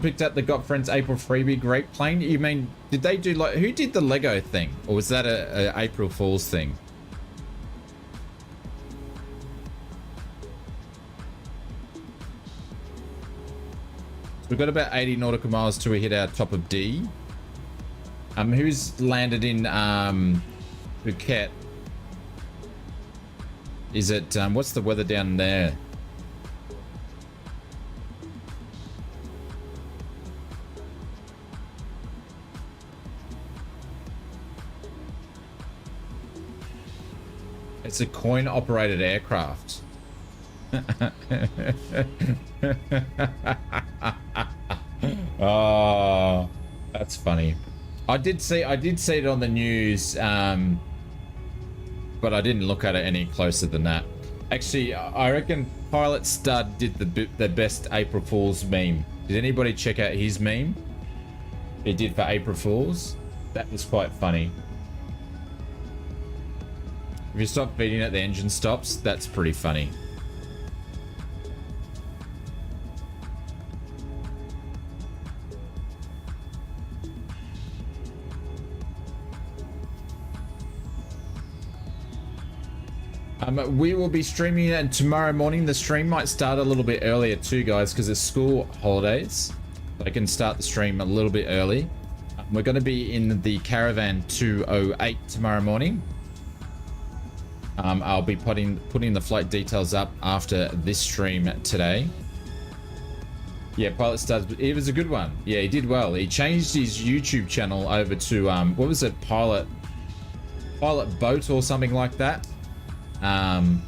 Picked up the Got Friends April freebie, great plane. You mean, did they do like, who did the Lego thing? Or was that a April Fool's thing? So we've got about 80 nautical miles till we hit our top of D. Who's landed in Phuket? Is it, what's the weather down there? It's a coin-operated aircraft. Oh, that's funny. I did see it on the news, but I didn't look at it any closer than that. Actually, I reckon Pilot Stud did the best April Fool's meme. Did anybody check out his meme? He did for April Fool's. That was quite funny. If you stop feeding it, the engine stops. That's pretty funny. We will be streaming it tomorrow morning. The stream might start a little bit earlier too, guys, because it's school holidays. I can start the stream a little bit early. We're going to be in the Caravan 208 tomorrow morning. I'll be putting the flight details up after this stream today. Yeah, Pilot Stars, it was a good one. Yeah, he did well. He changed his YouTube channel over to what was it, Pilot Boat or something like that. And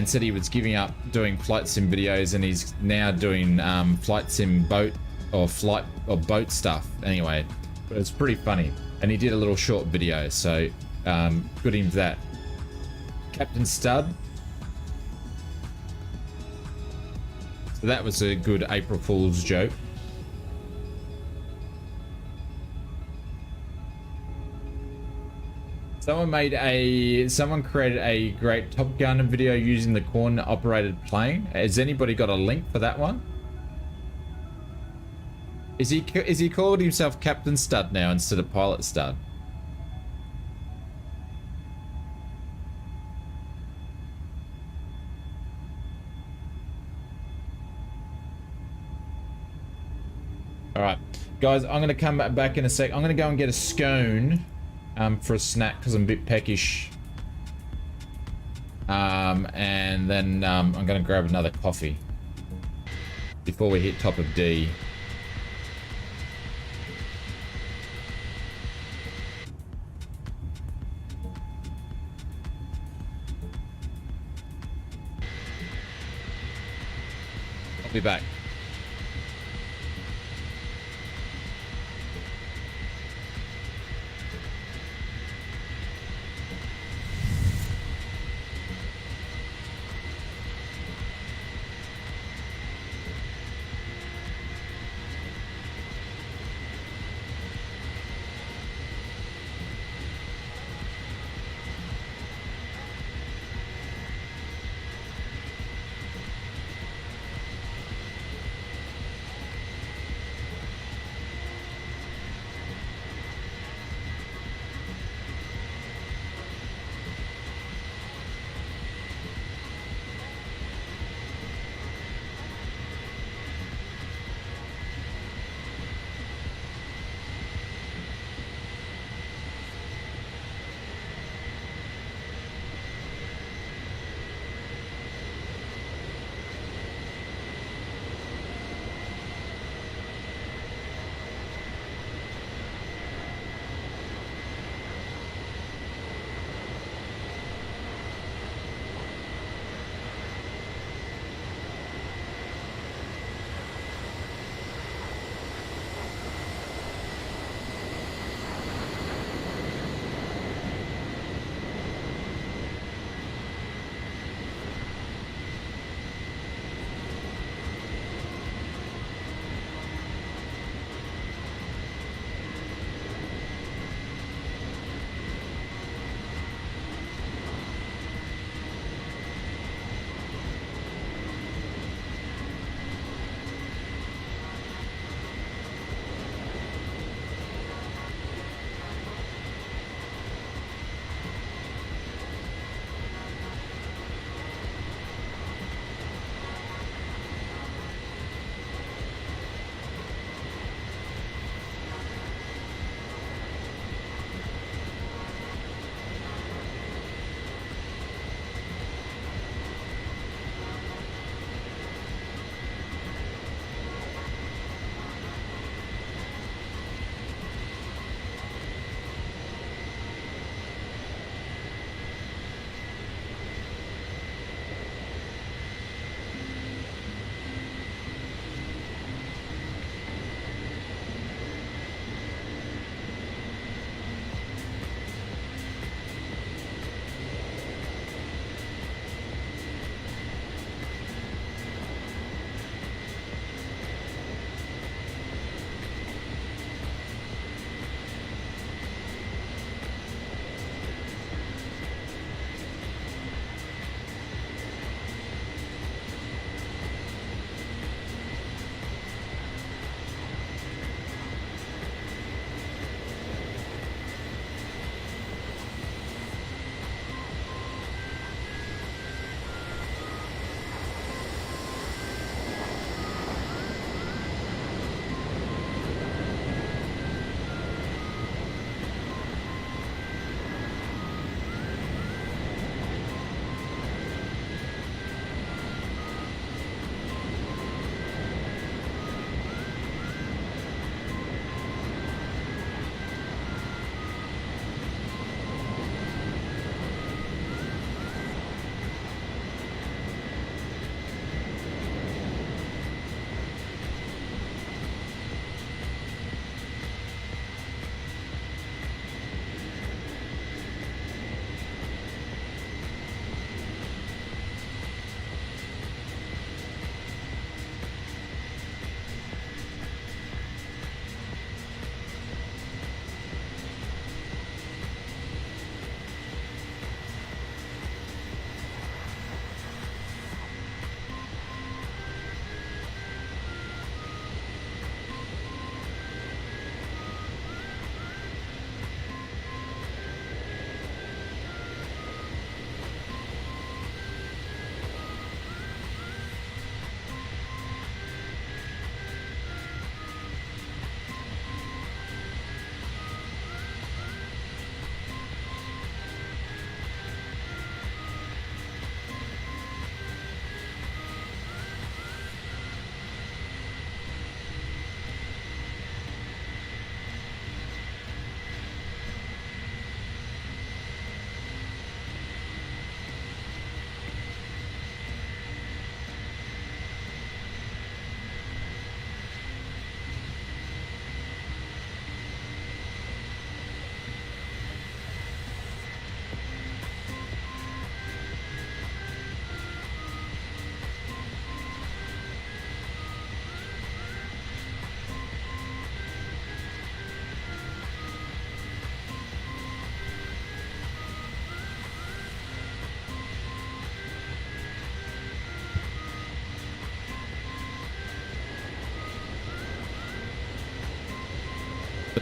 said he was giving up doing flight sim videos, and he's now doing flight sim boat or flight or boat stuff. Anyway, but it's pretty funny, and he did a little short video, so good him for that. Captain Stud. So that was a good April Fool's joke. Someone created a great Top Gun video using the corn operated plane. Has anybody got a link for that one? Is he called himself Captain Stud now instead of Pilot Stud? All right, guys, I'm gonna come back in a sec. I'm gonna go and get a scone for a snack because I'm a bit peckish. And then I'm gonna grab another coffee before we hit top of D. I'll be back.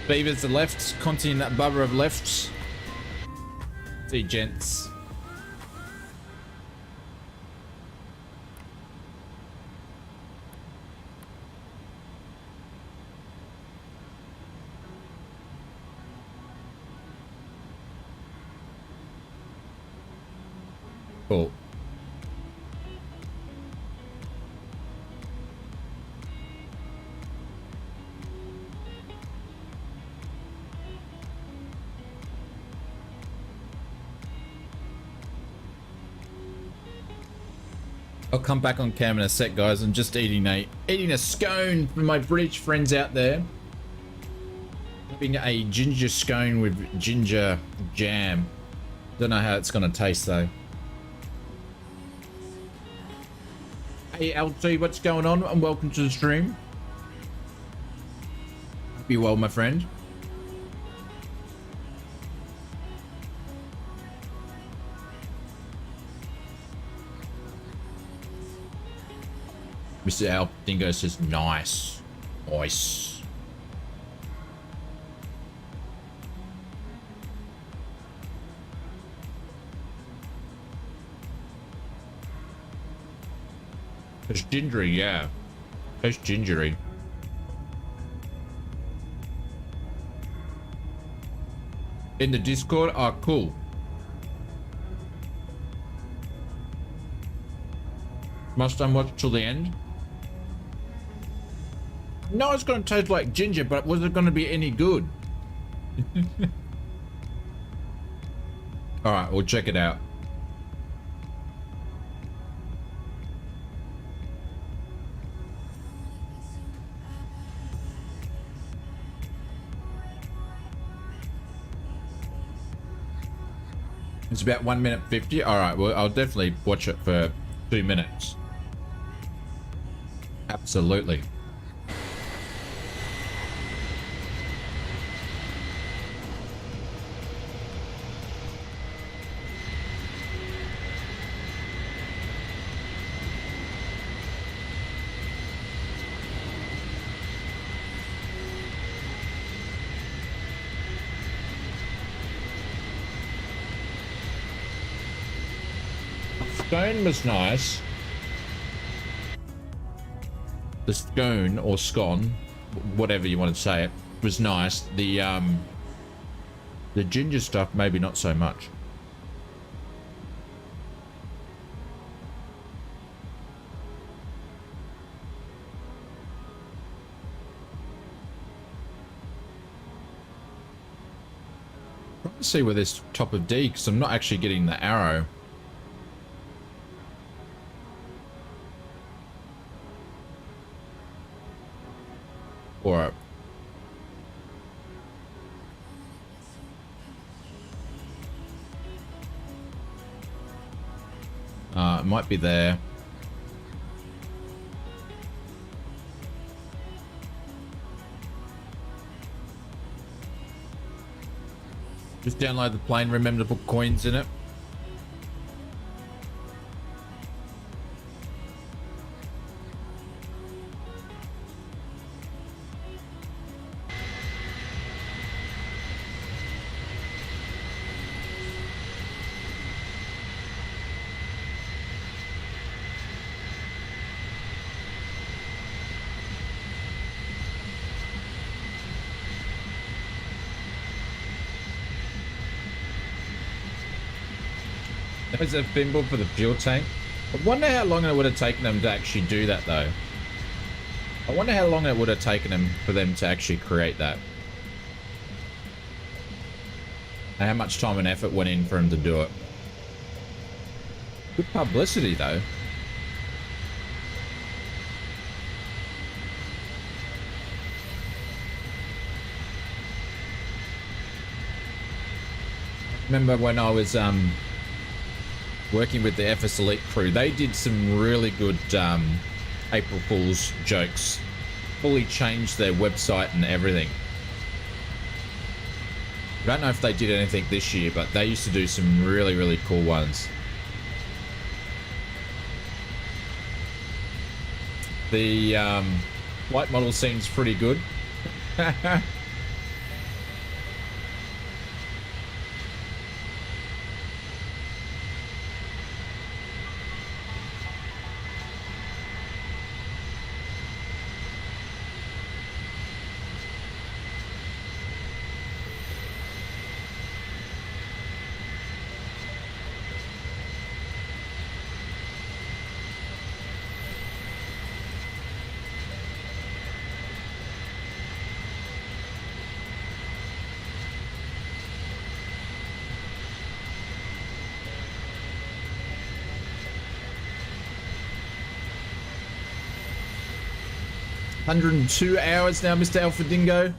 Beavers the left, Conti that bubber of lefts. See gents. Cool. I'll come back on cam in a sec, guys. I'm just eating a scone for my British friends out there. Having a ginger scone with ginger jam. Don't know how it's gonna taste though. Hey LT, what's going on? And welcome to the stream. Hope you're well, my friend. Mr. Al Dingo says nice. Nice. It's gingery, yeah. It's gingery. In the Discord? Oh, cool. Must unwatch till the end. No, it's going to taste like ginger, but was it going to be any good? All right, we'll check it out. It's about 1 minute 50. All right, well, I'll definitely watch it for 2 minutes. Absolutely. Scone was nice. The scone or scone, whatever you want to say it, was nice. The ginger stuff, maybe not so much. Trying to see where this top of D, because I'm not actually getting the arrow. Or it might be there. Just download the plane, remember to put coins in it. There's a thimble for the fuel tank. I wonder how long it would have taken them to actually do that though. I wonder how long it would have taken them for them to actually create that. And how much time and effort went in for them to do it. Good publicity though. Remember when I was working with the FS Elite crew, they did some really good April Fool's jokes. Fully changed their website and everything. I don't know if they did anything this year, but they used to do some really, really cool ones. The white model seems pretty good. 102 hours now, Mr. Alpha Dingo.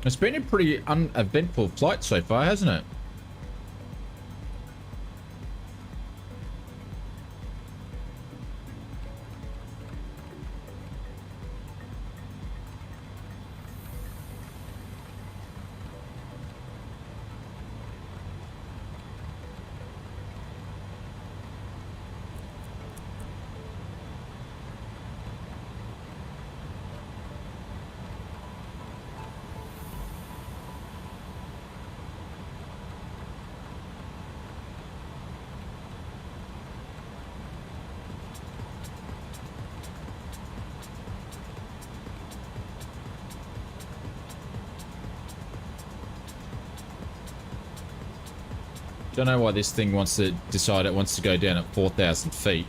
It's been a pretty uneventful flight so far, hasn't it? Don't know why this thing wants to decide it wants to go down at 4,000 feet.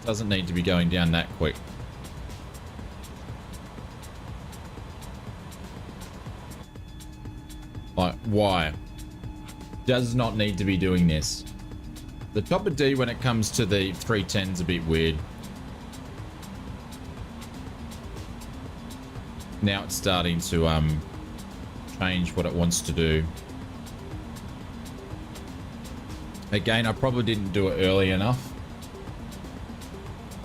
Doesn't need to be going down that quick. Like, why? Does not need to be doing this. The top of D when it comes to the 310 is a bit weird. Now it's starting to change what it wants to do. Again, I probably didn't do it early enough.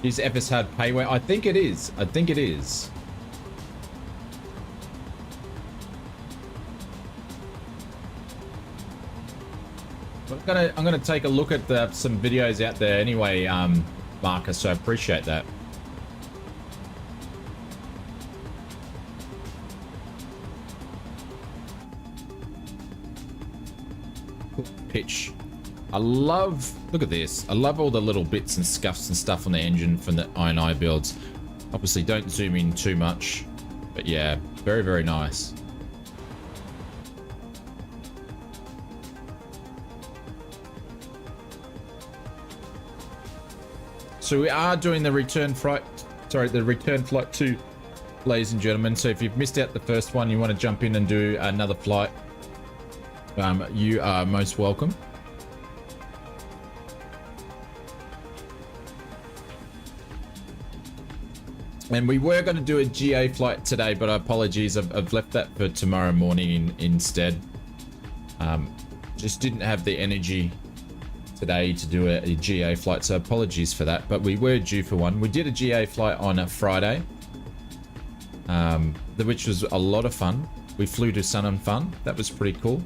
Is FS hard payway? I think it is. I think it is. I'm gonna take a look at some videos out there anyway, Marcus. So I appreciate that. Pitch. I love, look at this. I love all the little bits and scuffs and stuff on the engine from the INI builds. Obviously don't zoom in too much, but yeah, very, very nice. So we are doing the return flight, the return flight 2, ladies and gentlemen. So if you've missed out the first one, you want to jump in and do another flight, you are most welcome. And we were going to do a GA flight today, but apologies, I've left that for tomorrow morning instead. Just didn't have the energy today to do a GA flight, so apologies for that. But we were due for one. We did a GA flight on a Friday, which was a lot of fun. We flew to Sun and Fun. That was pretty cool.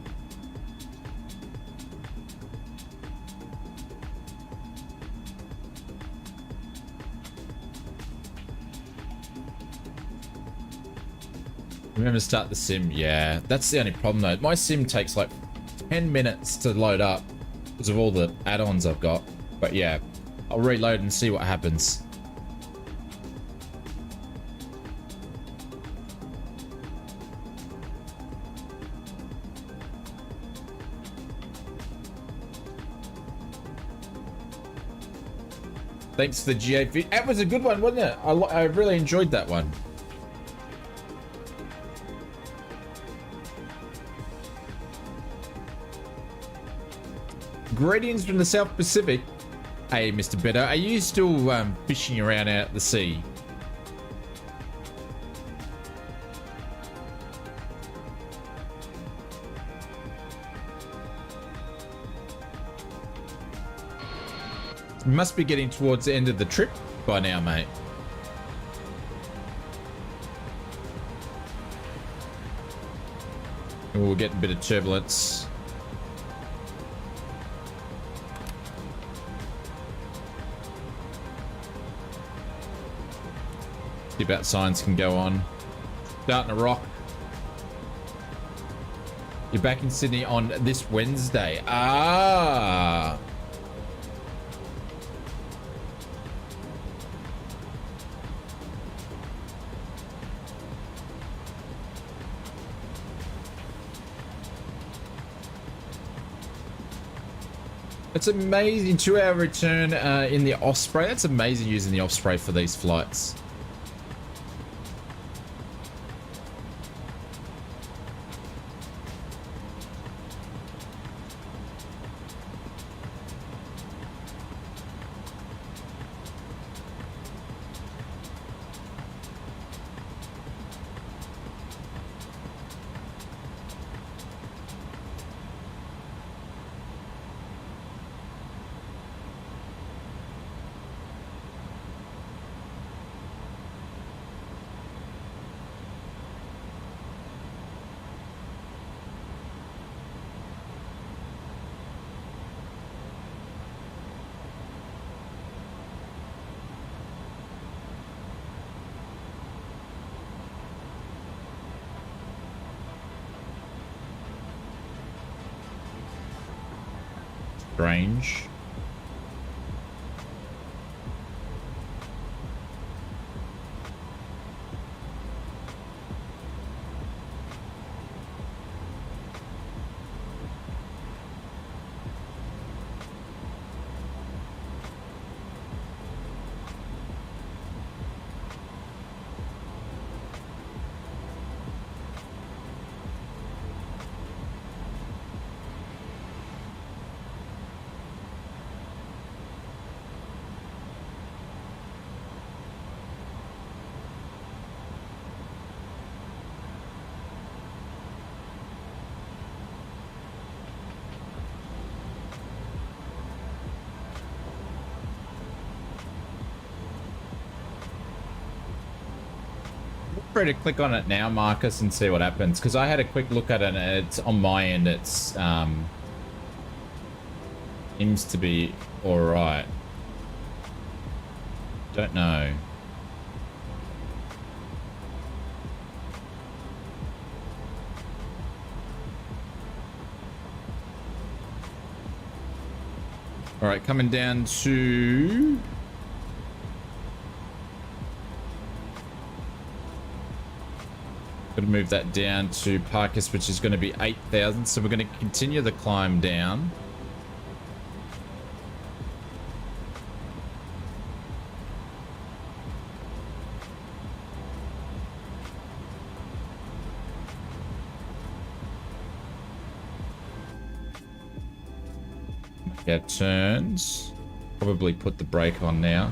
Remember to start the sim. Yeah, that's the only problem though. My sim takes like 10 minutes to load up because of all the add-ons I've got. But yeah, I'll reload and see what happens. Thanks for the GA. That was a good one, wasn't it? I really enjoyed that one. Greetings from the South Pacific. Hey, Mr. Better, are you still fishing around out at the sea? You must be getting towards the end of the trip by now, mate. We'll get a bit of turbulence. See about signs can go on. Starting to rock. You're back in Sydney on this Wednesday. Ah. It's amazing. 2-hour return in the Osprey. That's amazing using the Osprey for these flights. Strange. Free to click on it now, Marcus, and see what happens, because I had a quick look at it and it's on my end. It's seems to be all right. Don't know. All right, coming down to going to move that down to Parkus, which is going to be 8,000. So we're going to continue the climb down. Yeah, turns. Probably put the brake on now.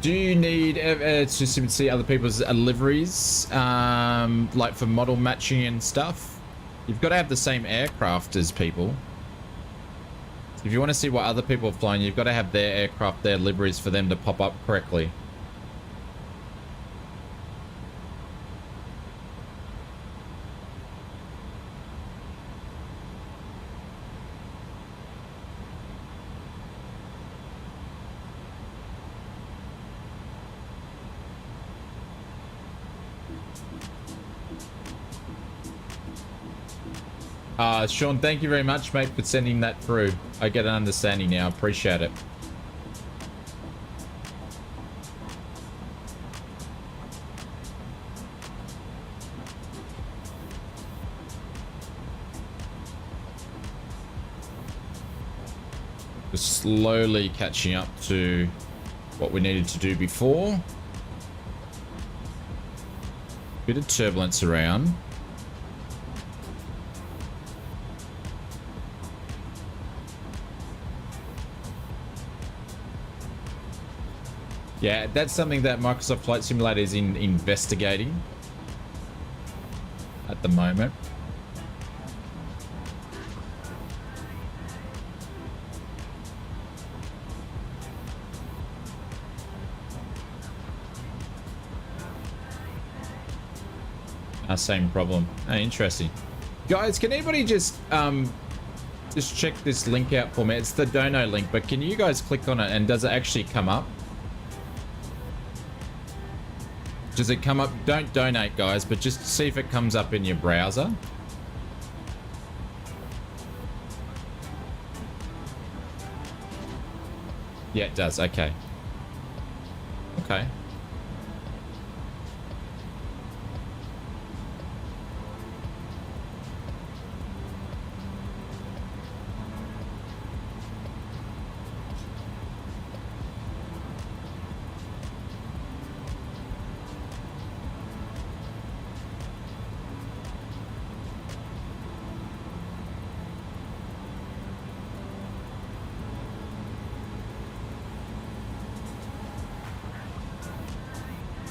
Do you need to see other people's liveries, like for model matching and stuff? You've got to have the same aircraft as people. If you want to see what other people have flown, you've got to have their aircraft, their liveries for them to pop up correctly. Sean, thank you very much, mate, for sending that through. I get an understanding now. Appreciate it. Just slowly catching up to what we needed to do before. Bit of turbulence around. Yeah, that's something that Microsoft Flight Simulator is investigating at the moment. Same problem. Interesting. Guys, can anybody just check this link out for me? It's the dono link, but can you guys click on it and does it actually come up? Does it come up? Don't donate, guys, but just see if it comes up in your browser. Yeah, it does. Okay. Okay.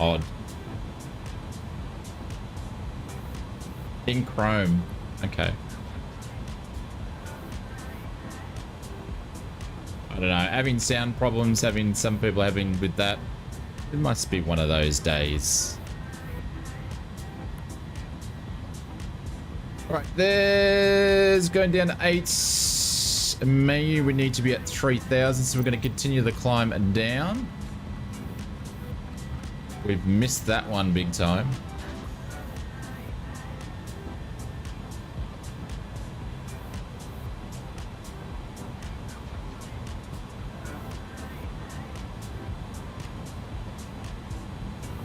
Odd. In Chrome. Okay. I don't know. Having sound problems, having some people having with that. It must be one of those days. Right, there's going down to 8. Maybe we need to be at 3,000, so we're going to continue the climb down. We've missed that one big time.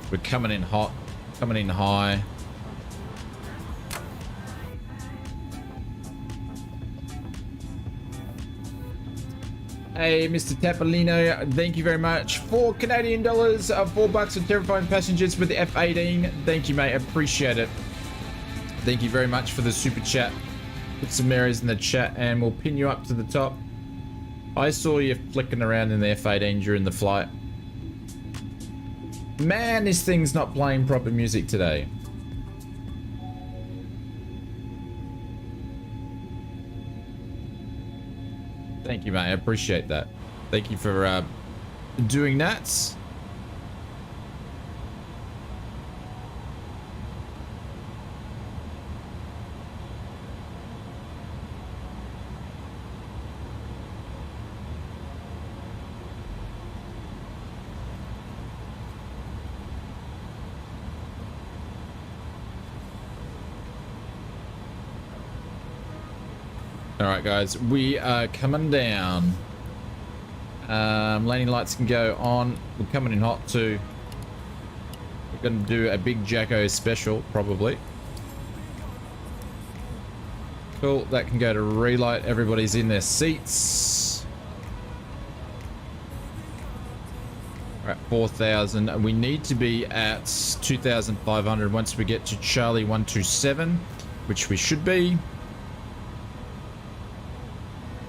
We're coming in hot, coming in high. Hey, Mr. Tapolino, thank you very much. $4 Canadian, $4 for terrifying passengers with the F-18. Thank you, mate. Appreciate it. Thank you very much for the super chat. Put some mirrors in the chat and we'll pin you up to the top. I saw you flicking around in the F-18 during the flight. Man, this thing's not playing proper music today. Thank you, mate. I appreciate that. Thank you for doing that. All right, guys, we are coming down. Landing lights can go on. We're coming in hot too. We're going to do a big Jacko special, probably. Cool, that can go to relight. Everybody's in their seats. All right, 4,000. And we need to be at 2,500 once we get to Charlie 127, which we should be.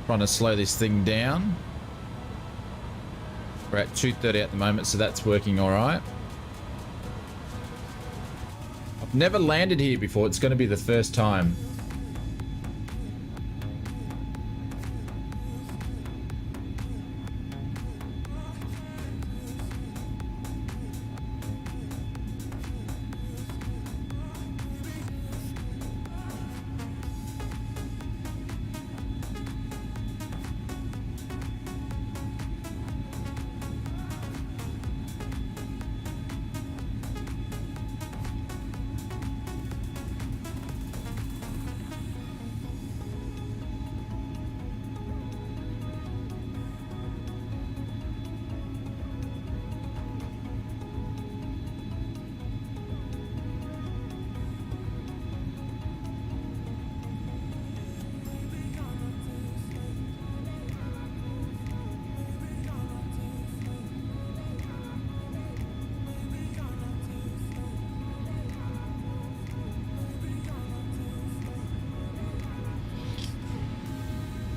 Trying to slow this thing down. We're at 230 at the moment, so that's working all right. I've never landed here before. It's going to be the first time.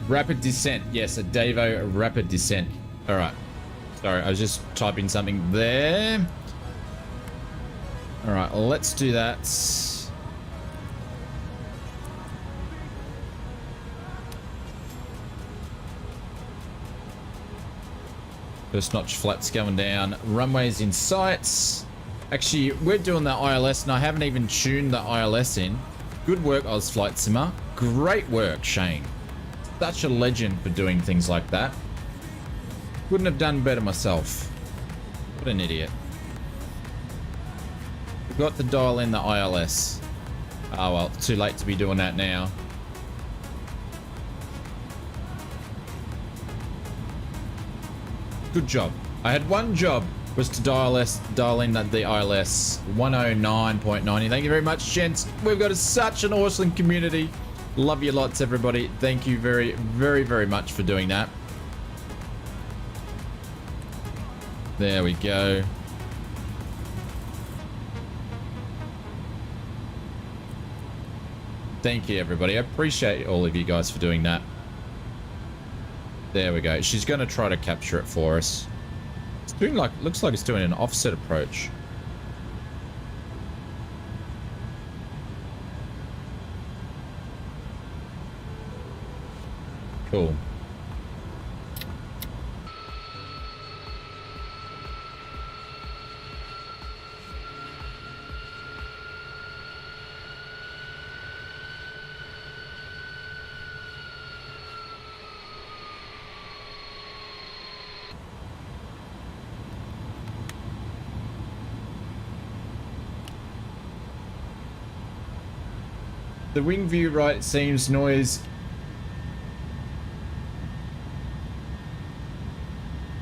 Rapid descent. Yes, a Davo rapid descent. All right. Sorry, I was just typing something there. All right, let's do that. First notch flaps going down. Runways in sights. Actually, we're doing the ILS and I haven't even tuned the ILS in. Good work, ausflightsimmer. Great work, Shane. Such a legend for doing things like that. Couldn't have done better myself. What an idiot. Forgot to dial in the ILS. Oh well, too late to be doing that now. Good job. I had one job, was to dial in the ILS 109.90. Thank you very much, gents. We've got such an awesome community. Love you lots, everybody. Thank you very, very, very much for doing that. There we go. Thank you, everybody. I appreciate all of you guys for doing that. There we go. She's going to try to capture it for us. It's doing like, looks like it's doing an offset approach. Cool. The wing view right seems noise.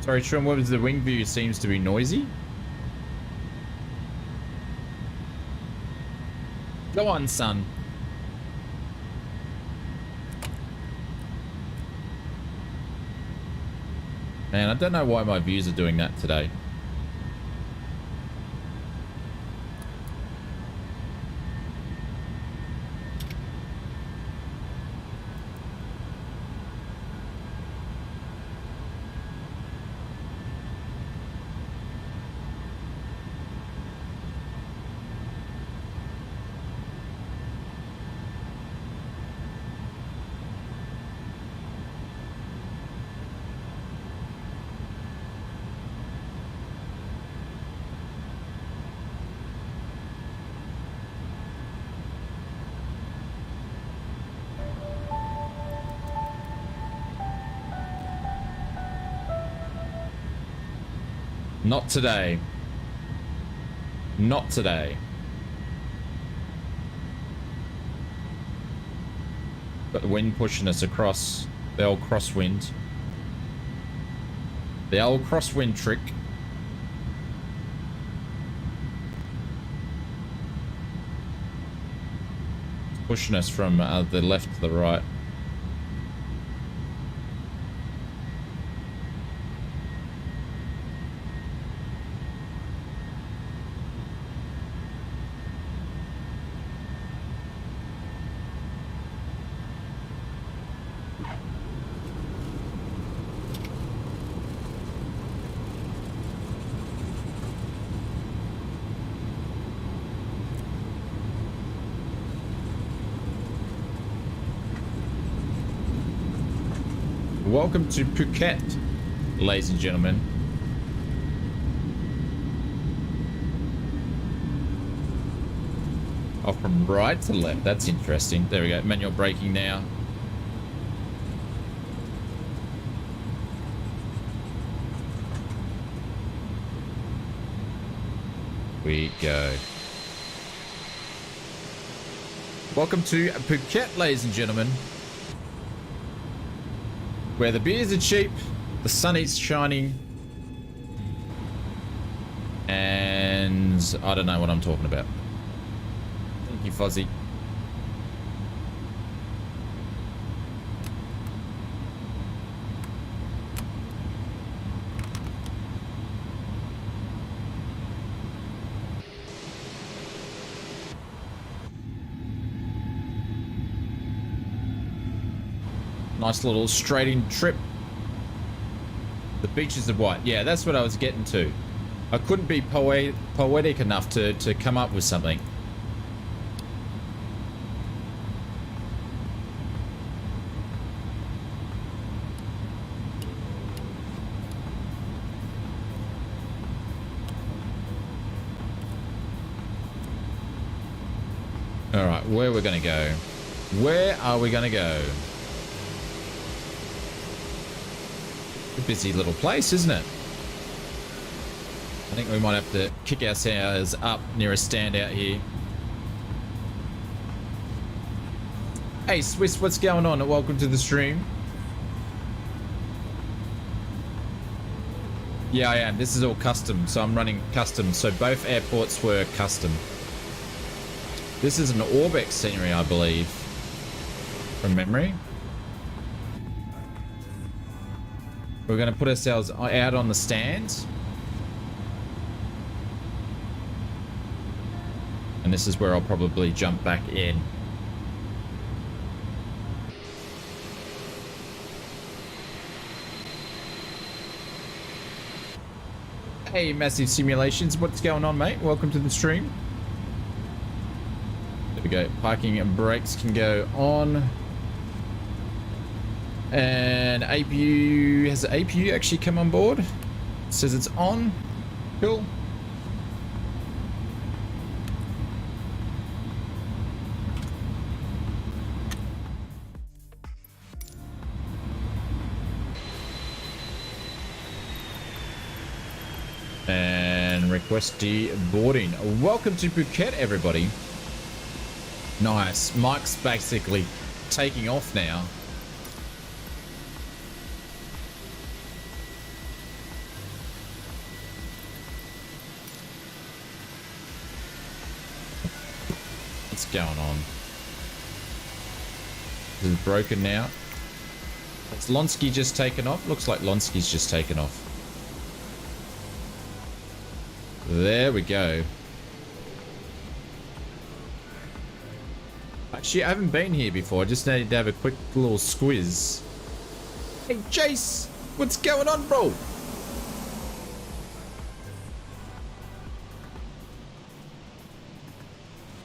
Sorry, Trim, what was the wing view seems to be noisy? Go on, son. Man, I don't know why my views are doing that today. Not today. Not today. Got the wind pushing us across the old crosswind. The old crosswind trick. It's pushing us from the left to the right. Welcome to Phuket, ladies and gentlemen. Oh, from right to left. That's interesting. There we go. Manual braking now. We go. Welcome to Phuket, ladies and gentlemen. Where the beers are cheap, the sun is shining, and I don't know what I'm talking about. Thank you, Fozzie. Nice little straight-in trip. The beaches of white. Yeah, that's what I was getting to. I couldn't be poetic enough to come up with something. All right, where are we going to go? Where are we going to go? A busy little place, isn't it? I think we might have to kick ourselves up near a stand out here. Hey, Swiss, what's going on? Welcome to the stream. Yeah, I am. This is all custom, so I'm running custom. So both airports were custom. This is an Orbex scenery, I believe, from memory. We're going to put ourselves out on the stand. And this is where I'll probably jump back in. Hey, Massive Simulations. What's going on, mate? Welcome to the stream. There we go. Parking and brakes can go on. And APU, has the APU actually come on board? It says it's on. Cool. And request deboarding. Welcome to Phuket, everybody. Nice. Mike's basically taking off now. What's going on? This is broken now. Has Lonsky just taken off? Looks like Lonsky's just taken off. There we go. Actually, I haven't been here before. I just need to have a quick little squiz. Hey, Jace! What's going on, bro?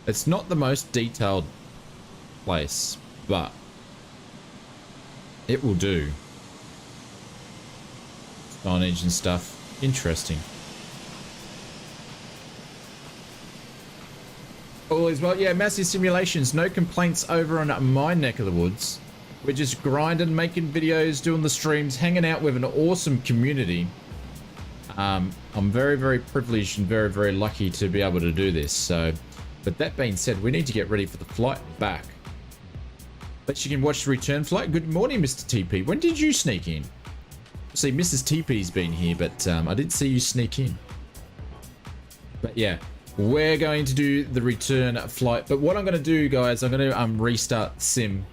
It's not the most detailed place, but it will do. Signage and stuff. Interesting. All is well. Yeah, massive simulations. No complaints over on my neck of the woods. We're just grinding, making videos, doing the streams, hanging out with an awesome community. I'm very, very privileged and very, very lucky to be able to do this. So, but that being said, we need to get ready for the flight back. But you can watch the return flight. Good morning, Mr. TP. When did you sneak in? See, Mrs. TP's been here, but I didn't see you sneak in. But yeah. We're going to do the return flight, but what I'm going to do, guys, I'm going to restart sim.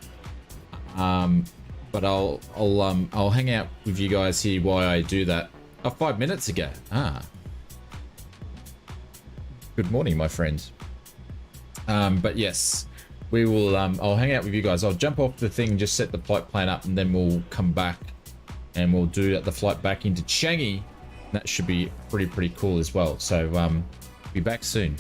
But I'll hang out with you guys here while I do that. Oh, 5 minutes ago. Good morning, my friend. But yes, we will. I'll hang out with you guys. I'll jump off the thing, just set the flight plan up, and then we'll come back and we'll do the flight back into Changi. That should be pretty cool as well. So be back soon.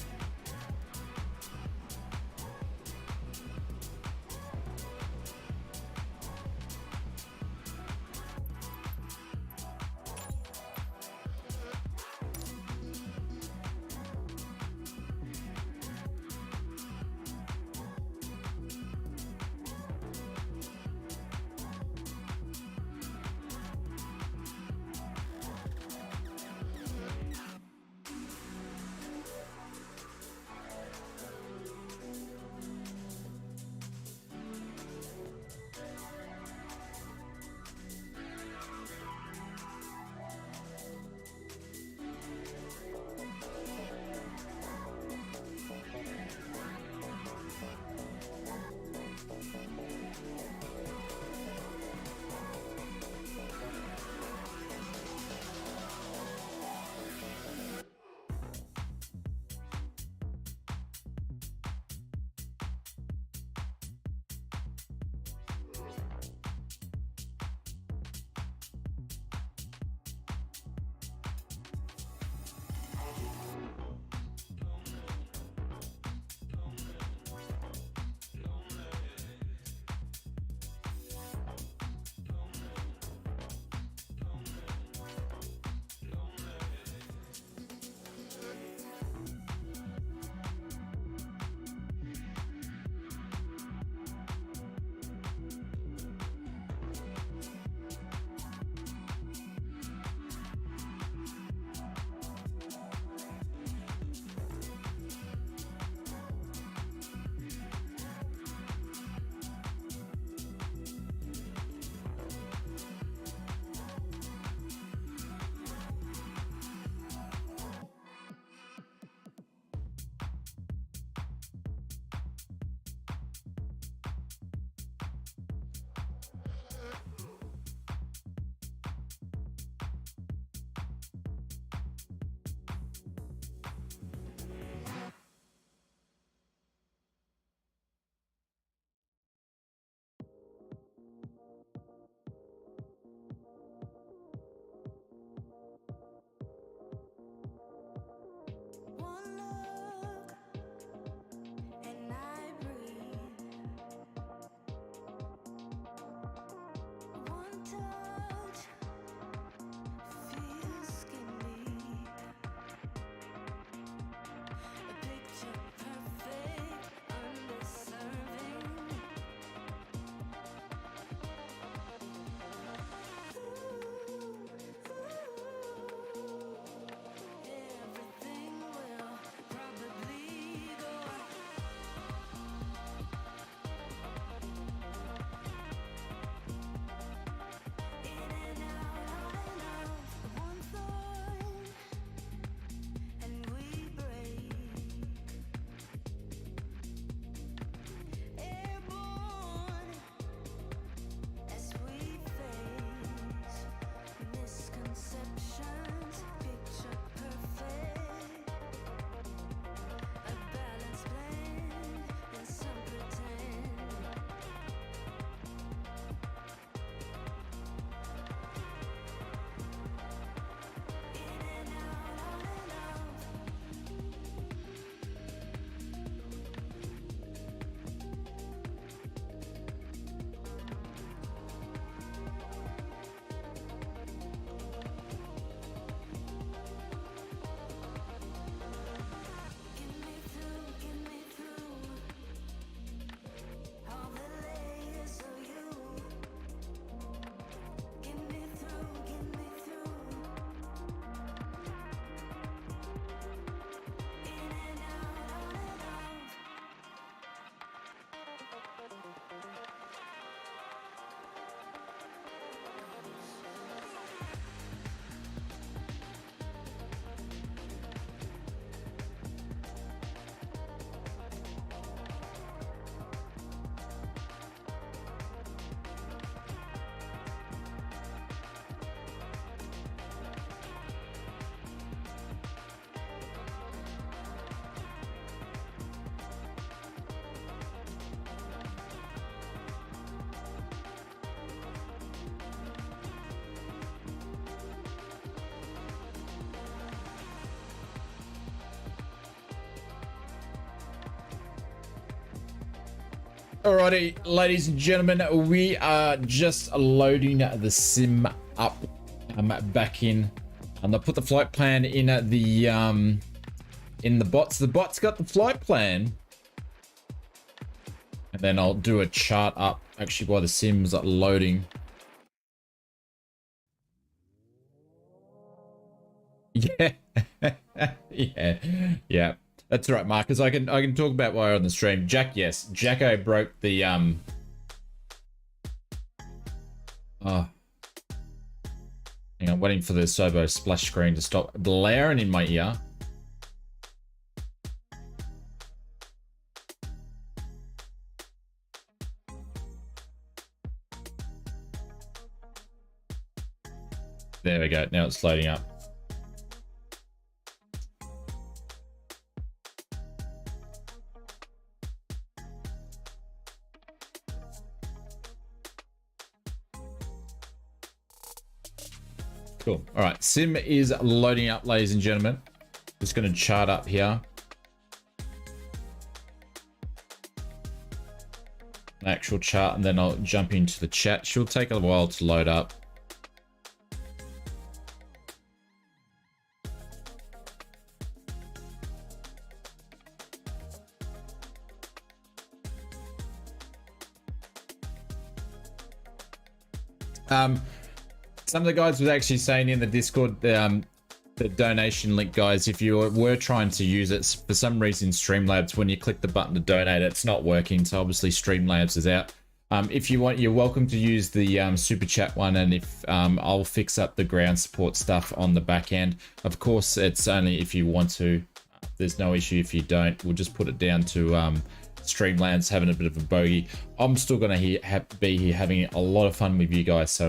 Alrighty, ladies and gentlemen, we are just loading the sim up. I'm back in, and I put the flight plan in the bots. The bots got the flight plan, and then I'll do a chart up actually while the sim's loading. Yeah, yeah. That's right, Marcus. I can talk about why on the stream. Jack, yes, Jacko broke the Oh, hang on, waiting for the Sobo splash screen to stop blaring in my ear. There we go. Now it's loading up. Cool. All right, sim is loading up, ladies and gentlemen. Just going to chart up here. An actual chart, and then I'll jump into the chat. She'll take a while to load up. Some of the guys was actually saying in the Discord, the donation link, guys, if you were trying to use it, for some reason Streamlabs, when you click the button to donate, it's not working. So obviously Streamlabs is out. If you want, you're welcome to use the super chat one, and if I'll fix up the ground support stuff on the back end. Of course, it's only if you want to. There's no issue if you don't. We'll just put it down to Streamlabs having a bit of a bogey. I'm still going to be here having a lot of fun with you guys, so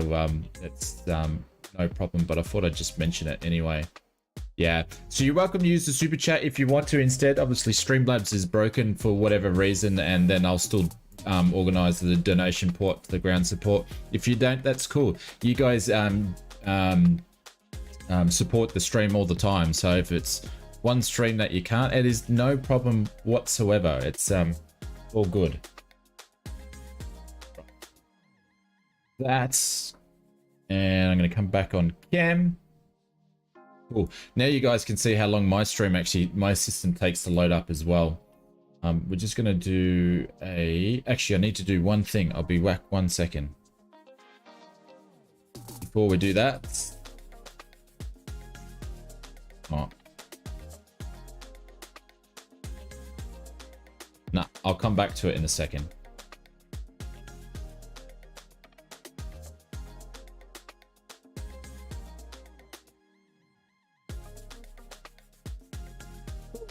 it's no problem, but I thought I'd just mention it anyway. Yeah, so you're welcome to use the super chat if you want to instead. Obviously Streamlabs is broken for whatever reason, and then I'll still organize the donation port for the ground support. If you don't, that's cool. You guys support the stream all the time, so if it's one stream that you can't, it is no problem whatsoever. It's all good. That's, and I'm going to come back on cam. Cool. Now you guys can see how long my stream actually, my system takes to load up as well. We're just going to do actually I need to do one thing. I'll be back 1 second. Before we do that. Oh. Nah, I'll come back to it in a second.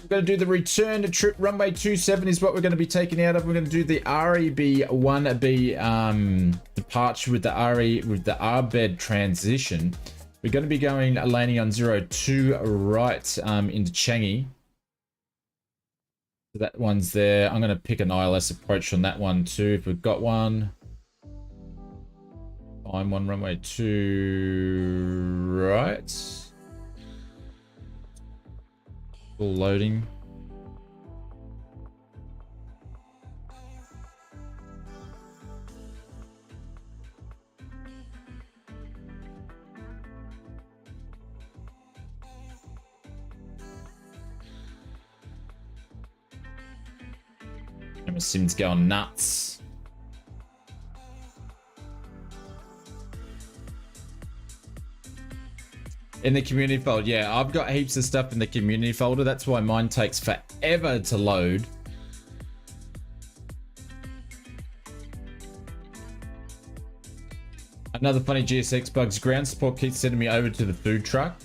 We're going to do the return to trip runway 27 is what we're going to be taking out of. We're going to do the REB 1B departure with the REBED transition. We're going to be landing on 02 right into Changi. So that one's there. I'm going to pick an ILS approach on that one too, if we've got one. I'm on runway 2 right. Full loading. Sim's going nuts. In the community folder, yeah, I've got heaps of stuff in the community folder. That's why mine takes forever to load. Another funny GSX bugs. Ground support keeps sending me over to the food truck.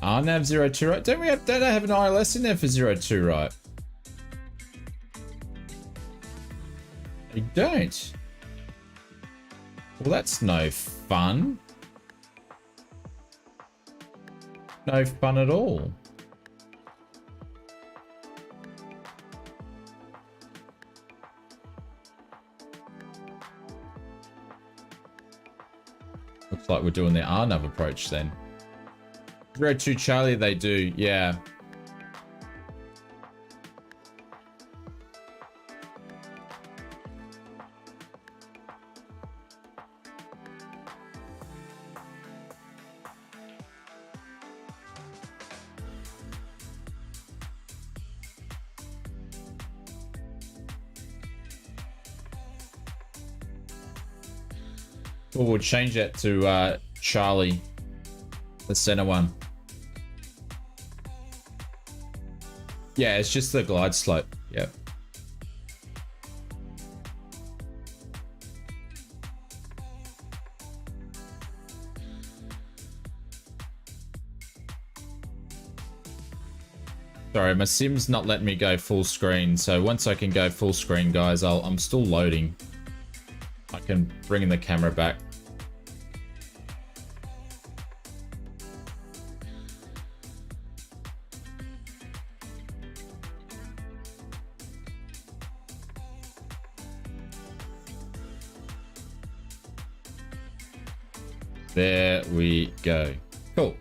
RNAV 02 right. Don't I have an ILS in there for 02 right? I don't. Well, that's no fun. No fun at all. Looks like we're doing the RNAV approach then. 02 Charlie, they do, yeah. Or we'll change that to Charlie, the center one. Yeah, it's just the glide slope. Yep. Sorry, my sim's not letting me go full screen. So once I can go full screen, guys, I'm still loading. I can bring in the camera back. There we go. Cool.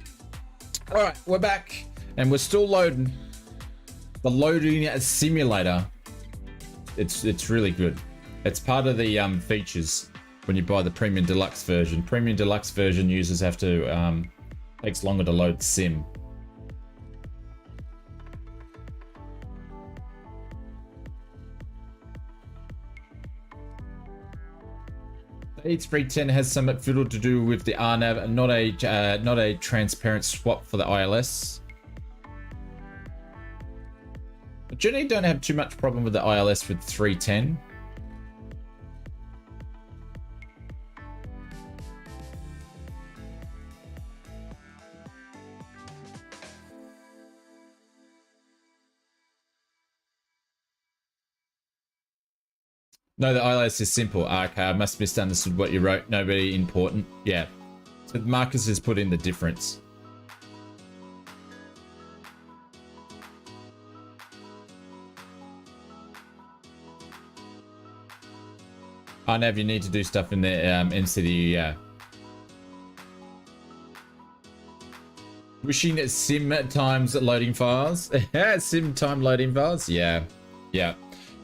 All right, we're back and we're still loading. The loading simulator. It's really good. It's part of the features when you buy the Premium Deluxe version. Premium Deluxe version users have to takes longer to load sim. The E310 has some fiddle to do with the RNAV and not a transparent swap for the ILS. But generally don't have too much problem with the ILS with 310. No, the ILS is simple. Okay, I must have misunderstood what you wrote. Nobody important. Yeah. So Marcus has put in the difference. Oh, Nav, you need to do stuff in the MCD, yeah. Wishing sim times loading files. Sim time loading files. Yeah. Yeah.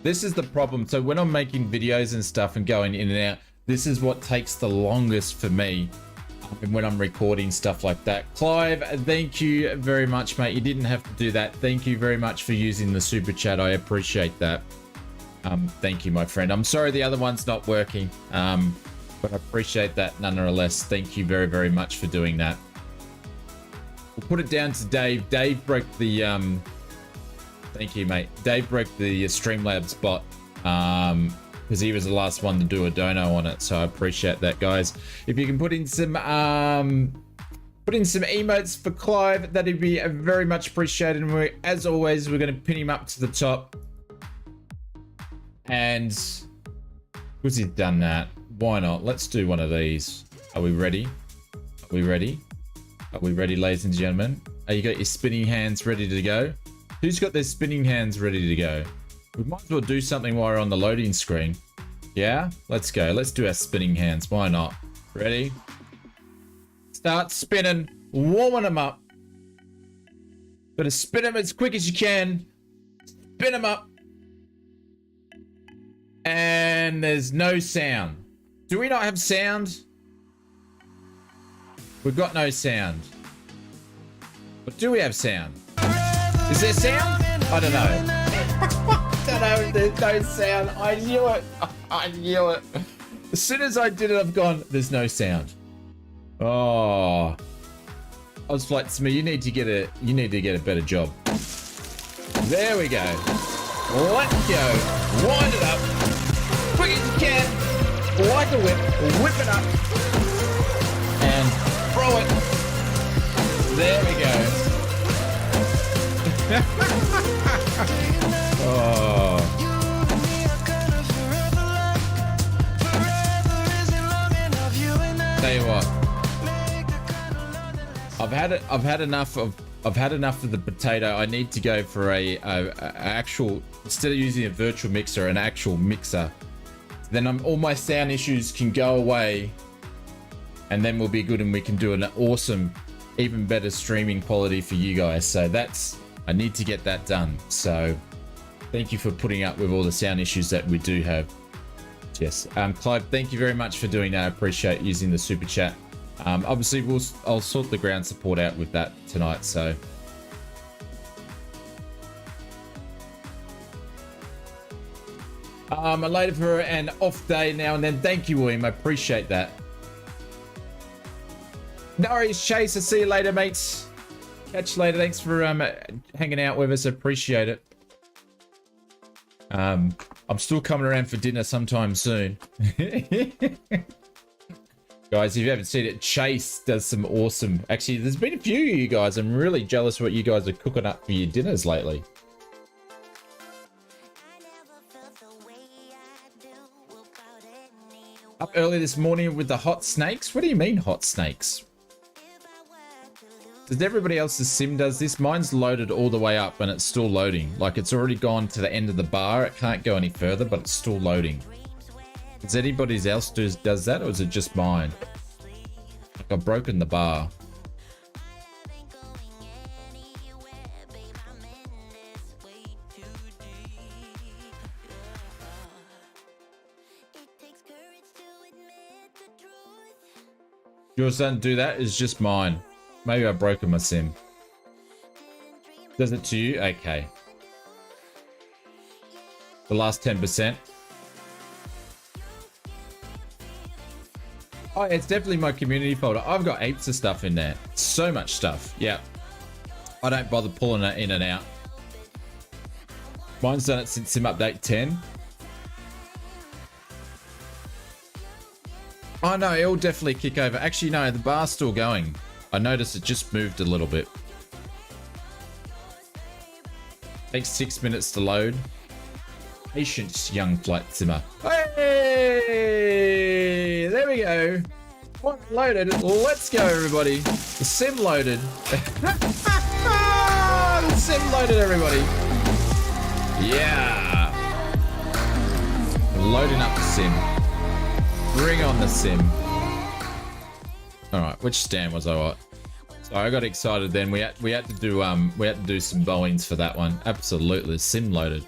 This is the problem. So when I'm making videos and stuff and going in and out, this is what takes the longest for me when I'm recording stuff like that. Clive, thank you very much, mate. You didn't have to do that. Thank you very much for using the super chat. I appreciate that. Thank you, my friend. I'm sorry the other one's not working, but I appreciate that nonetheless. Thank you very, very much for doing that. We'll put it down to Dave. Dave broke the... Thank you, mate. Dave broke the Streamlabs bot because he was the last one to do a dono on it. So I appreciate that, guys. If you can put in some emotes for Clive, that'd be very much appreciated. And as always, we're going to pin him up to the top. And because he's done that, why not? Let's do one of these. Are we ready? Are we ready? Are we ready, ladies and gentlemen? Are you got your spinning hands ready to go? Who's got their spinning hands ready to go? We might as well do something while we're on the loading screen. Yeah? Let's go. Let's do our spinning hands. Why not? Ready? Start spinning. Warming them up. Gotta spin them as quick as you can. Spin them up. And there's no sound. Do we not have sound? We've got no sound. But do we have sound? Is there sound? I don't know. I don't know if there's no sound. I knew it. I knew it. As soon as I did it, I've gone, there's no sound. Oh. Ausflightsimmer, you need to get a better job. There we go. Let's go. Wind it up. Quick as you can. Like a whip. Whip it up. And throw it. There we go. Oh. Tell you what, I've had enough of the potato. I need to go for a actual, instead of using a virtual mixer, an actual mixer. Then all my sound issues can go away, and then we'll be good, and we can do an awesome, even better streaming quality for you guys. So I need to get that done. So thank you for putting up with all the sound issues that we do have. Yes. Clive, thank you very much for doing that. I appreciate using the super chat. Obviously, I'll sort the ground support out with that tonight. So I'm later for an off day now and then. Thank you, William. I appreciate that. No worries, Chase. I'll see you later, mates. Catch you later. Thanks for hanging out with us. Appreciate it. I'm still coming around for dinner sometime soon. Guys, if you haven't seen it, Chase does some awesome... Actually, there's been a few of you guys. I'm really jealous of what you guys are cooking up for your dinners lately. Up early this morning with the hot snakes? What do you mean hot snakes? Does everybody else's sim does this? Mine's loaded all the way up and it's still loading. Like it's already gone to the end of the bar. It can't go any further, but it's still loading. Does anybody else does that, or is it just mine? Like I've broken the bar. Yours doesn't do that, it's just mine. Maybe I've broken my sim. Does it to you? Okay. The last 10%. Oh, it's definitely my community folder. I've got heaps of stuff in there. So much stuff. Yeah. I don't bother pulling it in and out. Mine's done it since sim update 10. Oh no, it'll definitely kick over. Actually, no, the bar's still going. I noticed it just moved a little bit. Takes 6 minutes to load. Patience, young flight simmer. Hey! There we go. One loaded. Let's go, everybody. The sim loaded. The sim loaded, everybody. Yeah. We're loading up the sim. Bring on the sim. All right, which stand was I at? So I got excited then. We had to do some Boeings for that one. Absolutely, sim loaded.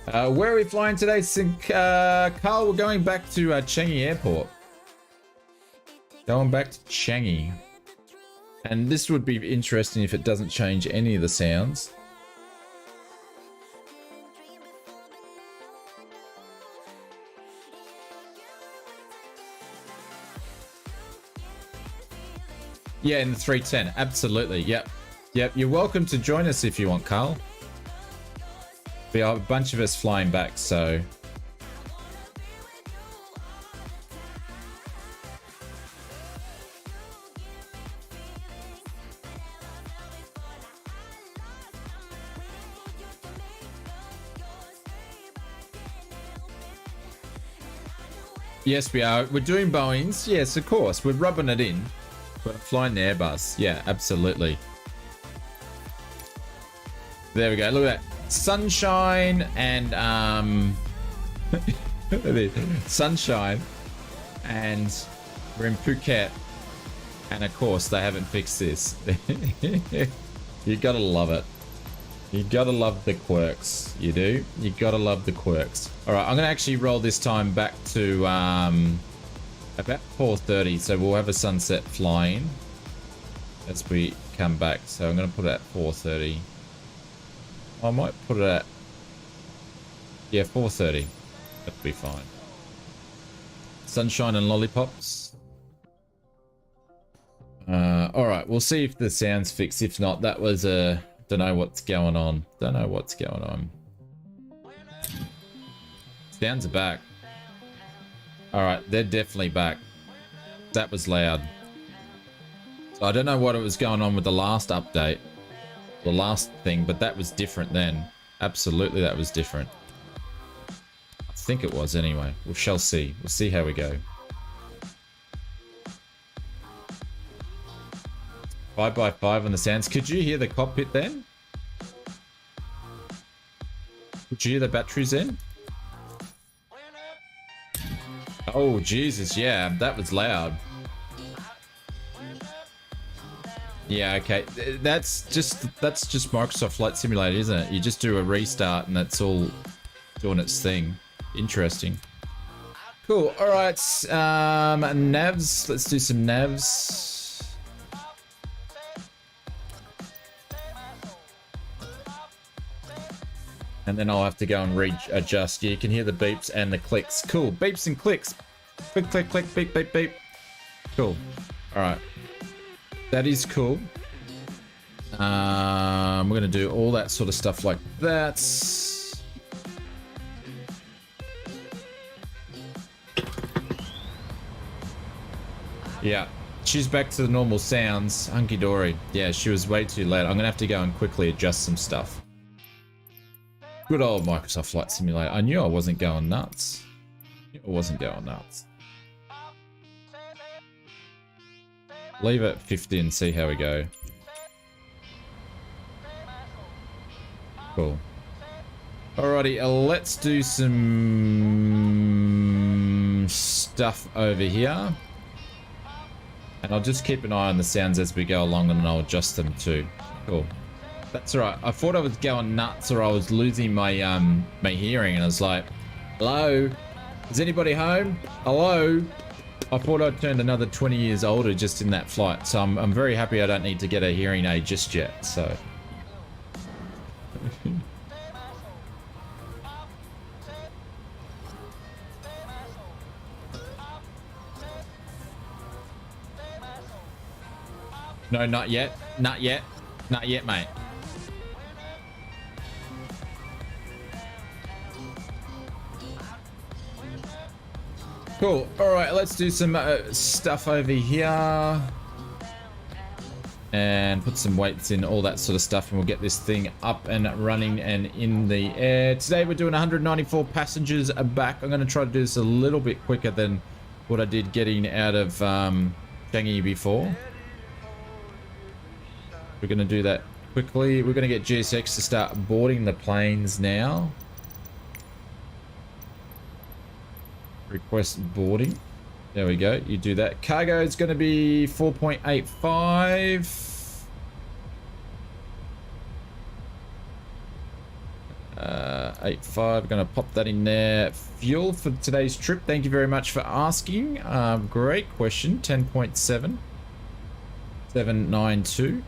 Where are we flying today? Carl, we're going back to Changi Airport. Going back to Changi. And this would be interesting if it doesn't change any of the sounds. Yeah, in the 310. Absolutely. Yep. Yep. You're welcome to join us if you want, Carl. We are a bunch of us flying back, so... Yes, we are. We're doing Boeings. Yes, of course. We're rubbing it in. We're flying the Airbus. Yeah, absolutely. There we go. Look at that. Sunshine and sunshine, and we're in Phuket, and of course they haven't fixed this. You gotta love it. You gotta love the quirks. You do. You gotta love the quirks. All right, I'm gonna actually roll this time back to about 4:30, so we'll have a sunset flying as we come back. So I'm gonna put it at 4:30. I might put it at, yeah, 4:30. That'll be fine. Sunshine and lollipops. All right, we'll see if the sound's fixed. If not, that was a, don't know what's going on. Don't know what's going on. Sounds are back. All right, they're definitely back. That was loud. So I don't know what it was going on with the last update. The last thing, but that was different then. Absolutely, that was different. I think it was anyway. We shall see. We'll see how we go. 5x5 on the sounds. Could you hear the cockpit then? Could you hear the batteries then? Oh, Jesus, yeah, that was loud. Yeah, okay. That's just Microsoft Flight Simulator, isn't it? You just do a restart and that's all doing its thing. Interesting. Cool. All right. Navs. Let's do some navs. And then I'll have to go and readjust. You can hear the beeps and the clicks. Cool. Beeps and clicks. Click, click, click, beep, beep, beep. Cool. All right. That is cool. We're going to do all that sort of stuff like that. Yeah. She's back to the normal sounds. Hunky dory. Yeah, she was way too late. I'm going to have to go and quickly adjust some stuff. Good old Microsoft Flight Simulator. I knew I wasn't going nuts. Leave it at 50 and see how we go. Cool. Alrighty, let's do some stuff over here. And I'll just keep an eye on the sounds as we go along and I'll adjust them too. Cool. That's right. I thought I was going nuts or I was losing my my hearing and I was like, hello? Is anybody home? Hello? I thought I'd turned another 20 years older just in that flight. So I'm very happy I don't need to get a hearing aid just yet. So. No, not yet. Not yet. Not yet, mate. Cool. All right, let's do some stuff over here. And put some weights in, all that sort of stuff, and we'll get this thing up and running and in the air. Today we're doing 194 passengers back. I'm going to try to do this a little bit quicker than what I did getting out of Changi before. We're going to do that quickly. We're going to get GSX to start boarding the planes now. Request boarding. There we go. You do that. Cargo is going to be 4.85. 85. Going to pop that in there. Fuel for today's trip. Thank you very much for asking. Great question. 10.7. 792.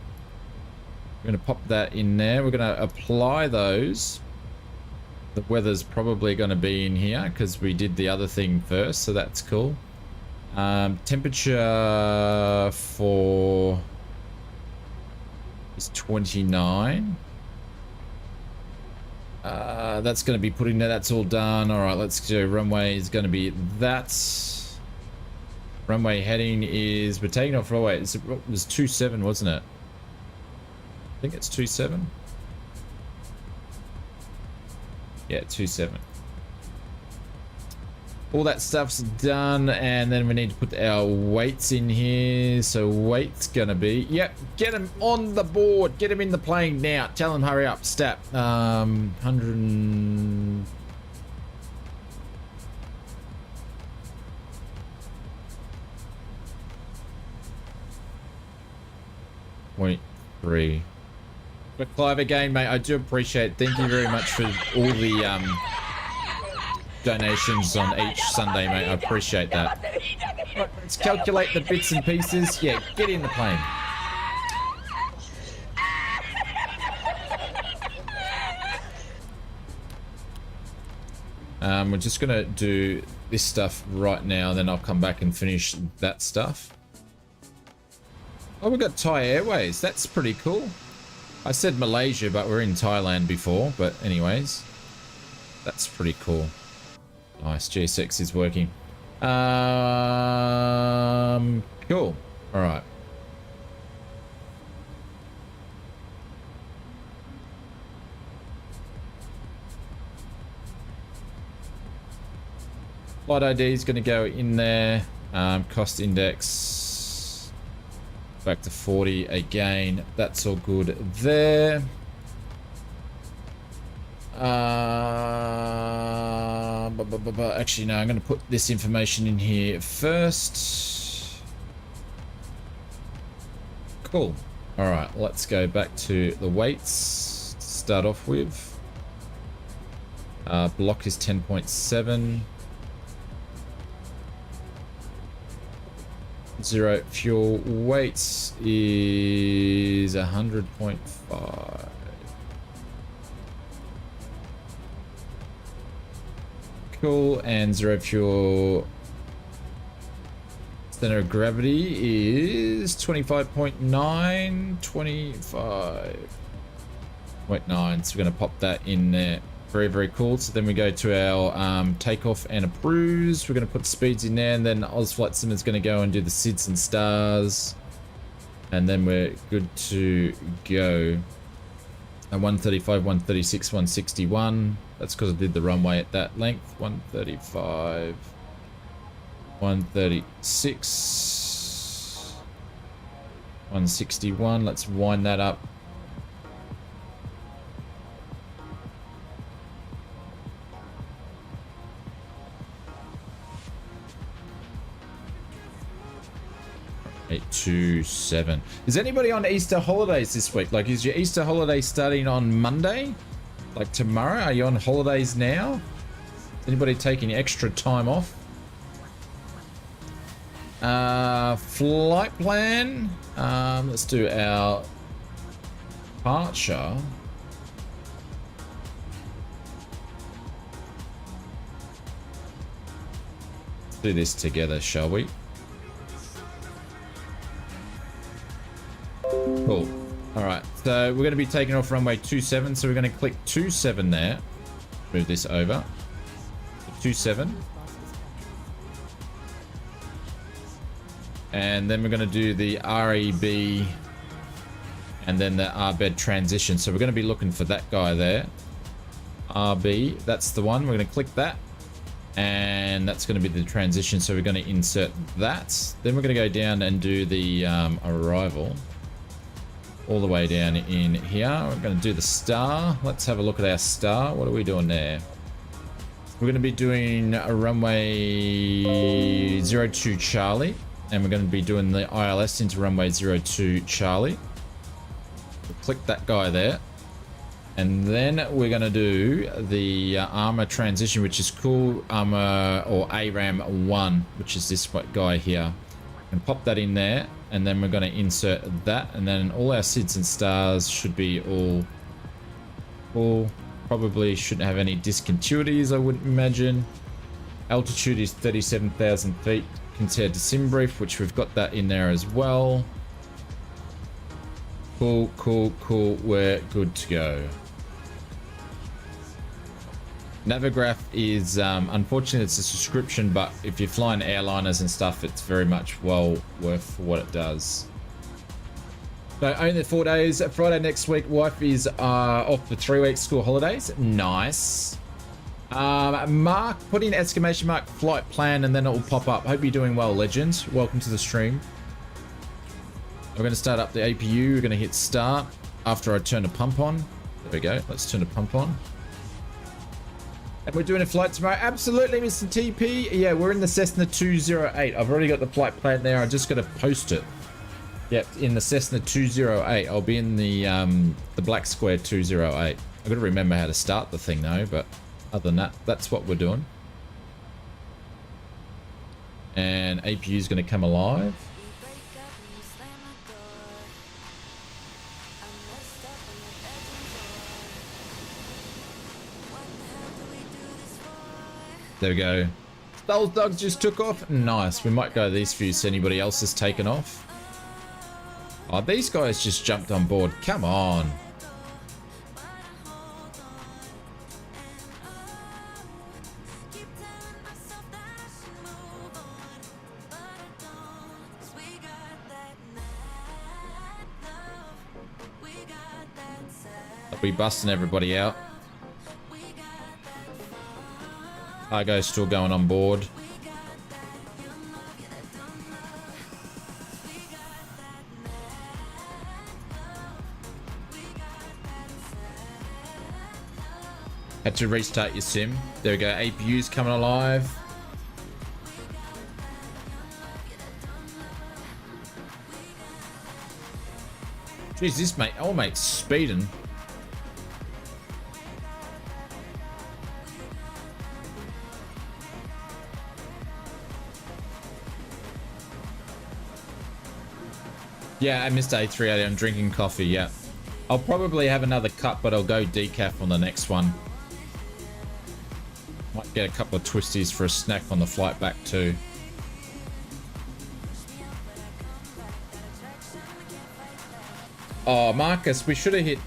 We're going to pop that in there. We're going to apply those. The weather's probably going to be in here because we did the other thing first, so that's cool. Temperature for is 29. That's going to be putting there. That's all done. All right, let's do runway is going to be that. Runway heading is we're taking off runway. It was 27, wasn't it? I think it's 27. Yeah, 27. All that stuff's done, and then we need to put our weights in here. So weight's gonna be, yep, get them on the board, get them in the plane now. Tell them hurry up, stat. 100. .3. But Clive, again, mate, I do appreciate it. Thank you very much for all the donations on each Sunday, mate. I appreciate that. Right, let's calculate the bits and pieces. Yeah, get in the plane. We're just going to do this stuff right now, then I'll come back and finish that stuff. Oh, we've got Thai Airways. That's pretty cool. I said Malaysia, but we're in Thailand before. But anyways, that's pretty cool. Nice. GSX is working. Cool. All right. Flight ID is going to go in there. Cost index back to 40 again. That's all good there. Actually, no, I'm going to put this information in here first. Cool. All right, let's go back to the weights to start off with. Block is 10.7. Zero fuel weights is 100.5. Cool. And zero fuel Center of gravity is 25.9, 25.9. So we're going to pop that in there. Very, very cool. So then we go to our takeoff and approves. We're going to put speeds in there, and then ausflightsimmer is going to go and do the SIDS and stars. And then we're good to go. 135, 136, 161. That's because I did the runway at that length. 135, 136, 161. Let's wind that up. Eight, 2, 7. Is anybody on Easter holidays this week? Like, is your Easter holiday starting on Monday? Like tomorrow? Are you on holidays now? Is anybody taking extra time off? Flight plan. Let's do our departure. Let's do this together, shall we? Cool. All right, so we're going to be taking off runway 27, so we're going to click 27 there. Move this over. 27. And then we're going to do the REB and then the RBED transition. So we're going to be looking for that guy there. RB, that's the one. We're going to click that. And that's going to be the transition. So we're going to insert that. Then we're going to go down and do the arrival. All the way down in here. We're going to do the star. Let's have a look at our star. What are we doing there? We're going to be doing a runway 02 Charlie. And we're going to be doing the ILS into runway 02 Charlie. We'll click that guy there. And then we're going to do the ARMA transition, which is cool. ARMA or ARAM 1, which is this guy here. And pop that in there. And then we're going to insert that, and then all our SIDS and stars should be all probably shouldn't have any discontinuities, I wouldn't imagine. Altitude is 37,000 feet compared to SimBrief, which we've got that in there as well. Cool. We're good to go. Navigraph is unfortunately it's a subscription, but if you're flying airliners and stuff, it's very much well worth what it does. So only 4 days. Friday next week, wife is off for 3 weeks school holidays. Nice. Mark, put in exclamation mark flight plan and then it will pop up. Hope you're doing well, legend. Welcome to the stream. We're going to start up the APU. We're going to hit start after I turn the pump on. There we go. Let's turn the pump on. And we're doing a flight tomorrow. Absolutely, Mr. TP. Yeah, we're in the Cessna 208. I've already got the flight plan there. I just got to post it. Yep, in the Cessna 208. I'll be in the Black Square 208. I've got to remember how to start the thing though, but other than that, that's what we're doing. And APU is going to come alive. There we go. Those dogs just took off. Nice. We might go these few so anybody else has taken off. Oh, these guys just jumped on board. Come on. I'll be busting everybody out. Cargo's still going on board. Had to restart your sim. There we go. APU's coming alive. Jeez, this mate, oh mate's speeding. Yeah, I missed A380. I'm drinking coffee, yeah. I'll probably have another cup, but I'll go decaf on the next one. Might get a couple of twisties for a snack on the flight back too. Oh, Marcus, we should have hit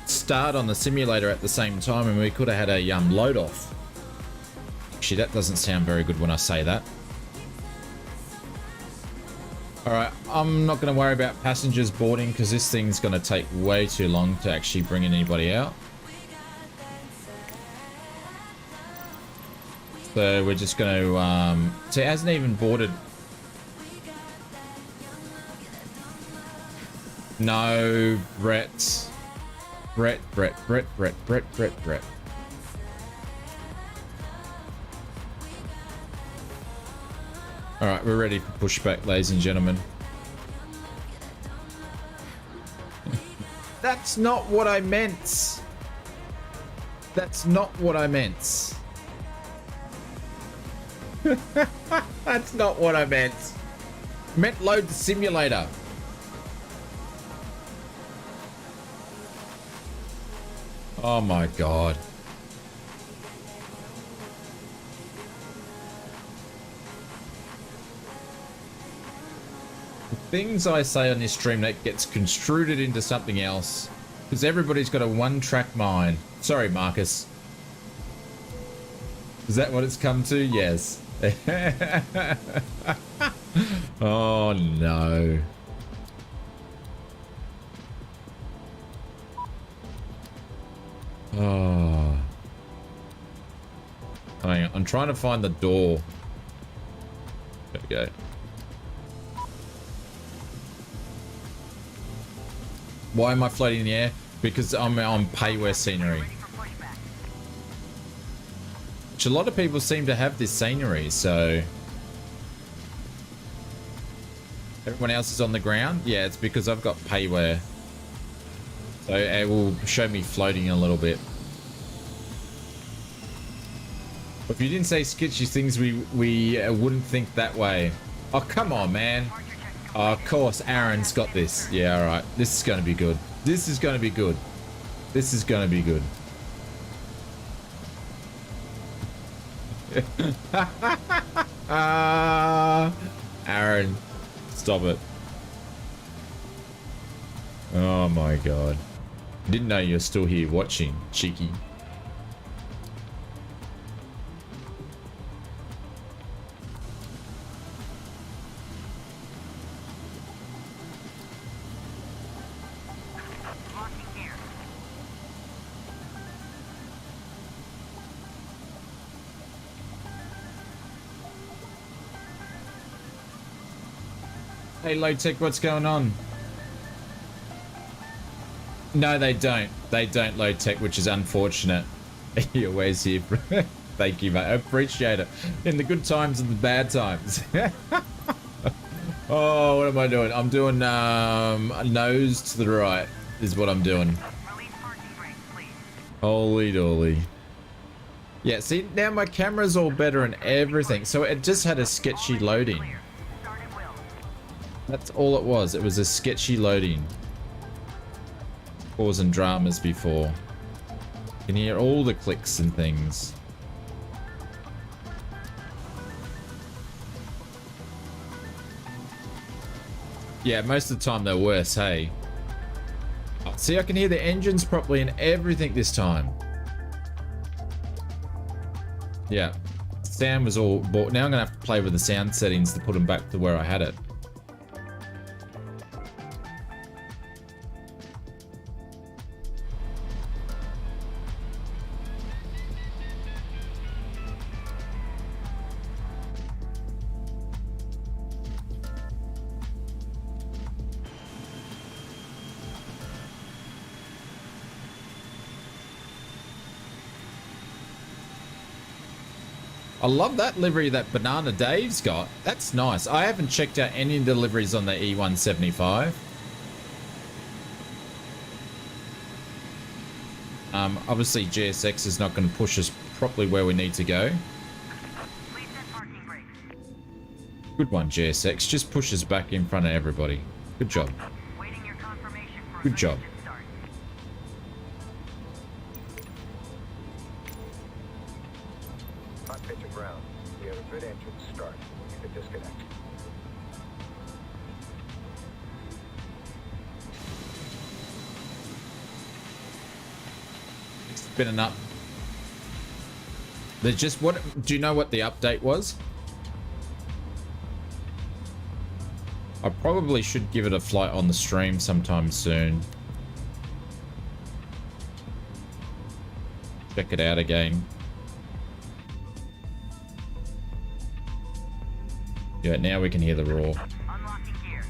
start on the simulator at the same time and we could have had a load off. Actually, that doesn't sound very good when I say that. Alright, I'm not going to worry about passengers boarding because this thing's going to take way too long to actually bring anybody out. So we're just going to... so it hasn't even boarded... No, Brett. Brett. Alright, we're ready for pushback, ladies and gentlemen. That's not what I meant. That's not what I meant. That's not what I meant. I meant load the simulator. Oh my god. The things I say on this stream that gets construed into something else because everybody's got a one-track mind. Sorry, Marcus. Is that what it's come to? Yes. Oh no. Oh. Hang on, I'm trying to find the door. There we go. Why am I floating in the air? Because I'm on payware scenery. Which a lot of people seem to have this scenery, so... Everyone else is on the ground? Yeah, it's because I've got payware. So it will show me floating a little bit. If you didn't say sketchy things, we wouldn't think that way. Oh, come on, man. Oh, of course, Aaron's got this. Yeah, all right. This is going to be good. This is going to be good. This is going to be good. Aaron, stop it. Oh my god. Didn't know you're still here watching, cheeky. Hey, Low Tech, what's going on? No, they don't. They don't, Low Tech, which is unfortunate. You're always here. Thank you, mate. I appreciate it. In the good times and the bad times. Oh, what am I doing? I'm doing a nose to the right is what I'm doing. Holy dolly. Yeah, see, now my camera's all better and everything. So it just had a sketchy loading. That's all it was. It was a sketchy loading. Causing dramas before. You can hear all the clicks and things. Yeah, most of the time they're worse, hey. See, I can hear the engines properly and everything this time. Yeah. Sound was all bought. Now I'm going to have to play with the sound settings to put them back to where I had it. I love that livery that Banana Dave's got. That's nice. I haven't checked out any deliveries on the E175. Obviously GSX is not going to push us properly where we need to go. Good one, GSX. Just push us back in front of everybody. Good job. Good job. Cockpit to ground. We have a good engine start. You can disconnect. been an up. There's just what? Do you know what the update was? I probably should give it a flight on the stream sometime soon. Check it out again. Yeah, now we can hear the roar. Unlocking gear.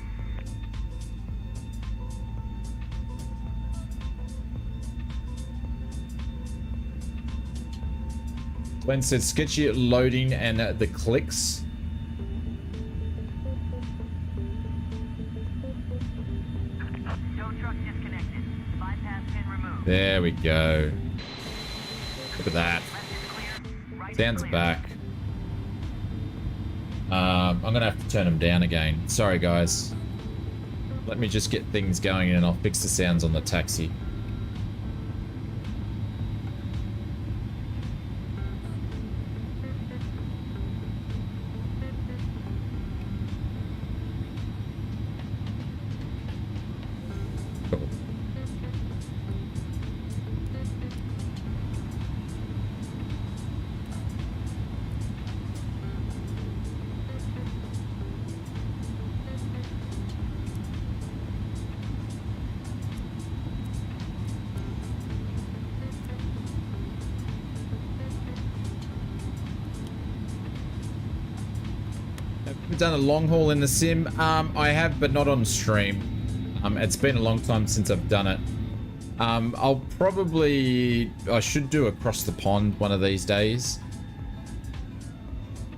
Glenn said sketchy at loading and the clicks. Tow truck disconnected. Bypass pin removed. There we go. Look at that. Left is clear. Right is Sounds clear. back. I'm gonna have to turn them down again. Sorry guys. Let me just get things going and I'll fix the sounds on the taxi. Cool. I've done a long haul in the sim. I have, but not on stream. It's been a long time since I've done it. I should do across the pond one of these days.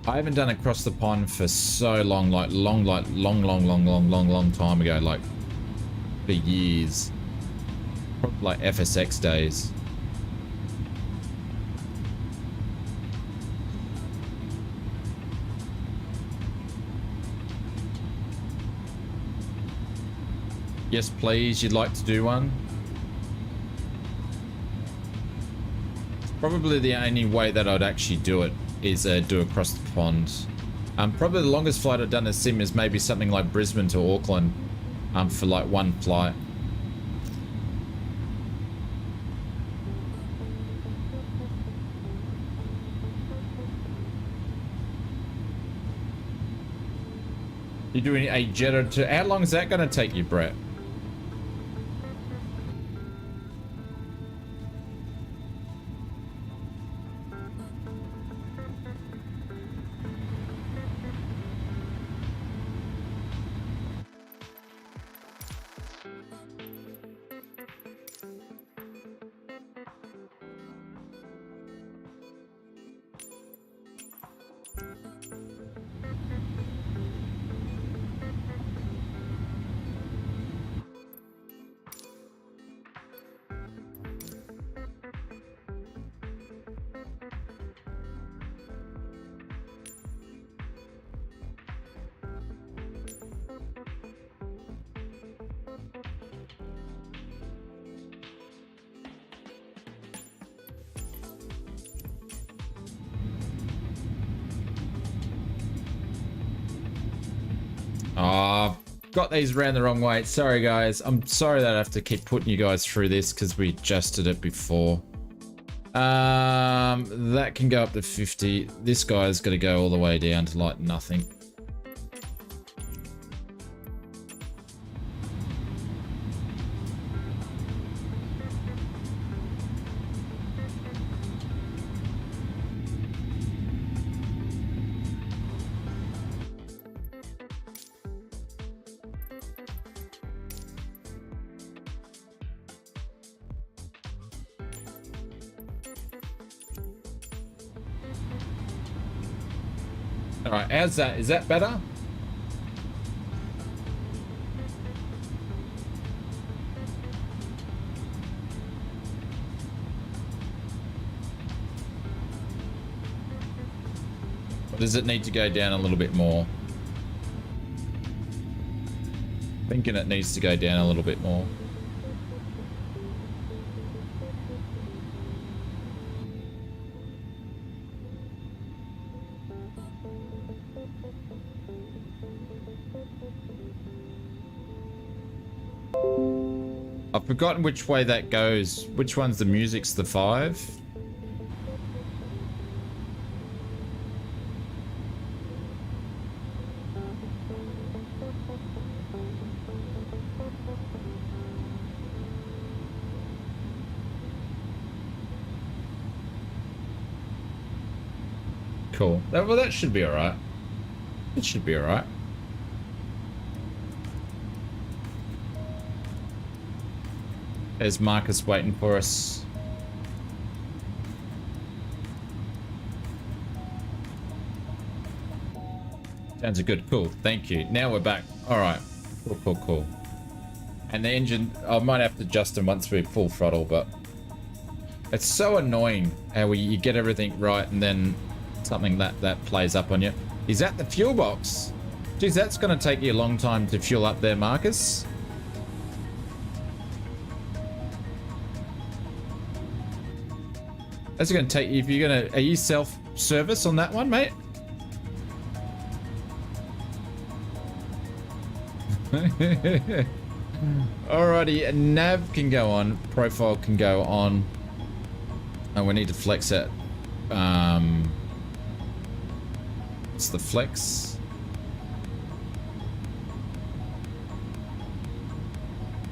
I haven't done across the pond for so long, like long time ago, like for years. Probably like FSX days. Yes, please. You'd like to do one? It's probably the only way that I'd actually do it is do across the pond. Probably the longest flight I've done a sim is maybe something like Brisbane to Auckland for like one flight. You're doing a Jetta to... How long is that going to take you, Brett? Got these ran the wrong way. Sorry guys, I'm sorry that I have to keep putting you guys through this because we adjusted it before. That can go up to 50. This guy's got to go all the way down to like nothing. Alright, how's that? Is that better? Or does it need to go down a little bit more? Thinking it needs to go down a little bit more. I've forgotten which way that goes. Which one's the music's the 5? Cool. Well, that should be alright. It should be alright. There's Marcus waiting for us. Sounds good. Cool. Thank you. Now we're back. Alright. Cool, cool, cool. And the engine, I might have to adjust them once we're full throttle, but it's so annoying how you get everything right and then something that plays up on you. Is that the fuel box? Geez, that's going to take you a long time to fuel up there, Marcus. That's going to take you, if you're going to, are you self-service on that one, mate? Alrighty, nav can go on, profile can go on. And we need to flex it. It's the flex.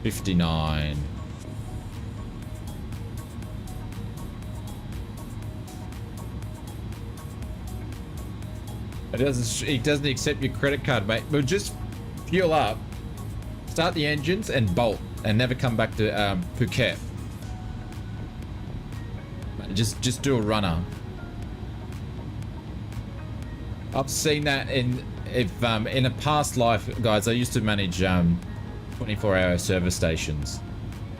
$59. It doesn't accept your credit card, mate. We'll just fuel up, start the engines, and bolt, and never come back to Phuket. Just do a runner. I've seen that in a past life, guys. I used to manage 24-hour service stations,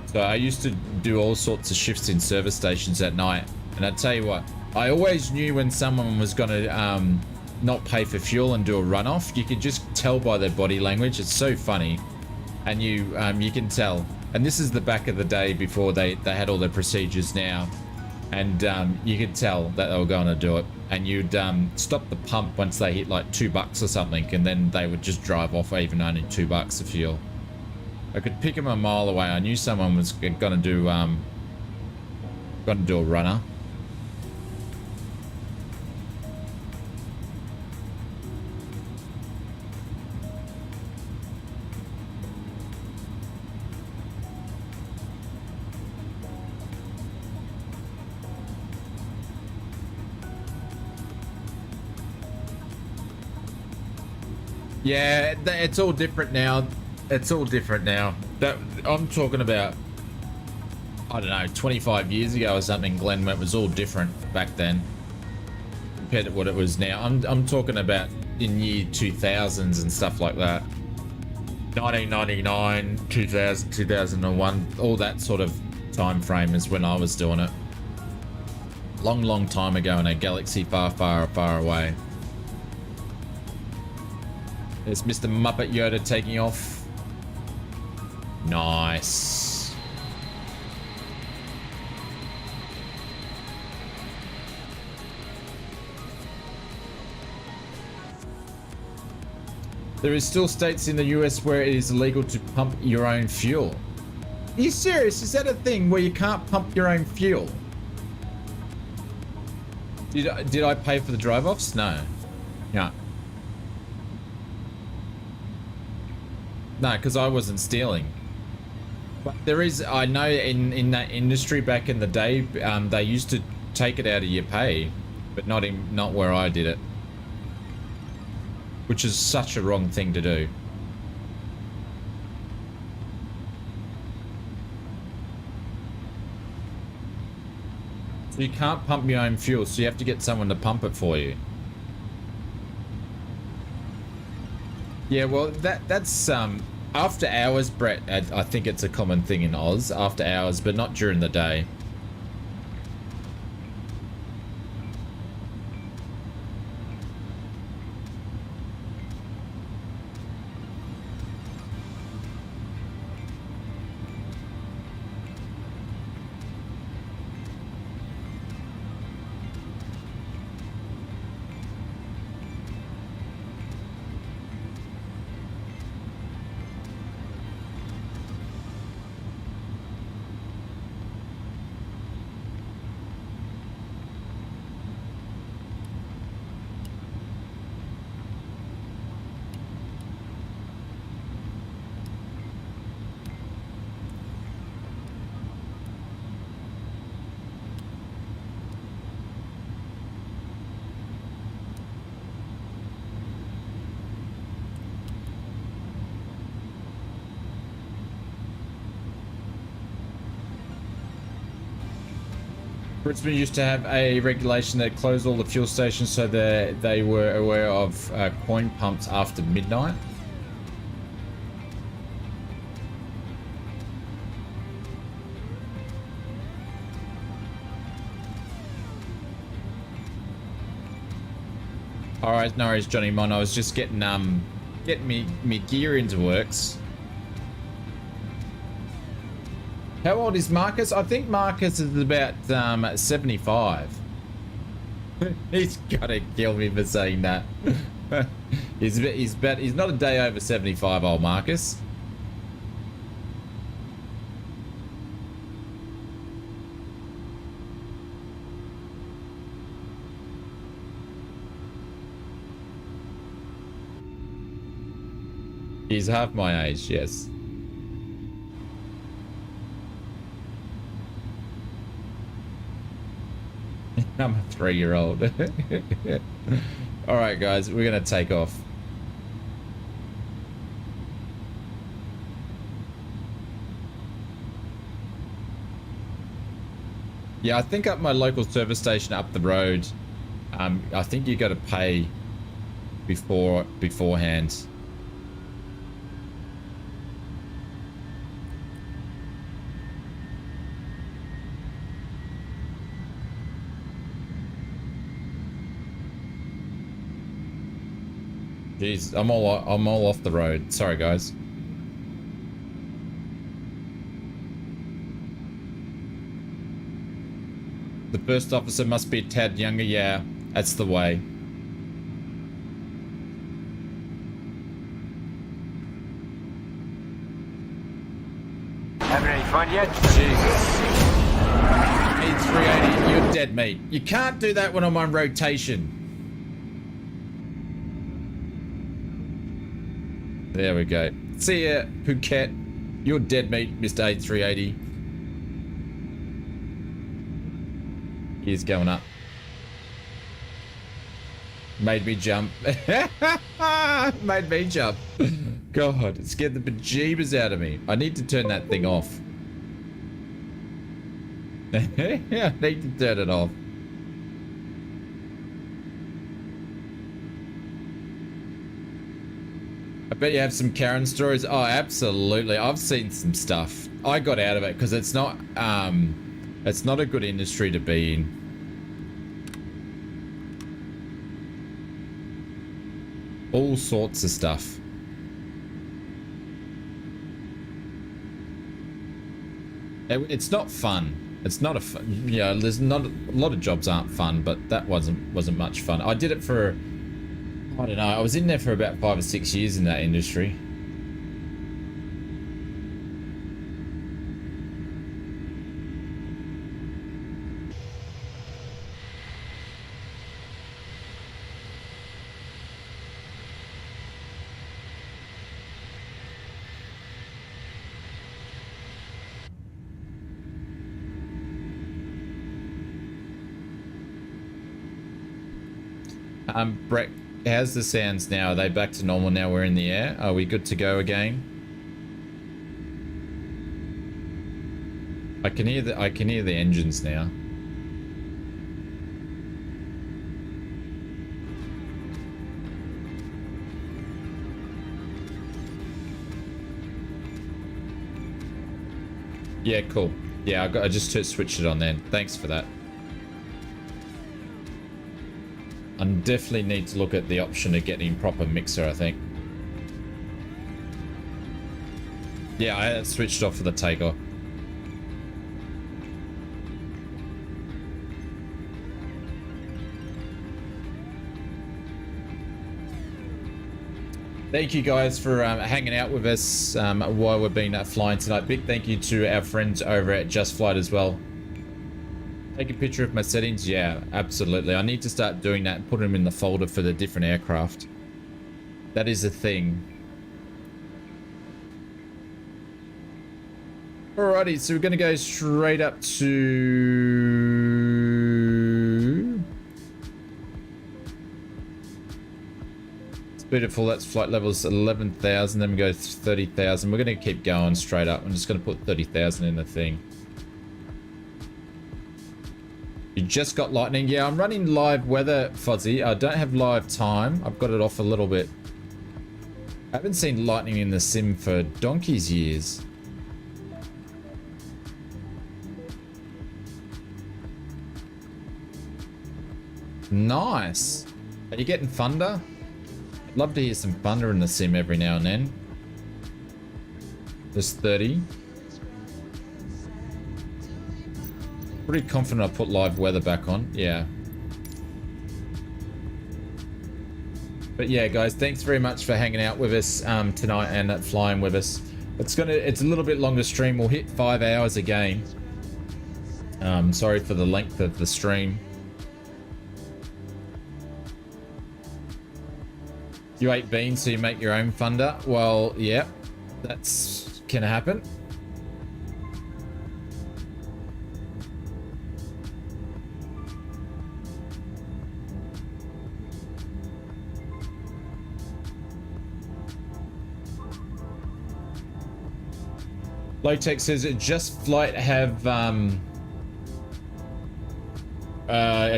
so I used to do all sorts of shifts in service stations at night. And I tell you what, I always knew when someone was going to not pay for fuel and do a runoff. You could just tell by their body language. It's so funny, and you can tell. And this is the back of the day before they had all their procedures now. And you could tell that they were going to do it, and you'd stop the pump once they hit like $2 or something, and then they would just drive off, even only $2 of fuel. I could pick them a mile away. I knew someone was going to do a runner. Yeah, it's all different now. It's all different now. That I'm talking about, I don't know, 25 years ago or something, Glenn, it was all different back then compared to what it was now. I'm talking about in year 2000s and stuff like that. 1999, 2000, 2001, all that sort of time frame is when I was doing it. Long time ago in a galaxy far, far, far away. There's Mr. Muppet Yoda taking off. Nice. There is still states in the US where it is illegal to pump your own fuel. Are you serious? Is that a thing where you can't pump your own fuel? Did I pay for the drive-offs? No. Yeah. No, because I wasn't stealing. But there is, I know in that industry back in the day, they used to take it out of your pay, but not where I did it. Which is such a wrong thing to do. So you can't pump your own fuel, so you have to get someone to pump it for you. Yeah, well, that's after hours, Brett. I think it's a common thing in Oz, after hours, but not during the day. Brisbane used to have a regulation that closed all the fuel stations so that they were aware of coin pumps after midnight. All right, no worries, Johnny Mon. I was just getting me gear into works. How old is Marcus? I think Marcus is about 75. He's gotta kill me for saying that. he's not a day over 75, old Marcus. He's half my age, yes. I'm a 3-year-old. All right, guys, we're gonna take off. Yeah, I think at my local service station up the road, I think you got to pay beforehand. Jeez, I'm all off the road. Sorry, guys. The first officer must be a tad younger. Yeah, that's the way. Having any fun yet? Jesus. E380, you're dead meat. You can't do that when I'm on rotation. There we go. See ya, Phuket. You're dead meat, Mr. 8380. He's going up. Made me jump. Made me jump. God, it scared the bejeebers out of me. I need to turn that thing off. I need to turn it off. I bet you have some Karen stories. Oh, absolutely. I've seen some stuff. I got out of it because it's not a good industry to be in. All sorts of stuff. It's not fun. It's not a fun. Yeah, there's not a lot of jobs aren't fun, but that wasn't much fun. I did it for, I don't know, I was in there for about 5 or 6 years in that industry. Brett, how's the sounds now? Are they back to normal now we're in the air? Are we good to go again? I can hear the engines now. Yeah, cool. Yeah, I just switched it on then. Thanks for that. I definitely need to look at the option of getting proper mixer, I think. Yeah, I had switched off for the Takeoff. Thank you guys for hanging out with us while we've been flying tonight. Big thank you to our friends over at Just Flight as well. Take a picture of my settings? Yeah, absolutely. I need to start doing that and put them in the folder for the different aircraft. That is a thing. Alrighty, so we're going to go straight up to... It's beautiful. That's flight levels 11,000. Then we go 30,000. We're going to keep going straight up. I'm just going to put 30,000 in the thing. just got lightning. Yeah, I'm running live weather, Fuzzy. I don't have live time. I've got it off a little bit. I haven't seen lightning in the sim for donkey's years. Nice. Are you getting thunder? I'd love to hear some thunder in the sim every now and then. There's 30. Pretty confident I put live weather back on. Yeah. But yeah, guys, thanks very much for hanging out with us tonight and flying with us. It's a little bit longer stream. We'll hit 5 hours again. Sorry for the length of the stream. You ate beans, so you make your own thunder. Well, yeah, that's can happen. Lowtech says Just Flight have are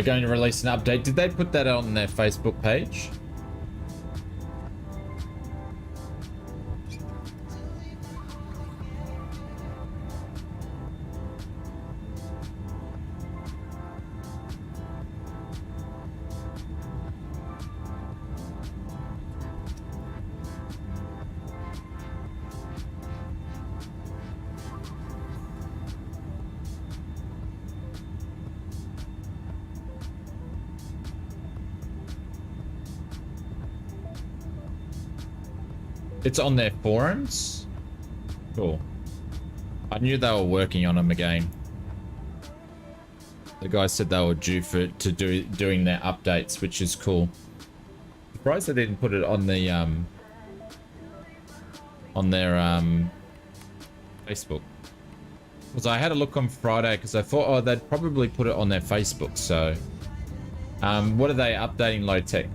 going to release an update. Did they put that on their Facebook page? It's on their forums? Cool. I knew they were working on them again. The guy said they were due doing their updates, which is cool. Surprised they didn't put it on the on their Facebook. Because I had a look on Friday because I thought, oh, they'd probably put it on their Facebook. So, what are they updating, low tech?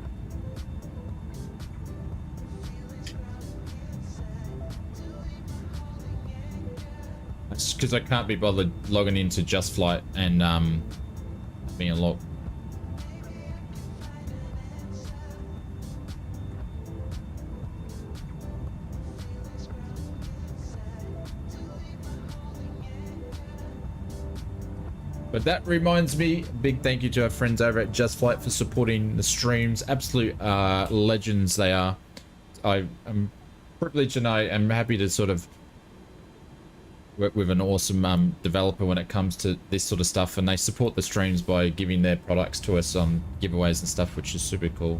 Because I can't be bothered logging into Just Flight and being a look. But that reminds me, big thank you to our friends over at Just Flight for supporting the streams. Absolute legends they are. I am privileged and I am happy to sort of work with an awesome developer when it comes to this sort of stuff, and they support the streams by giving their products to us on giveaways and stuff, which is super cool.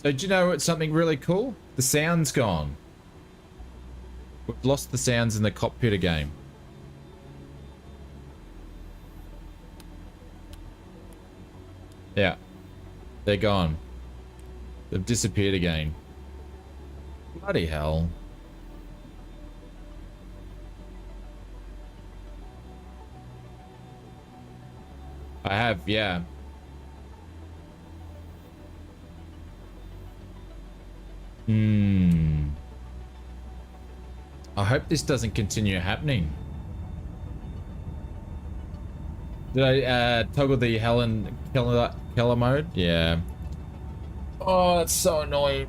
So do you know what's something really cool? The sound's gone. We've lost the sounds in the Cockpit game. Yeah, they're gone. They've disappeared again. Bloody hell. I have, yeah. I hope this doesn't continue happening. Did I toggle the killer mode? Yeah. Oh, that's so annoying.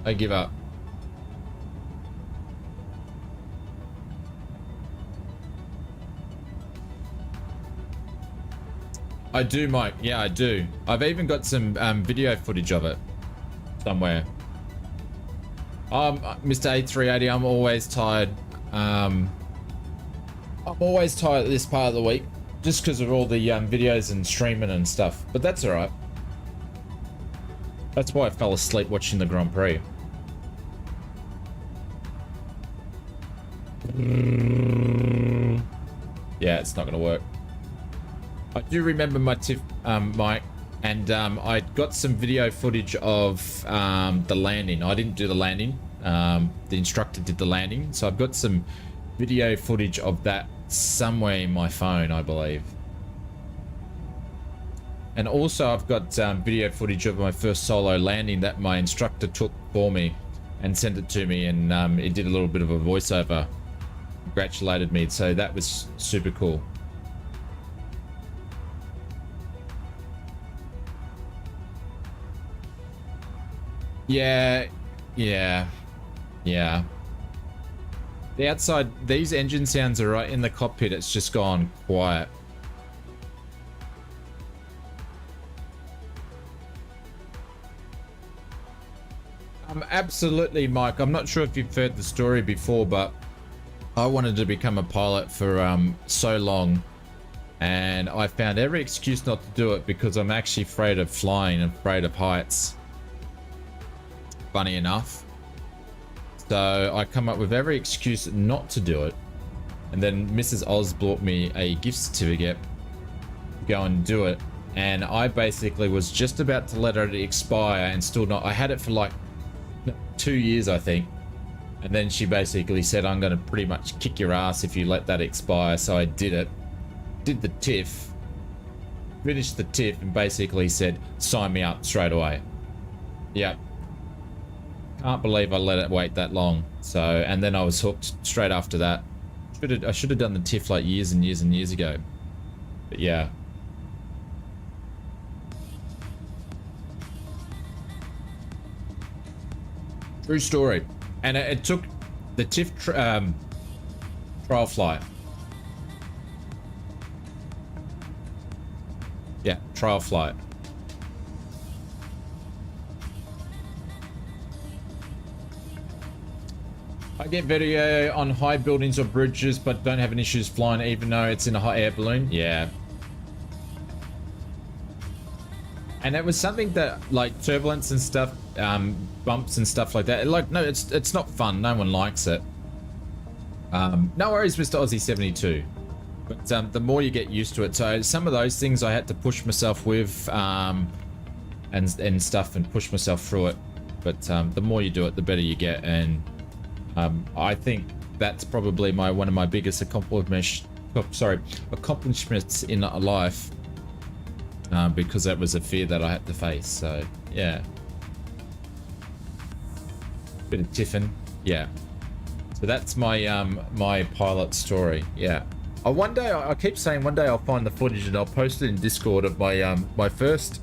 I give up. I do, Mike. Yeah, I do. I've even got some video footage of it somewhere. Mr. A380, I'm always tired. I'm always tired at this part of the week, just because of all the videos and streaming and stuff. But that's all right. That's why I fell asleep watching the Grand Prix. Yeah, it's not gonna work. I do remember my tip, Mike, and I got some video footage of the landing. I didn't do the landing. The instructor did the landing, so I've got some video footage of that somewhere in my phone, I believe. And also I've got video footage of my first solo landing that my instructor took for me and sent it to me, and it did a little bit of a voiceover, congratulated me, so that was super cool. Yeah. The outside, these engine sounds are right in the cockpit, it's just gone quiet. Absolutely, Mike. I'm not sure if you've heard the story before, but I wanted to become a pilot for so long, and I found every excuse not to do it because I'm actually afraid of flying and afraid of heights. Funny enough. So I come up with every excuse not to do it, and then Mrs. Oz bought me a gift certificate to go and do it, and I basically was just about to let it expire and still not. I had it for like 2 years, I think, and then she basically said, I'm going to pretty much kick your ass if you let that expire. So I did it, did the TIFF, finished the TIFF, and basically said, sign me up straight away. Yep. Can't believe I let it wait that long. So, and then I was hooked straight after that. I should have done the TIFF like years and years and years ago. But yeah. True story. And it took the TIFF trial flight. Yeah, trial flight. I get video on high buildings or bridges, but don't have any issues flying even though it's in a hot air balloon. Yeah. And it was something that, like, turbulence and stuff, bumps and stuff like that. Like, no, it's not fun. No one likes it. No worries, Mr. Aussie 72. But the more you get used to it, so some of those things I had to push myself with, and stuff, and push myself through it. But the more you do it, the better you get. And I think that's probably one of my biggest accomplishments in life, because that was a fear that I had to face. So yeah, bit of tiffin. Yeah, so that's my my pilot story. Yeah, one day, I keep saying one day I'll find the footage and I'll post it in Discord of my my first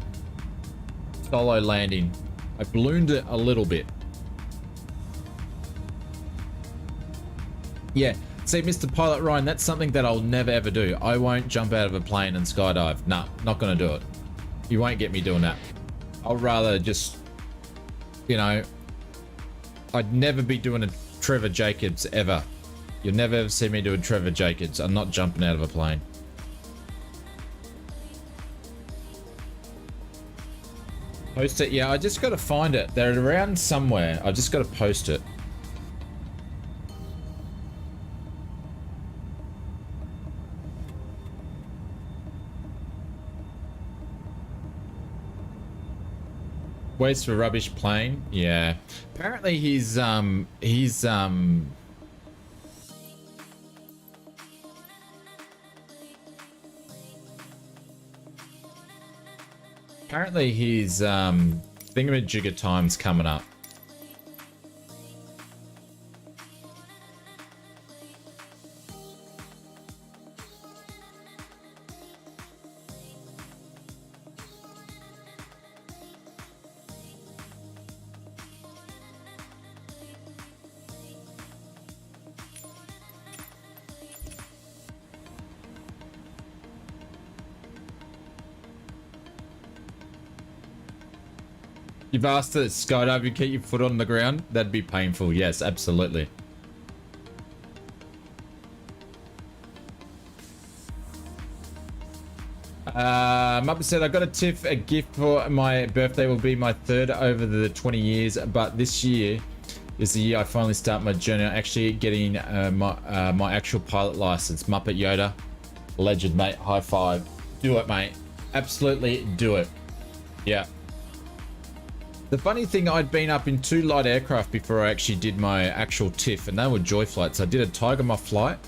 solo landing. I ballooned it a little bit. Yeah, see, Mr. Pilot Ryan, that's something that I'll never ever do. I won't jump out of a plane and skydive. Nah, not gonna do it. You won't get me doing that. I'll rather just, you know, I'd never be doing a Trevor Jacobs ever. You'll never ever see me do a Trevor Jacobs. I'm not jumping out of a plane. Post it? Yeah, I just gotta find it. They're around somewhere. I just gotta post it. Waste for rubbish plane. Yeah. Apparently apparently his thingamajigger time's coming up. You've asked to skydive, you keep your foot on the ground? That'd be painful. Yes, absolutely. Muppa said, I got a TIFF, a gift for my birthday will be my third over the 20 years, but this year is the year I finally start my journey actually getting my actual pilot license. Muppet Yoda. Legend, mate. High five. Do it, mate. Absolutely do it. Yeah. The funny thing, I'd been up in 2 light aircraft before I actually did my actual TIFF, and they were joy flights. I did a Tiger Moth flight,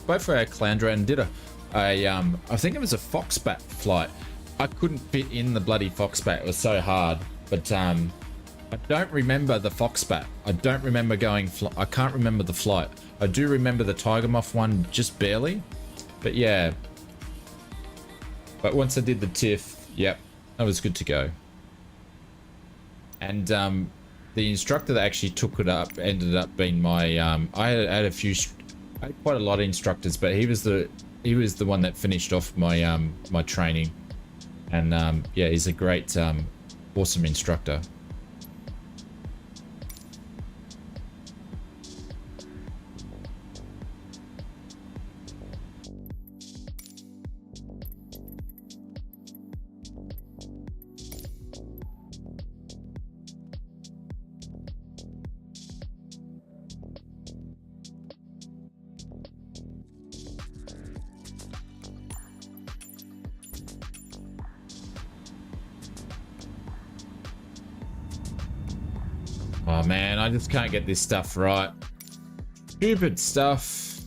both for our Calandra, and did I think it was a Foxbat flight. I couldn't fit in the bloody Foxbat. It was so hard. But I don't remember the Foxbat. I don't remember going. I can't remember the flight. I do remember the Tiger Moth one just barely. But yeah. But once I did the TIFF, yep, that was good to go. And the instructor that actually took it up ended up being my. I had a few, I had quite a lot of instructors, but he was the one that finished off my my training. And yeah, he's a great, awesome instructor. Oh man, I just can't get this stuff right. Stupid stuff.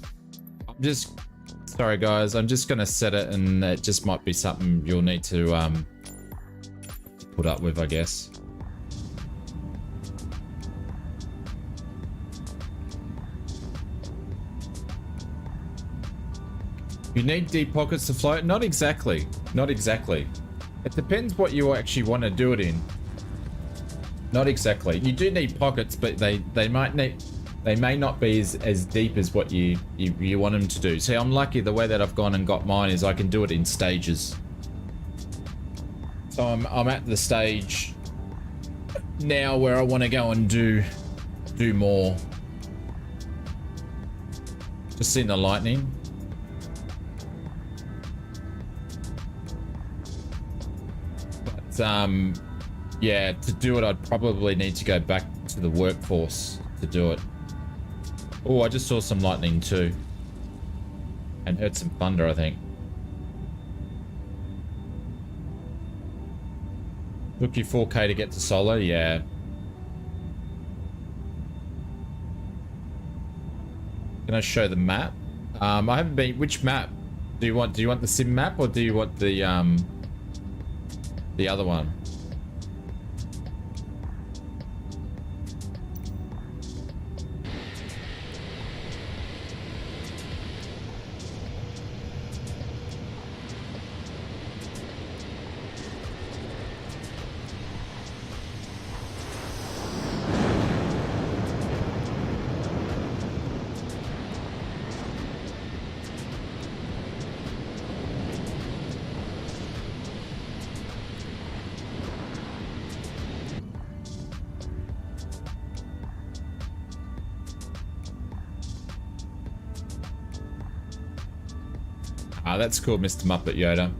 I'm just sorry guys, I'm just gonna set it, and it just might be something you'll need to put up with, I guess. You need deep pockets to float? Not exactly. Not exactly. It depends what you actually want to do it in. Not exactly. You do need pockets, but they may not be as deep as what you want them to do. See, I'm lucky the way that I've gone and got mine is I can do it in stages. So I'm at the stage now where I want to go and do more. Just seen the lightning. But yeah, to do it, I'd probably need to go back to the workforce to do it. Oh, I just saw some lightning too. And heard some thunder, I think. Took you 4K to get to solo? Yeah. Can I show the map? I haven't been... Which map? Do you want the sim map, or do you want the other one? Ah, that's cool, Mr. Muppet Yoda.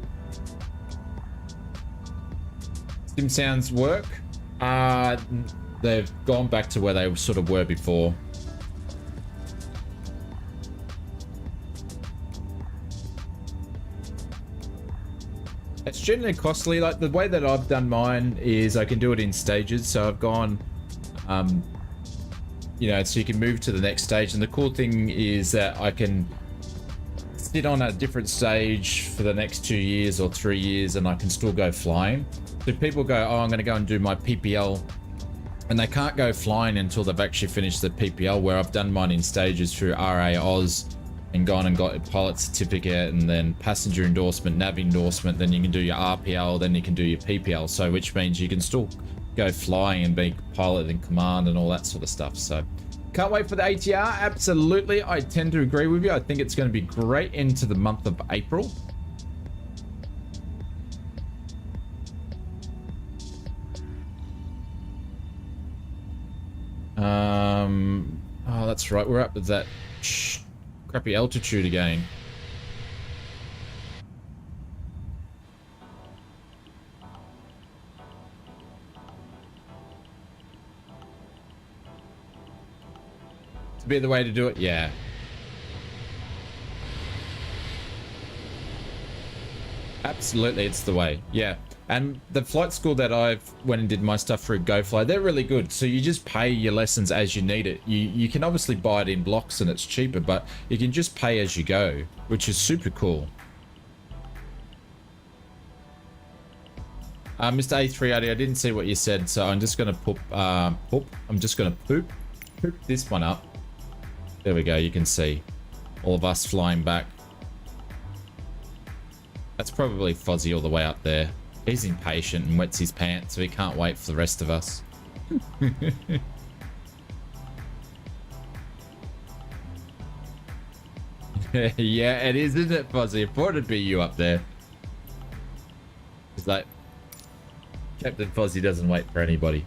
Sim sounds work? They've gone back to where they sort of were before. It's generally costly. Like the way that I've done mine is I can do it in stages. So I've gone, you know, so you can move to the next stage. And the cool thing is that I can sit on a different stage for the next 2 years or 3 years, and I can still go flying. So people go, oh, I'm going to go and do my PPL, and they can't go flying until they've actually finished the PPL, where I've done mine in stages through RAOS and gone and got a pilot certificate, and then passenger endorsement, nav endorsement, then you can do your RPL, then you can do your PPL. So which means you can still go flying and be pilot in command and all that sort of stuff. So can't wait for the ATR. Absolutely, I tend to agree with you. I think it's going to be great into the month of April. Oh, that's right. We're up at that crappy altitude again. To be the way to do it, yeah. Absolutely, it's the way, yeah. And the flight school that I've went and did my stuff through GoFly, they're really good. So you just pay your lessons as you need it. You can obviously buy it in blocks and it's cheaper, but you can just pay as you go, which is super cool. Mr. A380, I didn't see what you said, so I'm just gonna poop. I'm just gonna poop this one up. There we go. You can see all of us flying back. That's probably Fozzie all the way up there. He's impatient and wets his pants, so he can't wait for the rest of us. Yeah, it is, isn't it, Fozzie? It thought it'd be you up there. It's like Captain Fozzie doesn't wait for anybody.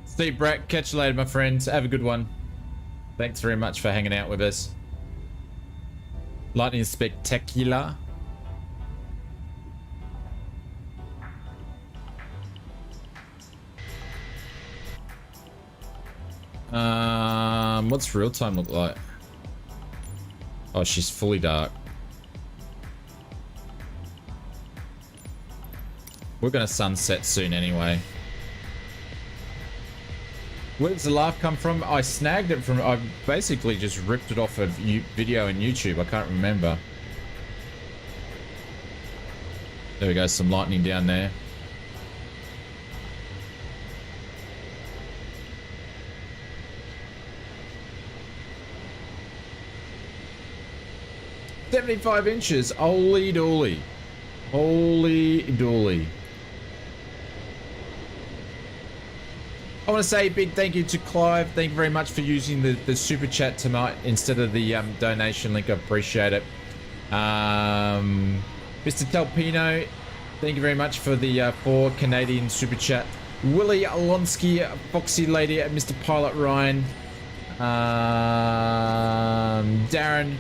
Steve Brack, catch you later, my friends. Have a good one. Thanks very much for hanging out with us. Lightning spectacular. What's real time look like? Oh, she's fully dark. We're gonna sunset soon anyway. Where does the laugh come from? I snagged it from... I basically just ripped it off of video on YouTube. I can't remember. There we go. Some lightning down there. $75 inches. Holy dooly. Holy dooly. I want to say a big thank you to Clive. Thank you very much for using the super chat tonight instead of the donation link. I appreciate it. Mr. Telpino, thank you very much for the 4 Canadian super chat. Willie Alonsky, Foxy Lady, Mr. Pilot Ryan, Darren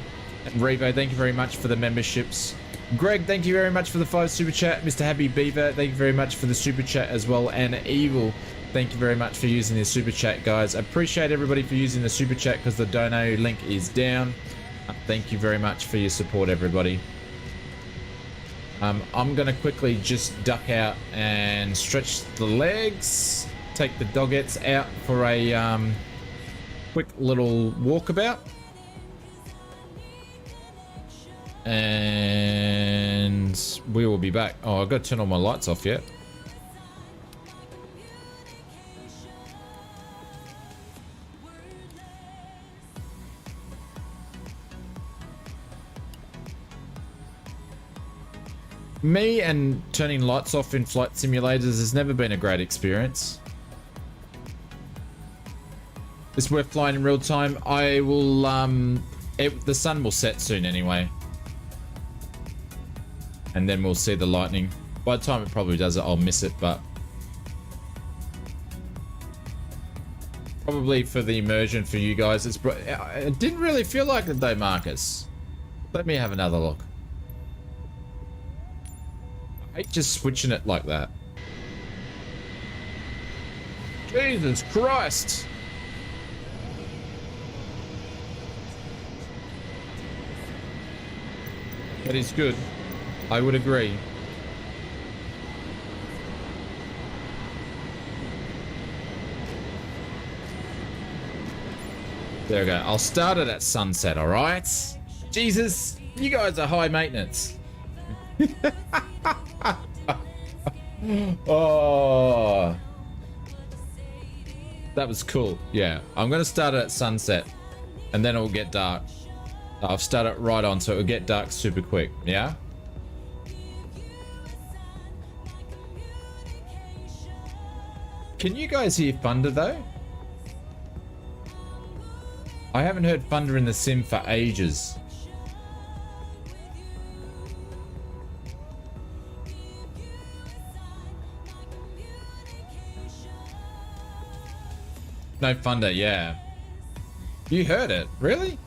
and Revo, thank you very much for the memberships. Greg, thank you very much for the 5 super chat. Mr. Happy Beaver, thank you very much for the super chat as well. And Evil, thank you very much for using the super chat, guys. I appreciate everybody for using the super chat because the dono link is down. Thank you very much for your support, everybody. I'm going to quickly just duck out and stretch the legs. Take the dogettes out for a quick little walkabout. And we will be back. Oh, I've got to turn all my lights off yet. Me and turning lights off in flight simulators has never been a great experience. It's worth flying in real time. I will, the sun will set soon anyway. And then we'll see the lightning. By the time it probably does it, I'll miss it, but... probably for the immersion for you guys, it didn't really feel like it though, Marcus. Let me have another look. I hate just switching it like that. Jesus Christ! That is good. I would agree. There we go. I'll start it at sunset, all right? Jesus, you guys are high maintenance. Oh, that was cool. Yeah, I'm gonna start it at sunset and then it'll get dark. I'll start it right on so it'll get dark super quick. Yeah. Can you guys hear thunder though? I haven't heard thunder in the sim for ages. No thunder, yeah. You heard it, really?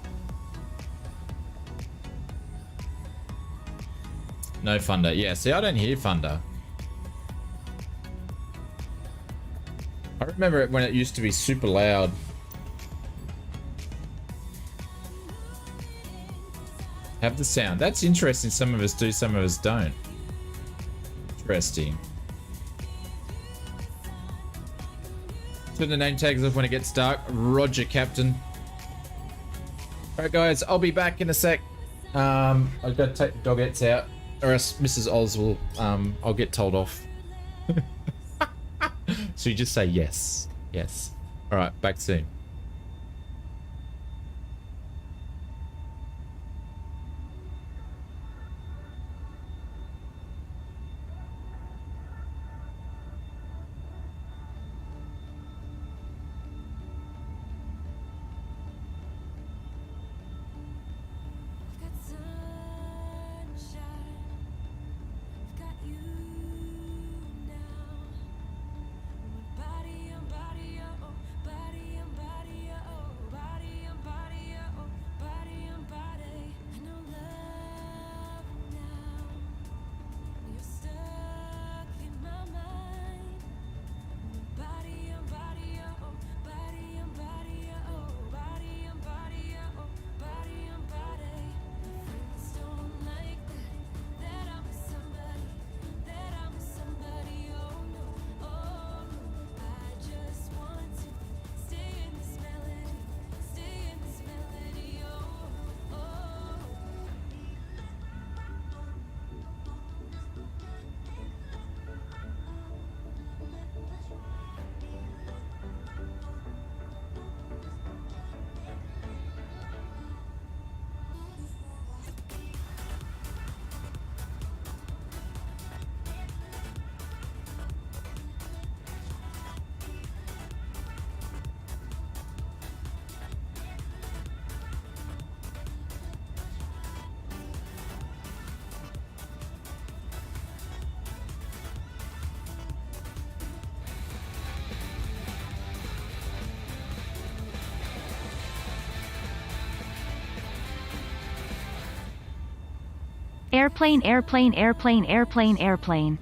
No thunder, yeah. See, I don't hear thunder. I remember it when it used to be super loud. Have the sound. That's interesting. Some of us do, some of us don't. Interesting. Turn the name tags off when it gets dark. Roger, Captain. Alright guys, I'll be back in a sec. I've got to take the dogettes out, or else Mrs. Oz will, I'll get told off. So you just say yes. Yes. Alright, back soon. Airplane, airplane, airplane, airplane, airplane.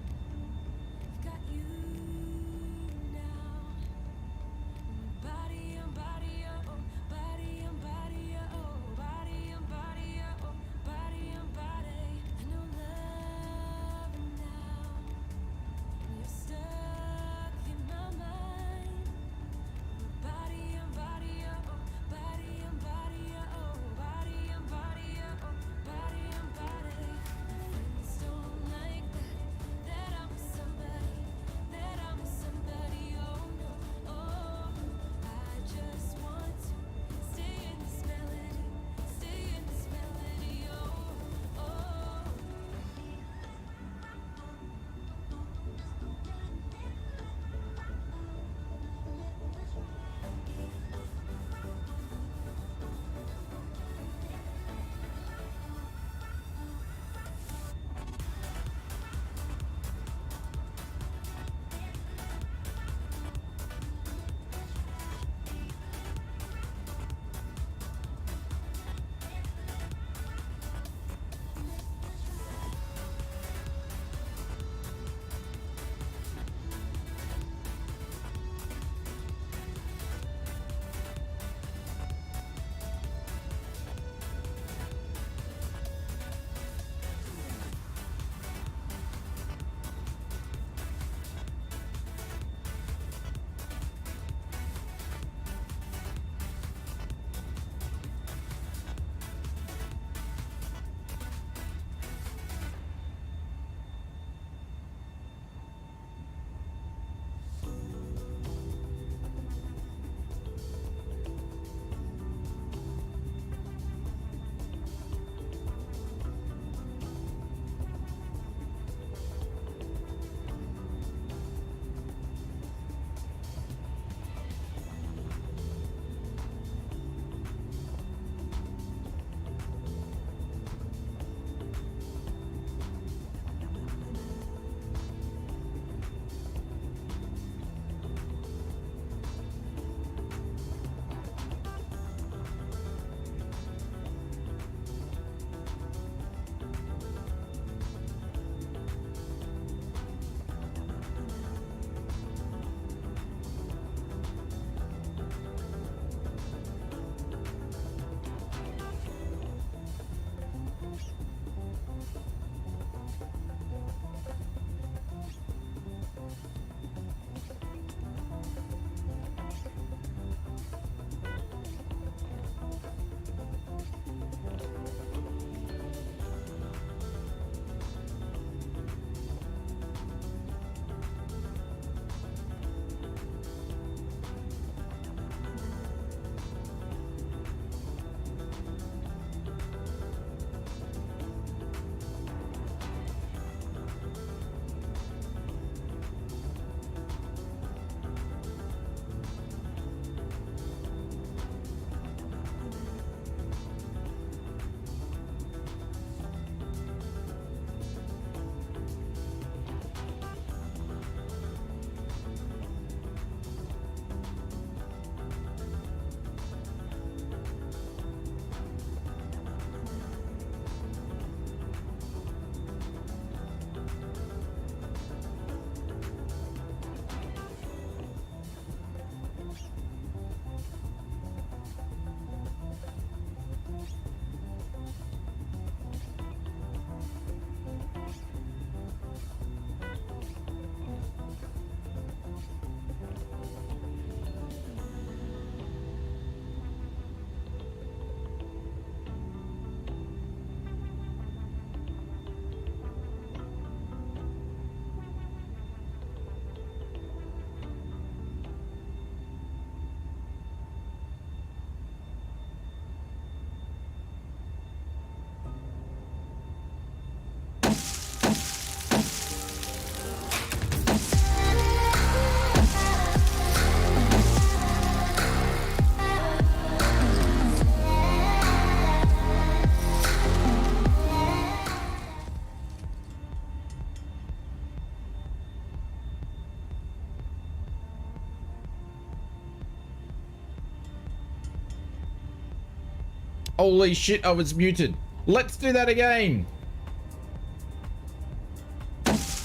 Holy shit, I was muted. Let's do that again.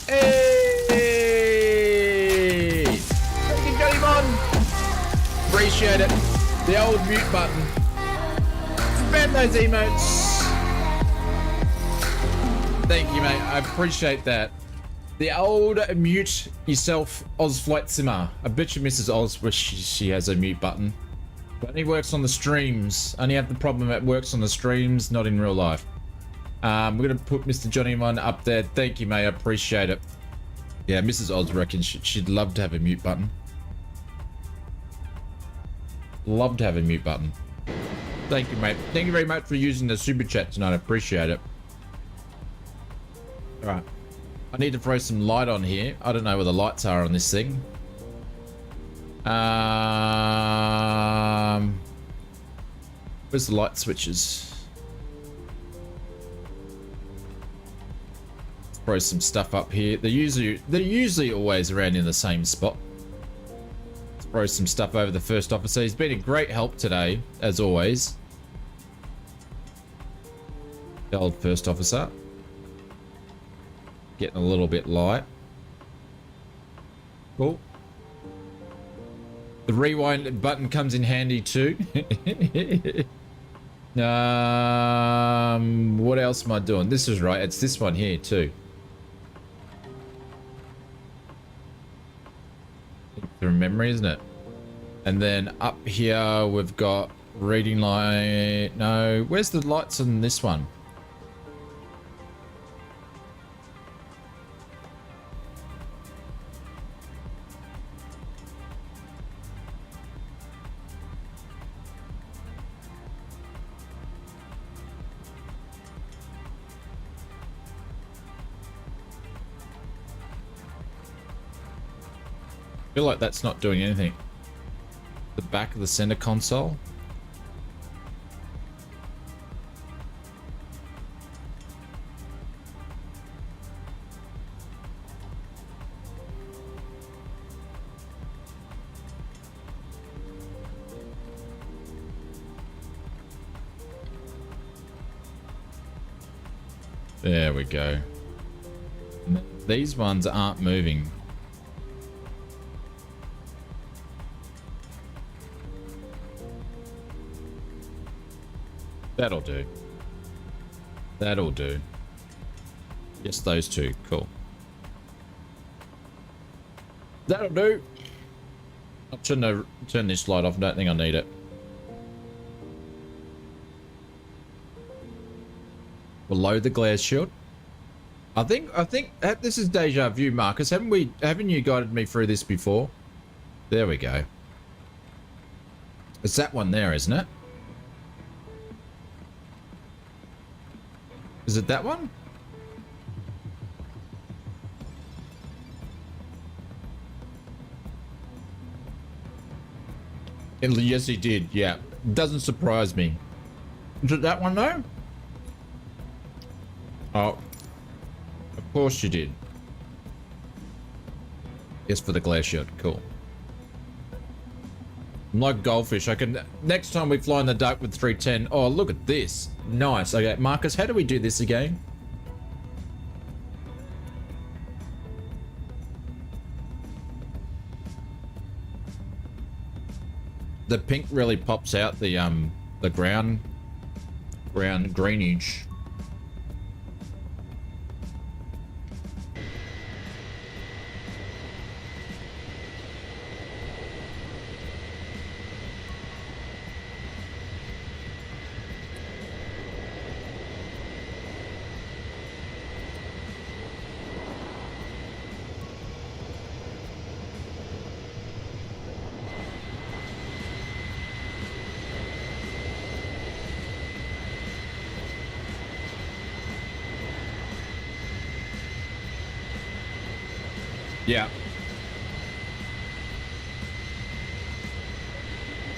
Hey! Fucking got him on. Appreciate it. The old mute button. Spam those emotes. Thank you, mate. I appreciate that. The old mute yourself ausflightsimmer. I bet you Mrs. Oz wish she has a mute button. But only works on the streams. Only have the problem that works on the streams, not in real life. We're gonna put Mr. Johnny one up there. Thank you, mate. I appreciate it. Yeah, Mrs. Oz reckons she'd love to have a mute button. Love to have a mute button. Thank you, mate. Thank you very much for using the super chat tonight. I appreciate it. All right. I need to throw some light on here. I don't know where the lights are on this thing. Where's the light switches? Let's throw some stuff up here. They're usually always around in the same spot. Let's throw some stuff over the first officer. He's been a great help today, as always. The old first officer. Getting a little bit light. Cool. The rewind button comes in handy too. What else am I doing? This is right. It's this one here too. From memory, isn't it? And then up here we've got reading light. No, where's the lights on this one? I feel like that's not doing anything. The back of the center console. There we go. These ones aren't moving. That'll do. That'll do. Yes, those two. Cool. That'll do. I'll turn this light off. I don't think I need it. Below the glare shield. I think this is deja vu, Marcus. Haven't you guided me through this before? There we go. It's that one there, isn't it? Is it that one? Yes, he did. Yeah. Doesn't surprise me. Is it that one though? Oh. Of course you did. Yes, for the glare shield. Cool. I'm like goldfish. I can... Next time we fly in the dark with 310... Oh, look at this. Nice. Okay, Marcus, how do we do this again? The pink really pops out the ground greenage. Yeah.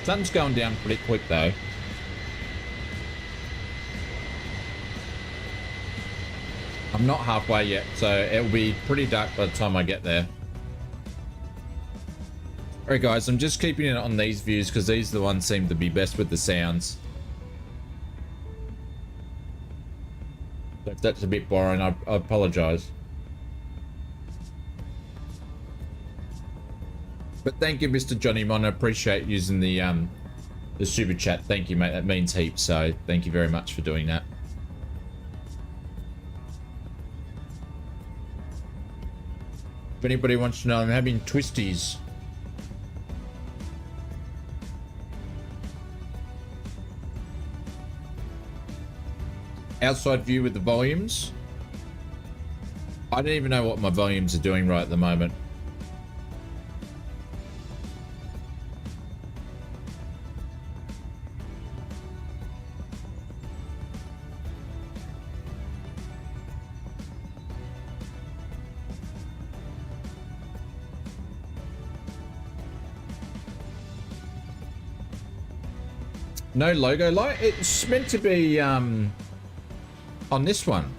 Sun's going down pretty quick though. I'm not halfway yet, so it'll be pretty dark by the time I get there. Alright guys, I'm just keeping it on these views because these are the ones seem to be best with the sounds. If that's a bit boring, I apologize. But thank you, Mr. Johnny Mon. I appreciate using the super chat. Thank you, mate. That means heaps. So thank you very much for doing that. If anybody wants to know, I'm having twisties. Outside view with the volumes. I don't even know what my volumes are doing right at the moment. No logo light? It's meant to be on this one.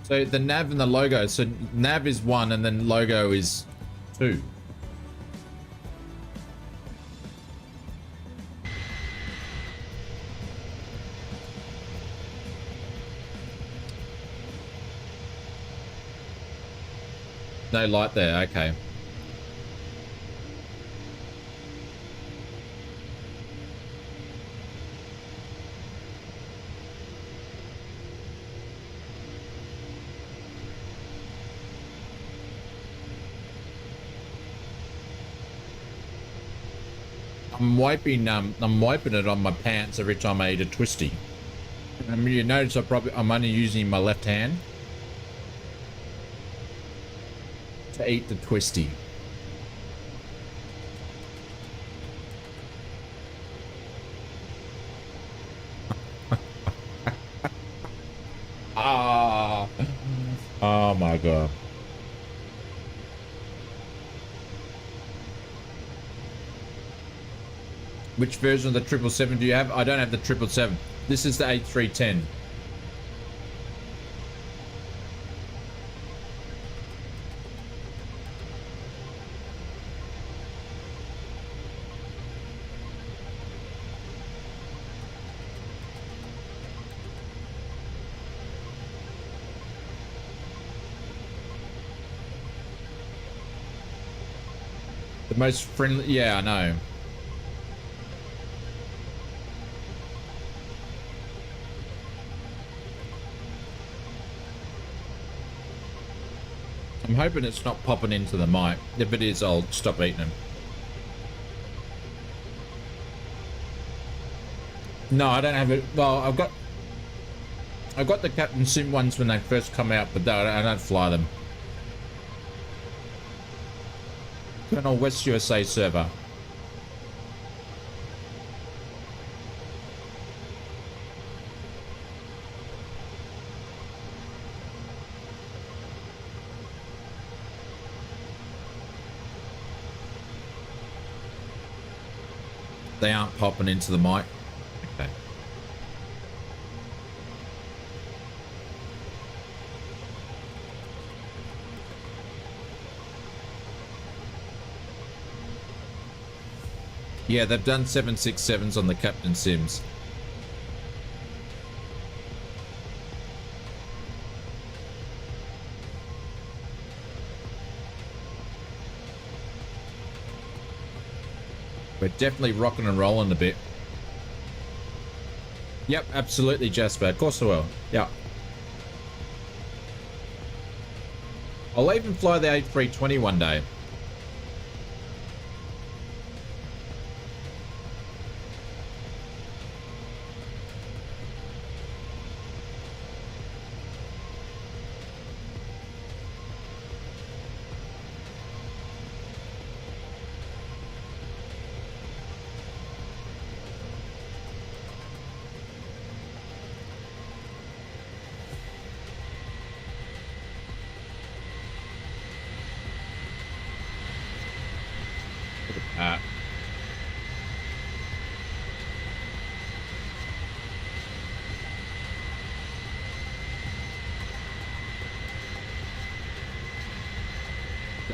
So the nav and the logo. So nav is 1 and then logo is 2. No light there, okay. I'm wiping it on my pants every time I eat a twisty. I mean, you notice I'm only using my left hand to eat the twisty. Oh my god. Which version of the 777 do you have? I don't have the 777. This is the A310. The most friendly, yeah, I know. I'm hoping it's not popping into the mic. If it is, I'll stop eating them. No, I don't have it. Well, I've got the Captain Sim ones when they first come out, but I don't fly them. Colonel West USA server. They aren't popping into the mic. Okay. Yeah, they've done 767s on the Captain Sims. We're definitely rocking and rolling a bit. Yep, absolutely, Jasper. Of course I will. Yeah. I'll even fly the A320 one day.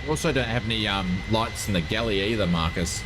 Also don't have any lights in the galley either, Marcus.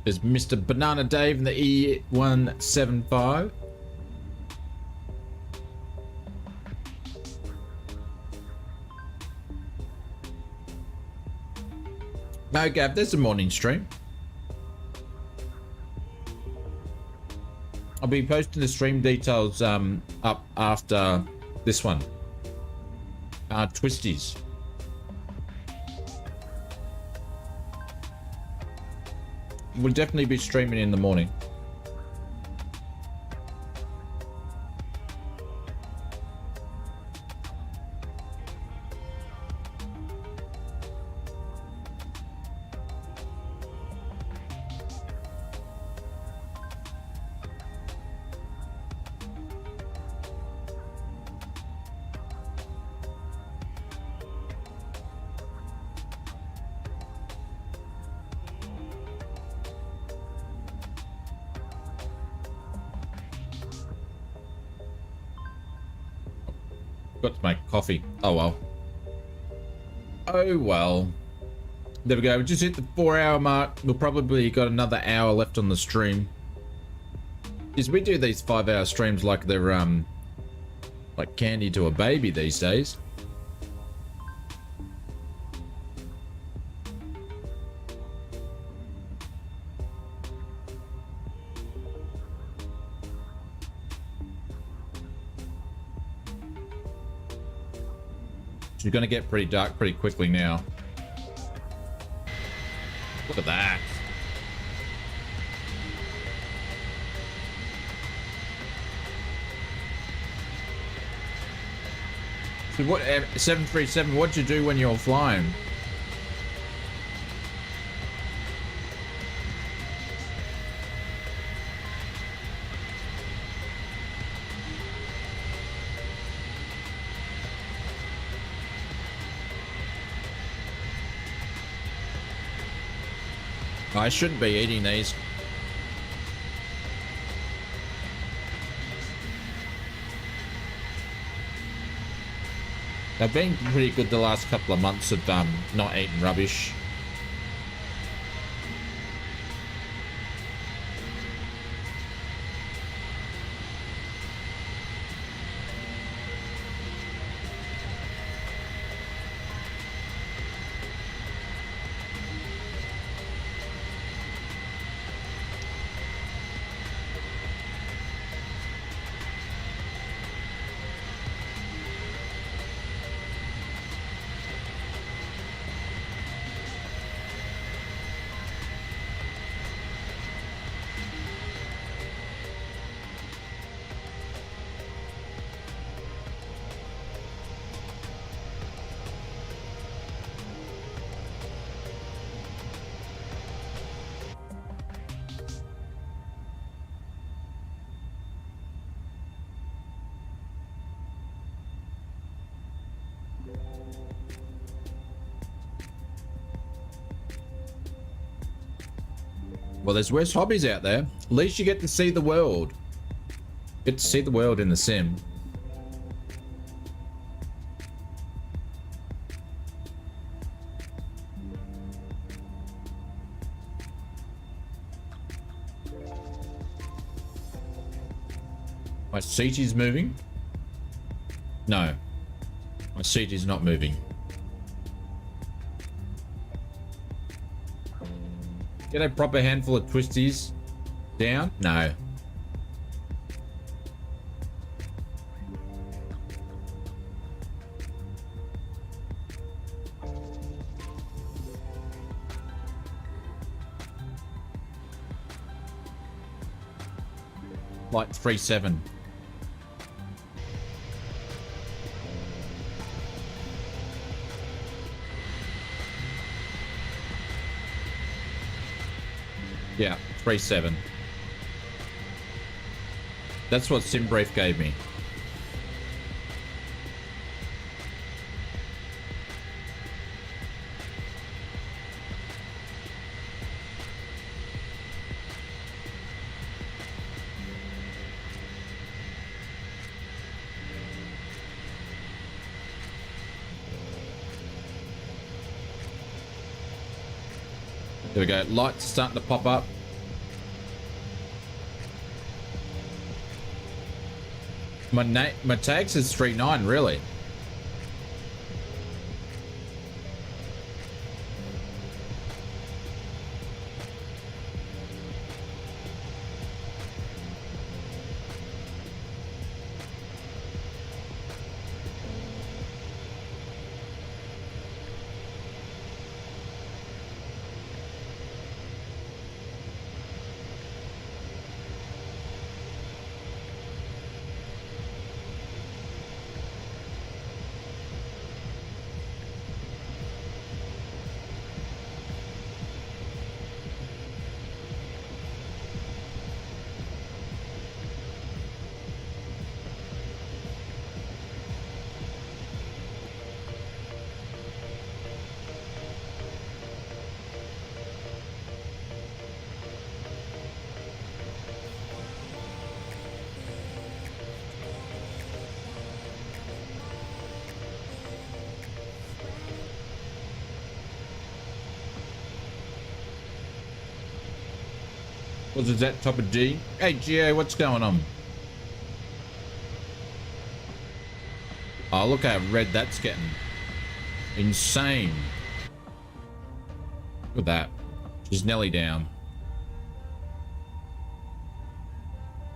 There's Mr. Banana Dave in the E175. No, Gav, there's a morning stream. I'll be posting the stream details up after this one. Twisties. We'll definitely be streaming in the morning. Got to make coffee. Oh well. Oh well. There we go. We just hit the 4-hour mark. We'll probably got another hour left on the stream. Is we do these 5-hour streams like they're like candy to a baby these days. It's going to get pretty dark pretty quickly now. Look at that. So what, 737, what'd you do when you're flying? I shouldn't be eating these. They've been pretty good the last couple of months of not eating rubbish. Well, there's worse hobbies out there. At least you get to see the world. Get to see the world in the sim. My seat is moving. No, my seat is not moving. Get a proper handful of twisties down? No. Like 3-7. Yeah, 3-7. That's what SimBrief gave me. There we go. Lights starting to pop up. My tag says 3.9, really? Was that top of G? Hey, GA, what's going on? Oh, look how red that's getting. Insane. Look at that. She's nearly down.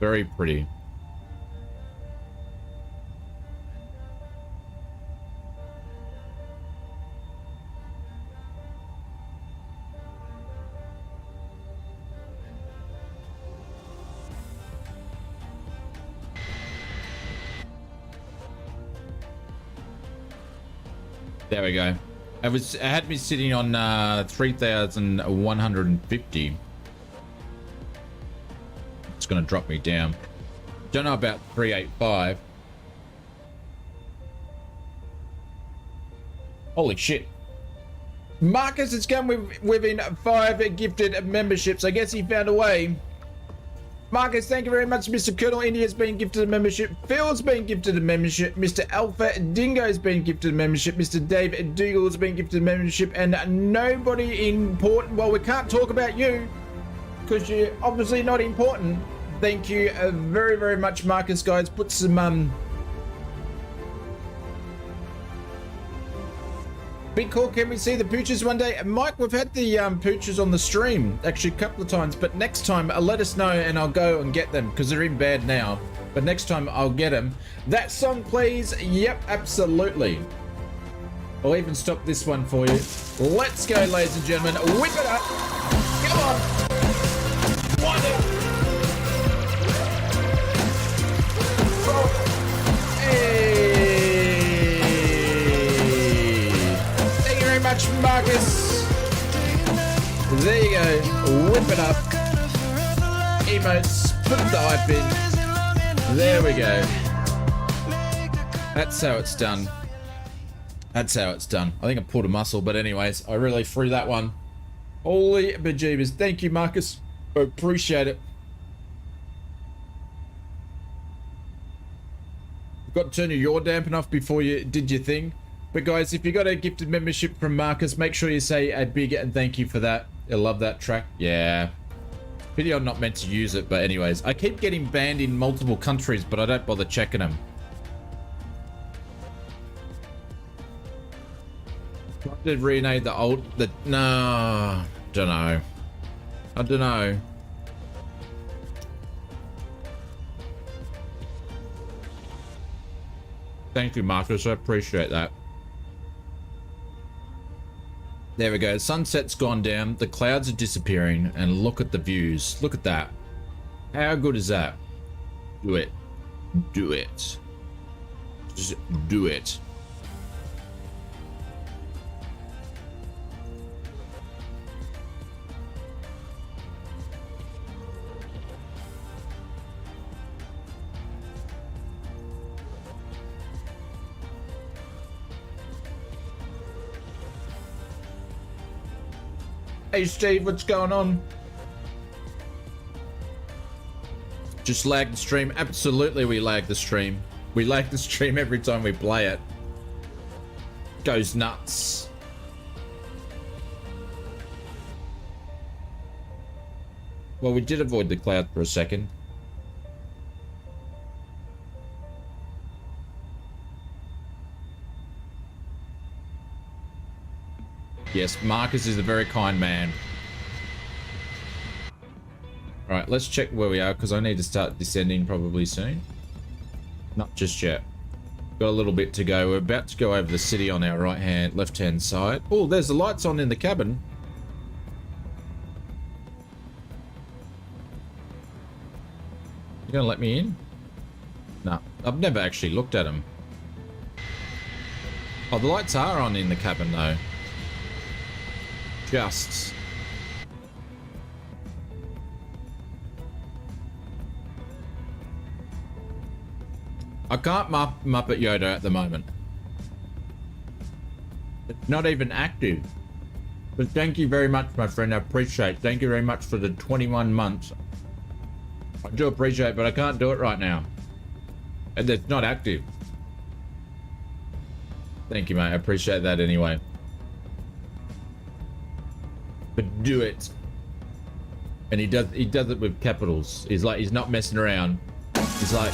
Very pretty. There we go. It had me sitting on 3,150. It's gonna drop me down. Don't know about 385. Holy shit. Marcus has come within 5 gifted memberships. I guess he found a way. Marcus, thank you very much. Mr. Colonel India's been gifted a membership. Phil's been gifted a membership. Mr. Alpha Dingo's been gifted a membership. Mr. Dave Dougal's been gifted a membership. And nobody important. Well, we can't talk about you because you're obviously not important. Thank you very, very much, Marcus, guys. Put some Big call, can we see the pooches one day? Mike, we've had the pooches on the stream actually a couple of times, but next time let us know and I'll go and get them because they're in bed now. But next time I'll get them. That song, please. Yep, absolutely. I'll even stop this one for you. Let's go, ladies and gentlemen. Whip it up. Come on. One. Hey. Much, Marcus. There you go. Whip it up. Emotes. Put the hype in. There we go. That's how it's done. That's how it's done. I think I pulled a muscle, but anyways, I really threw that one. Holy bejeebers. Thank you, Marcus. I appreciate it. Got to turn your yaw dampen off before you did your thing. But guys, if you got a gifted membership from Marcus, make sure you say a big and thank you for that. I love that track. Yeah. Pity I'm not meant to use it, but anyways. I keep getting banned in multiple countries, but I don't bother checking them. Did rename the old... No. Don't know. I don't know. Thank you, Marcus. I appreciate that. There we go. Sunset's gone down. The clouds are disappearing. And look at the views. Look at that. How good is that? Do it. Do it. Just do it. Hey Steve, what's going on? Just lag the stream. Absolutely we lag the stream. We lag the stream every time we play it. Goes nuts. Well, we did avoid the cloud for a second. Yes, Marcus is a very kind man. All right, let's check where we are because I need to start descending probably soon. Not just yet. Got a little bit to go. We're about to go over the city on our left-hand side. Oh, there's the lights on in the cabin. You gonna let me in? No, I've never actually looked at them. Oh, the lights are on in the cabin though. Just. I can't Muppet Yoda at the moment. It's not even active. But thank you very much, my friend. I appreciate it. Thank you very much for the 21 months. I do appreciate it, but I can't do it right now. And it's not active. Thank you, mate. I appreciate that anyway. But do it. And he does it with capitals. He's like, he's not messing around. He's like,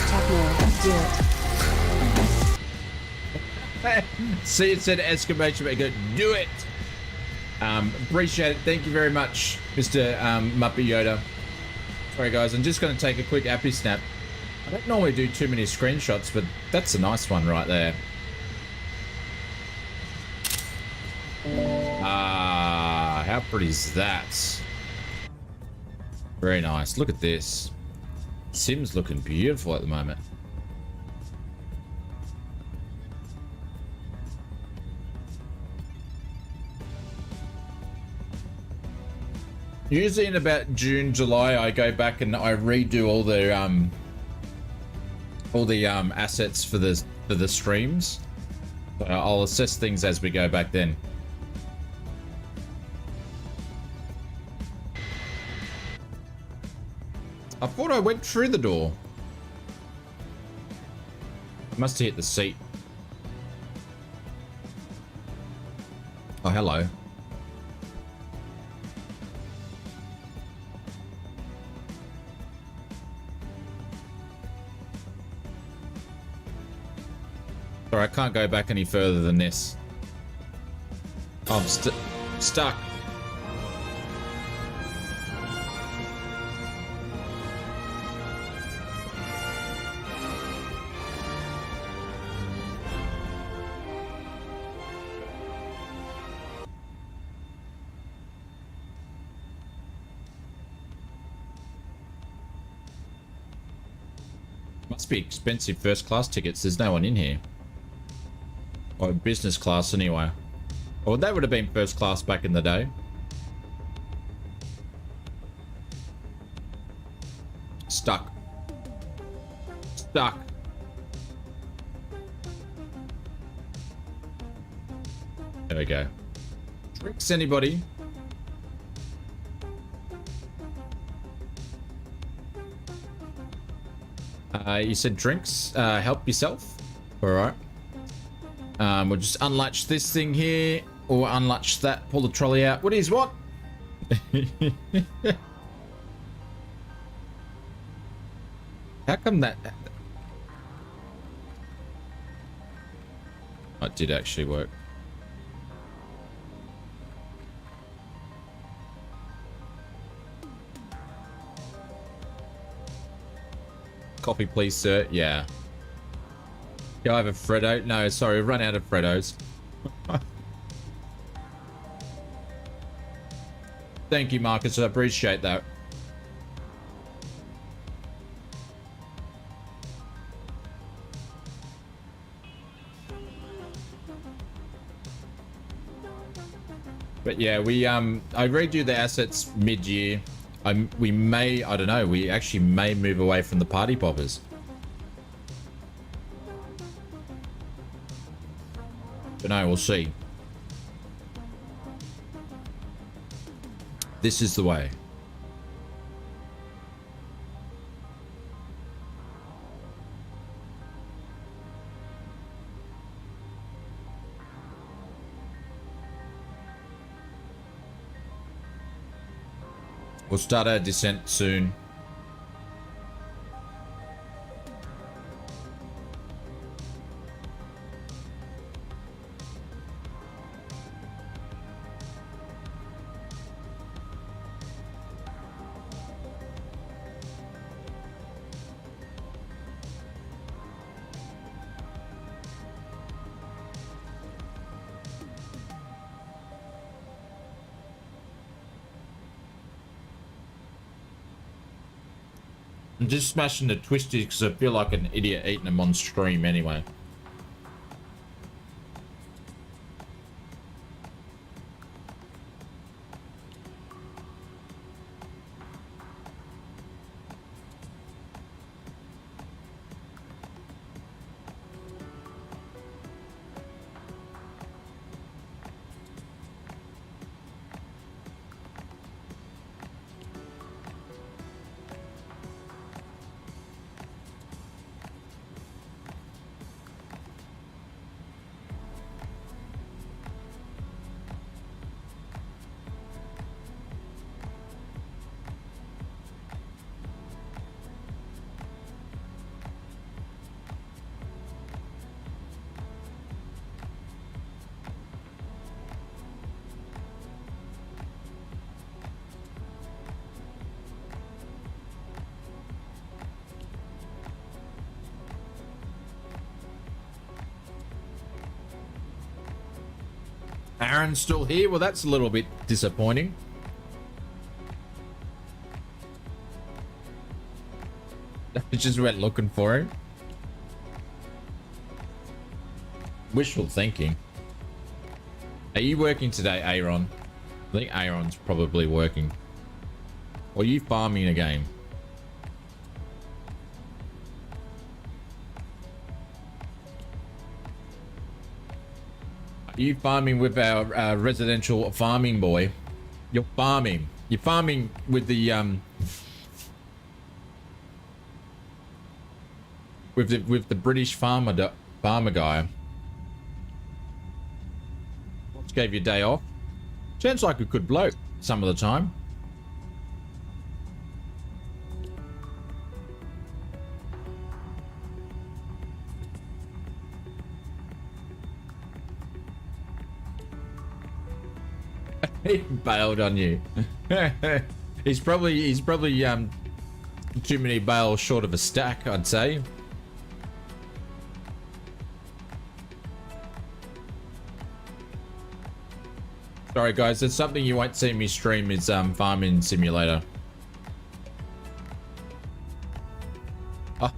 Techno, do it. see, it said exclamation mark. Go, do it. Appreciate it. Thank you very much, Mr. Muppet Yoda. Sorry, guys. I'm just going to take a quick appy snap. I don't normally do too many screenshots, but that's a nice one right there. Ah, how pretty is that? Very nice. Look at this. Sim's looking beautiful at the moment. Usually in about June, July, I go back and I redo all the assets for the streams. So I'll assess things as we go back then. I thought I went through the door. Must have hit the seat. Oh, hello. Sorry, I can't go back any further than this. I'm stuck. Must be expensive first class tickets. There's no one in here. Or business class anyway. Or that would have been first class back in the day. Stuck. Stuck. There we go. Drinks, anybody? You said drinks. Help yourself. All right. We'll just unlatch this thing here, or unlatch that. Pull the trolley out. What is what? How come that? That did actually work. Copy, please, sir. Yeah. Yeah, I have a Freddo. No, sorry, I've run out of Freddos. Thank you, Marcus. I appreciate that. But yeah, we I redo the assets mid-year. We may, I don't know, we actually may move away from the party poppers. But no, we'll see. This is the way. We'll start our descent soon. I'm just smashing the twisties because I feel like an idiot eating them on stream anyway. Aaron's still here? Well, that's a little bit disappointing. I just went looking for him. Wishful thinking. Are you working today, Aaron? I think Aaron's probably working. Or are you farming a game? Are you farming with our residential farming boy? You're farming. You're farming with the with the British farmer guy. What gave you a day off? Sounds like a good bloke some of the time. He bailed on you. he's probably too many bales short of a stack, I'd say. Sorry guys, there's something you won't see me stream is Farming Simulator.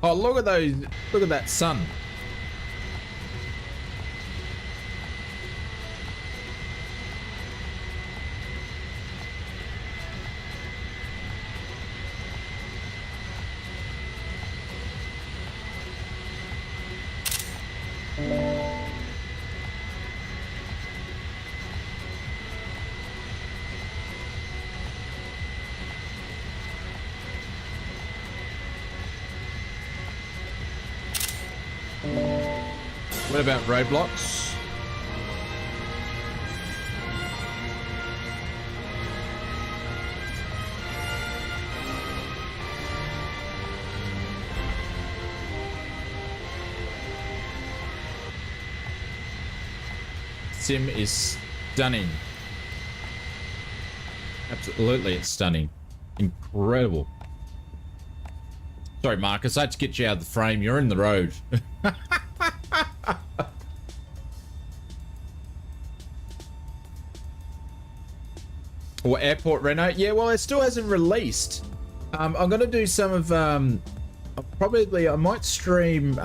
Oh, look at those, look at that sun. What about roadblocks? Sim is stunning. Absolutely, it's stunning. Incredible. Sorry, Marcus, I had to get you out of the frame. You're in the road. Or airport reno? Yeah, well, it still hasn't released. I'm gonna do some of I might stream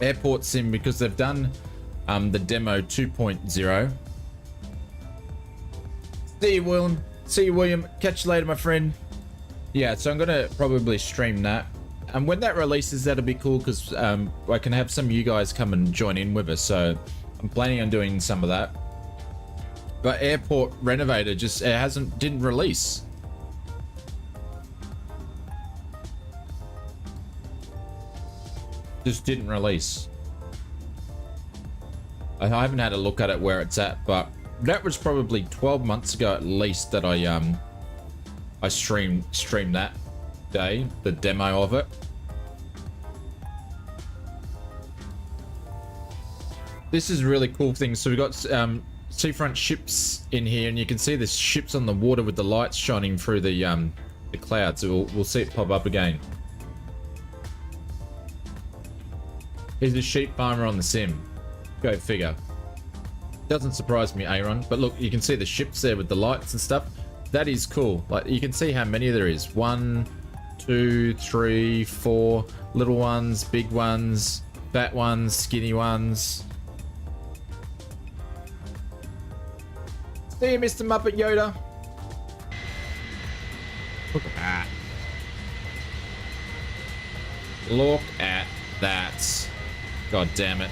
airport sim because they've done the demo 2.0. See you, William. See you, William. Catch you later, my friend. Yeah, so I'm gonna probably stream that. And when that releases, that'll be cool because I can have some of you guys come and join in with us. So I'm planning on doing some of that. But Airport Renovator just didn't release. Just didn't release. I haven't had a look at it where it's at, but that was probably 12 months ago at least that I I streamed that day, the demo of it. This is a really cool thing. So we've got seafront ships in here, and you can see the ships on the water with the lights shining through the clouds. So we'll see it pop up again. Here's the sheep farmer on the sim. Go figure. Doesn't surprise me, Aaron. But look, you can see the ships there with the lights and stuff. That is cool. Like, you can see how many there is. 1, 2, 3, 4 little ones, big ones, fat ones, skinny ones. See you, Mr. Muppet Yoda. Look at that. Look at that. God damn it.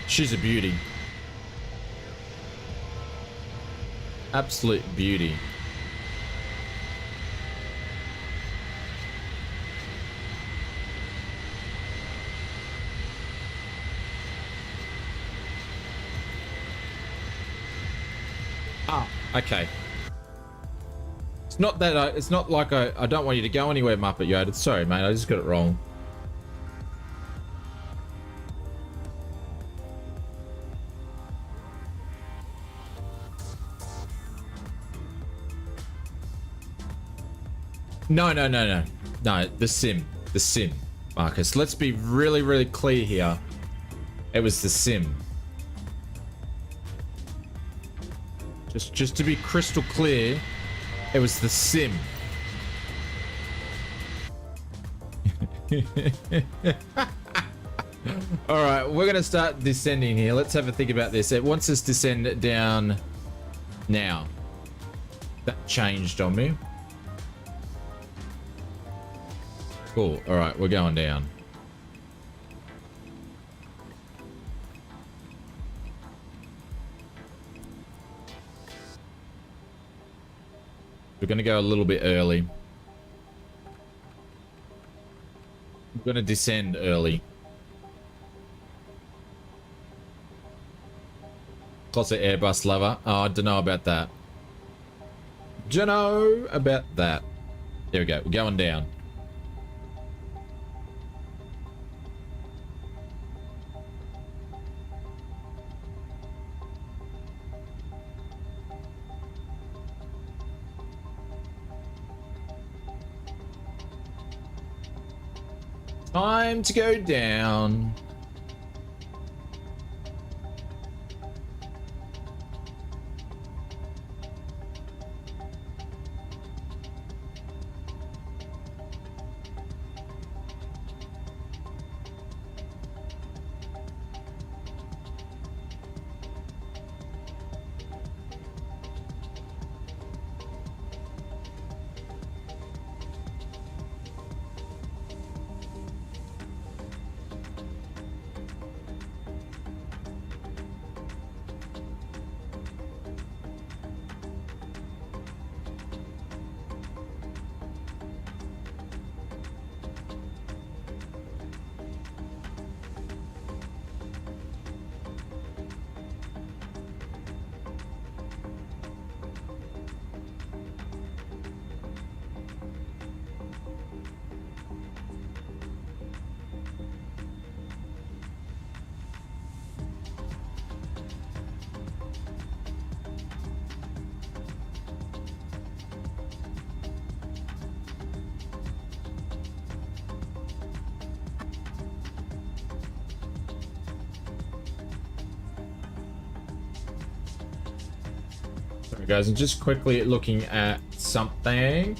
She's a beauty. Absolute beauty. Ah, okay. It's not that it's not like I don't want you to go anywhere, Muppet Yoda. Sorry, mate, I just got it wrong. No, the sim, Marcus. Let's be really, really clear here. It was the sim. Just to be crystal clear, it was the sim. All right, we're gonna start descending here. Let's have a think about this. It wants us to descend down now. That changed on me. Cool. All right, we're going down. We're going to go a little bit early. We're going to descend early. Closet Airbus lover. Oh, I don't know about that. Don't know about that. There we go. We're going down. Time to go down. Guys, I'm just quickly looking at something.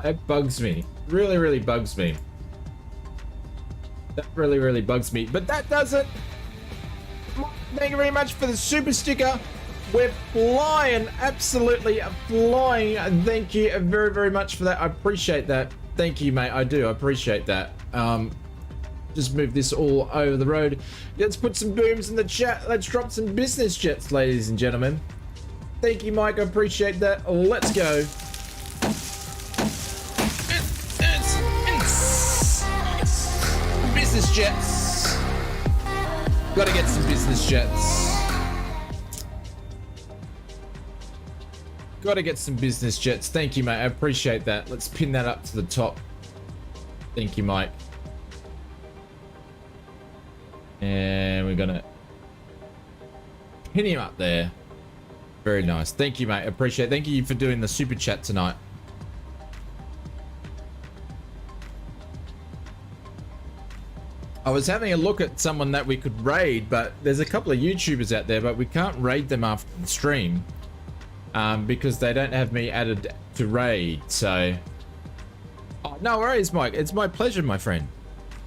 It bugs me. Really, really bugs me. That really, really bugs me. But that doesn't... Thank you very much for the super sticker. We're flying. Absolutely flying. Thank you very, very much for that. I appreciate that. Thank you, mate. I do. I appreciate that. Just move this all over the road. Let's put some booms in the chat. Let's drop some business jets, ladies and gentlemen. Thank you, Mike. I appreciate that. Let's go. Business jets. Gotta get some business jets. Gotta get some business jets. Thank you, mate. I appreciate that. Let's pin that up to the top. Thank you, Mike. And we're gonna pin him up there. Very nice. Thank you, mate. I appreciate it. Thank you for doing the super chat tonight. I was having a look at someone that we could raid, but there's a couple of YouTubers out there, but we can't raid them after the stream because they don't have me added to raid. So, oh, no worries, Mike. It's my pleasure, my friend.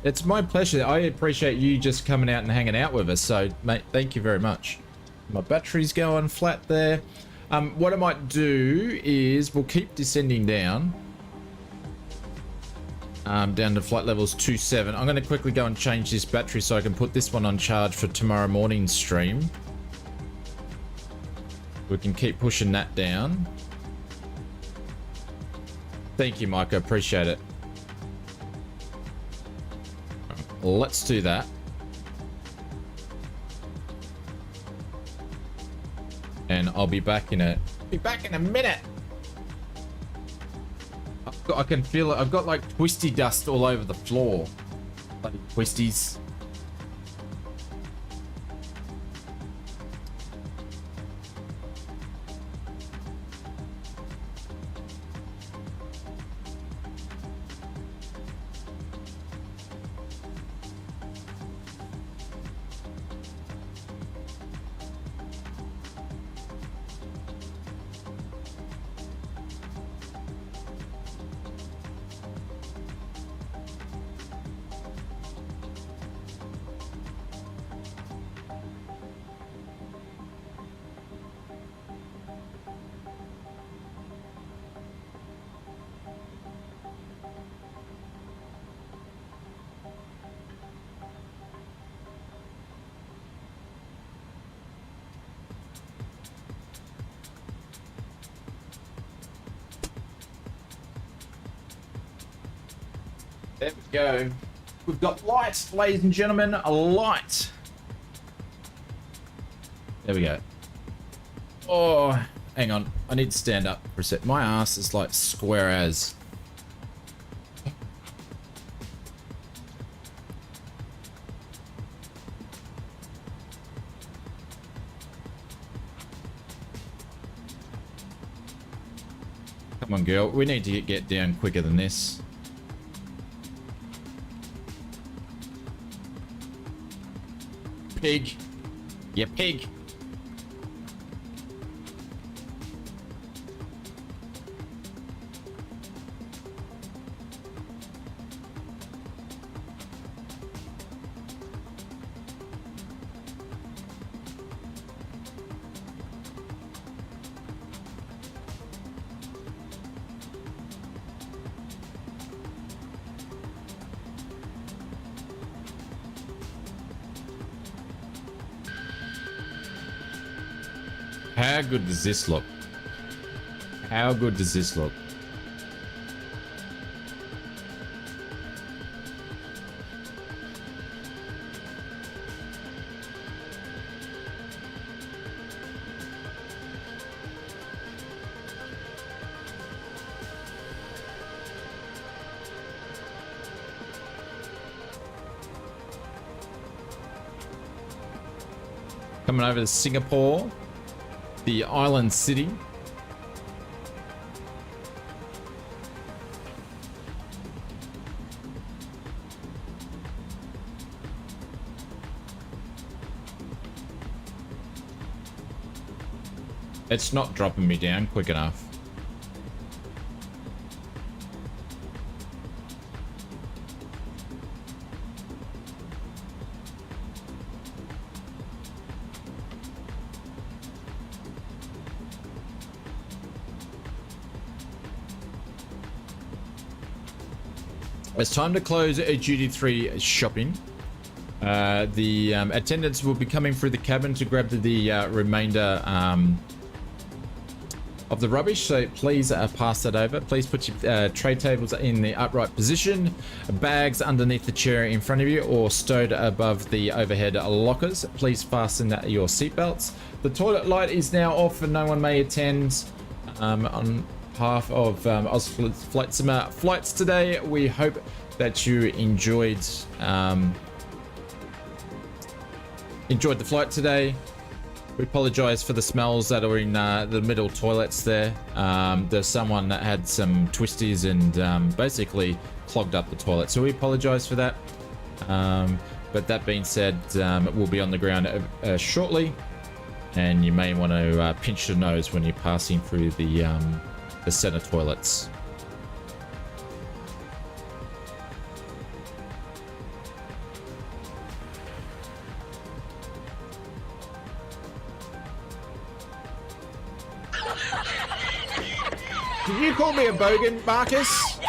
It's my pleasure. I appreciate you just coming out and hanging out with us. So, mate, thank you very much. My battery's going flat there. What I might do is we'll keep descending down. Down to flight levels 27. I'm going to quickly go and change this battery so I can put this one on charge for tomorrow morning's stream. We can keep pushing that down. Thank you, Mike. I appreciate it. Let's do that. And I'll be back in a minute. I can feel it. I've got like twisty dust all over the floor. Bloody twisties. There we go. We've got lights, ladies and gentlemen. A light. There we go. Oh, hang on. I need to stand up for a sec. My ass is like square as. Come on, girl. We need to get down quicker than this. Pig. You pig. How good does this look? How good does this look? Coming over to Singapore. The island city. It's not dropping me down quick enough. It's time to close a duty 3 shopping. The attendants will be coming through the cabin to grab the remainder of the rubbish, so please pass that over. Please put your tray tables in the upright position, bags underneath the chair in front of you or stowed above the overhead lockers. Please fasten your seatbelts. The toilet light is now off and no one may attend. On behalf of ausflightsimmer flights today, we hope that you enjoyed the flight today. We apologize for the smells that are in the middle toilets there. There's someone that had some twisties and basically clogged up the toilet, so we apologize for that. But that being said, we'll be on the ground shortly, and you may want to pinch your nose when you're passing through the center toilets. Did you call me a bogan, Marcus?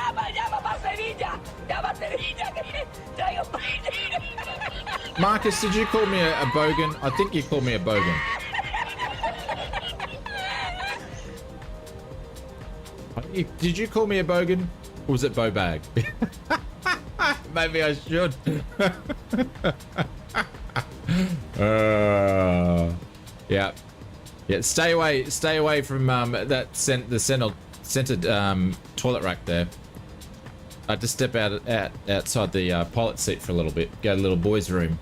Marcus, did you call me a bogan? I think you called me a bogan. Did you call me a bogan? Or was it Bobag? Maybe I should. Yeah. Yeah, stay away from the centered toilet rack there. Just step outside the pilot seat for a little bit. Go to the little boys' room.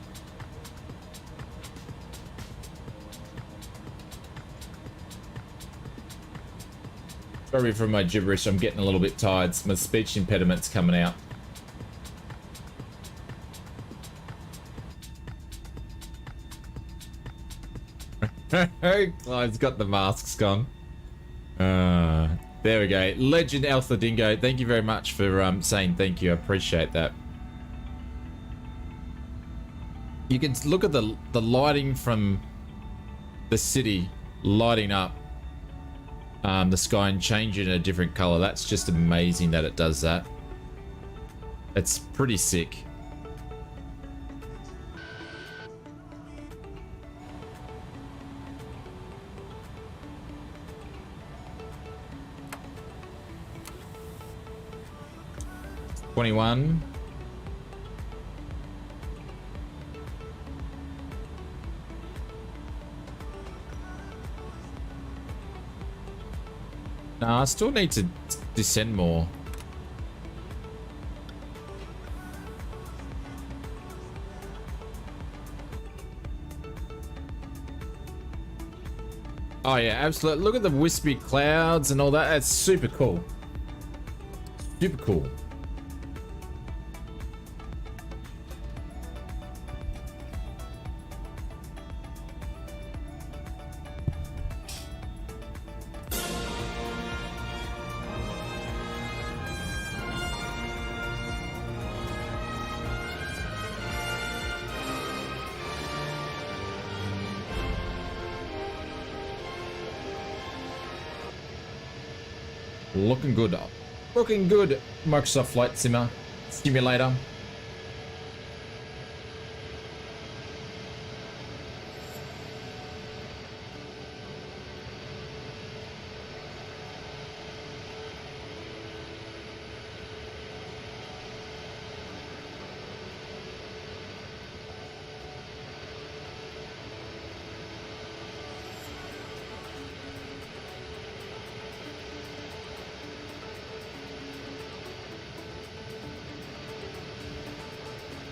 Sorry for my gibberish. I'm getting a little bit tired. My speech impediment's coming out. Clive's got the masks gone. There we go. Legend Alpha Dingo, thank you very much for saying thank you. I appreciate that. You can look at the lighting from the city lighting up the sky and changing a different color. That's just amazing that it does that. It's pretty sick. $21. No, I still need to descend more. Oh yeah, absolutely. Look at the wispy clouds and all that. That's super cool. Super cool. Looking good. Looking good, Microsoft Flight Simulator.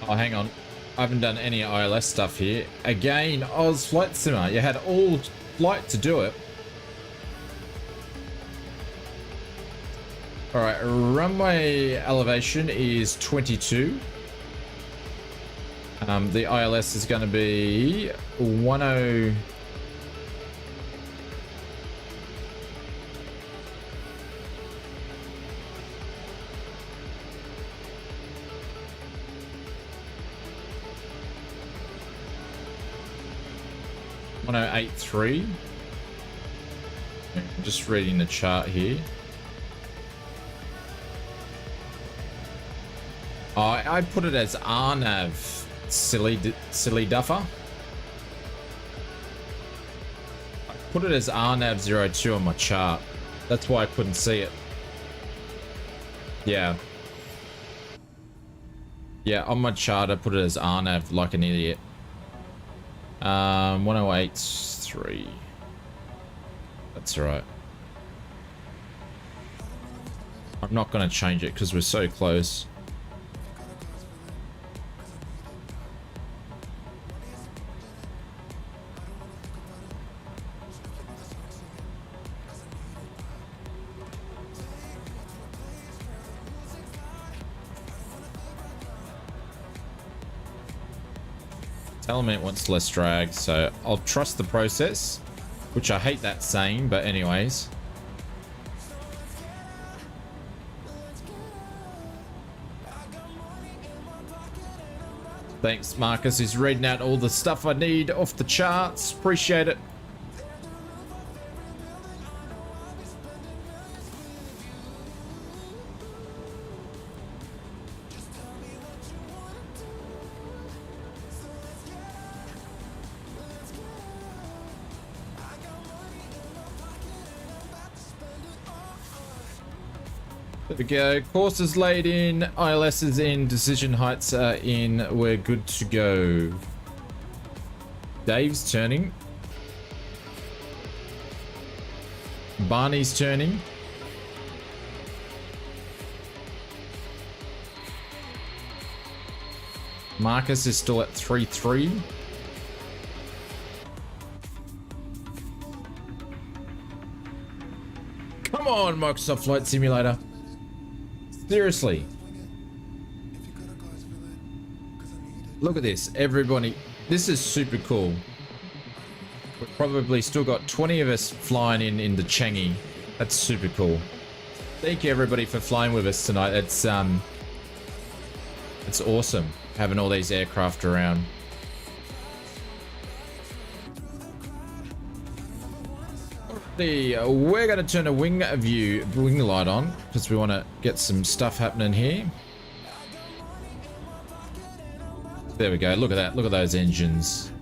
Oh, hang on. I haven't done any ILS stuff here. Again, Oz Flight Simmer. You had all flight to do it. Alright, runway elevation is 22. The ILS is going to be 10... $1083. Just reading the chart here. I put it as RNAV, silly duffer. I put it as RNAV02 on my chart. That's why I couldn't see it. Yeah. Yeah, on my chart I put it as RNAV like an idiot. 1083. That's right. I'm not going to change it because we're so close. Element wants less drag, so I'll trust the process, which I hate that saying, but anyways. Thanks, Marcus. He's reading out all the stuff I need off the charts. Appreciate it. There we go. Course is laid in. ILS is in. Decision heights are in. We're good to go. Dave's turning. Barney's turning. Marcus is still at 3-3. Come on, Microsoft Flight Simulator. Seriously. Look at this, everybody. This is super cool. We've probably still got 20 of us flying in the Changi. That's super cool. Thank you everybody for flying with us tonight. It's awesome having all these aircraft around. We're going to turn a wing light on because we want to get some stuff happening here. There we go. Look at that. Look at those engines.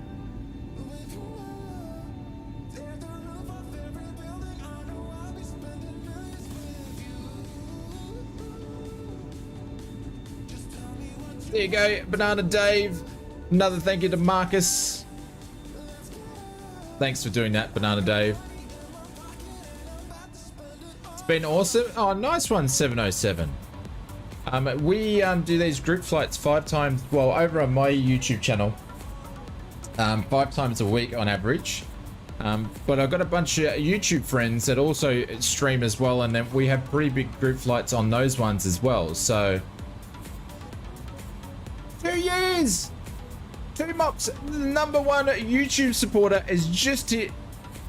There you go. Banana Dave. Another thank you to Marcus. Thanks for doing that, Banana Dave. Been awesome. Oh, nice one, 707. We do these group flights 5 times, well, over on my YouTube channel, 5 times a week on average. But I've got a bunch of YouTube friends that also stream as well, and then we have pretty big group flights on those ones as well. So 2 years. 2 months. The #1 YouTube supporter is just hit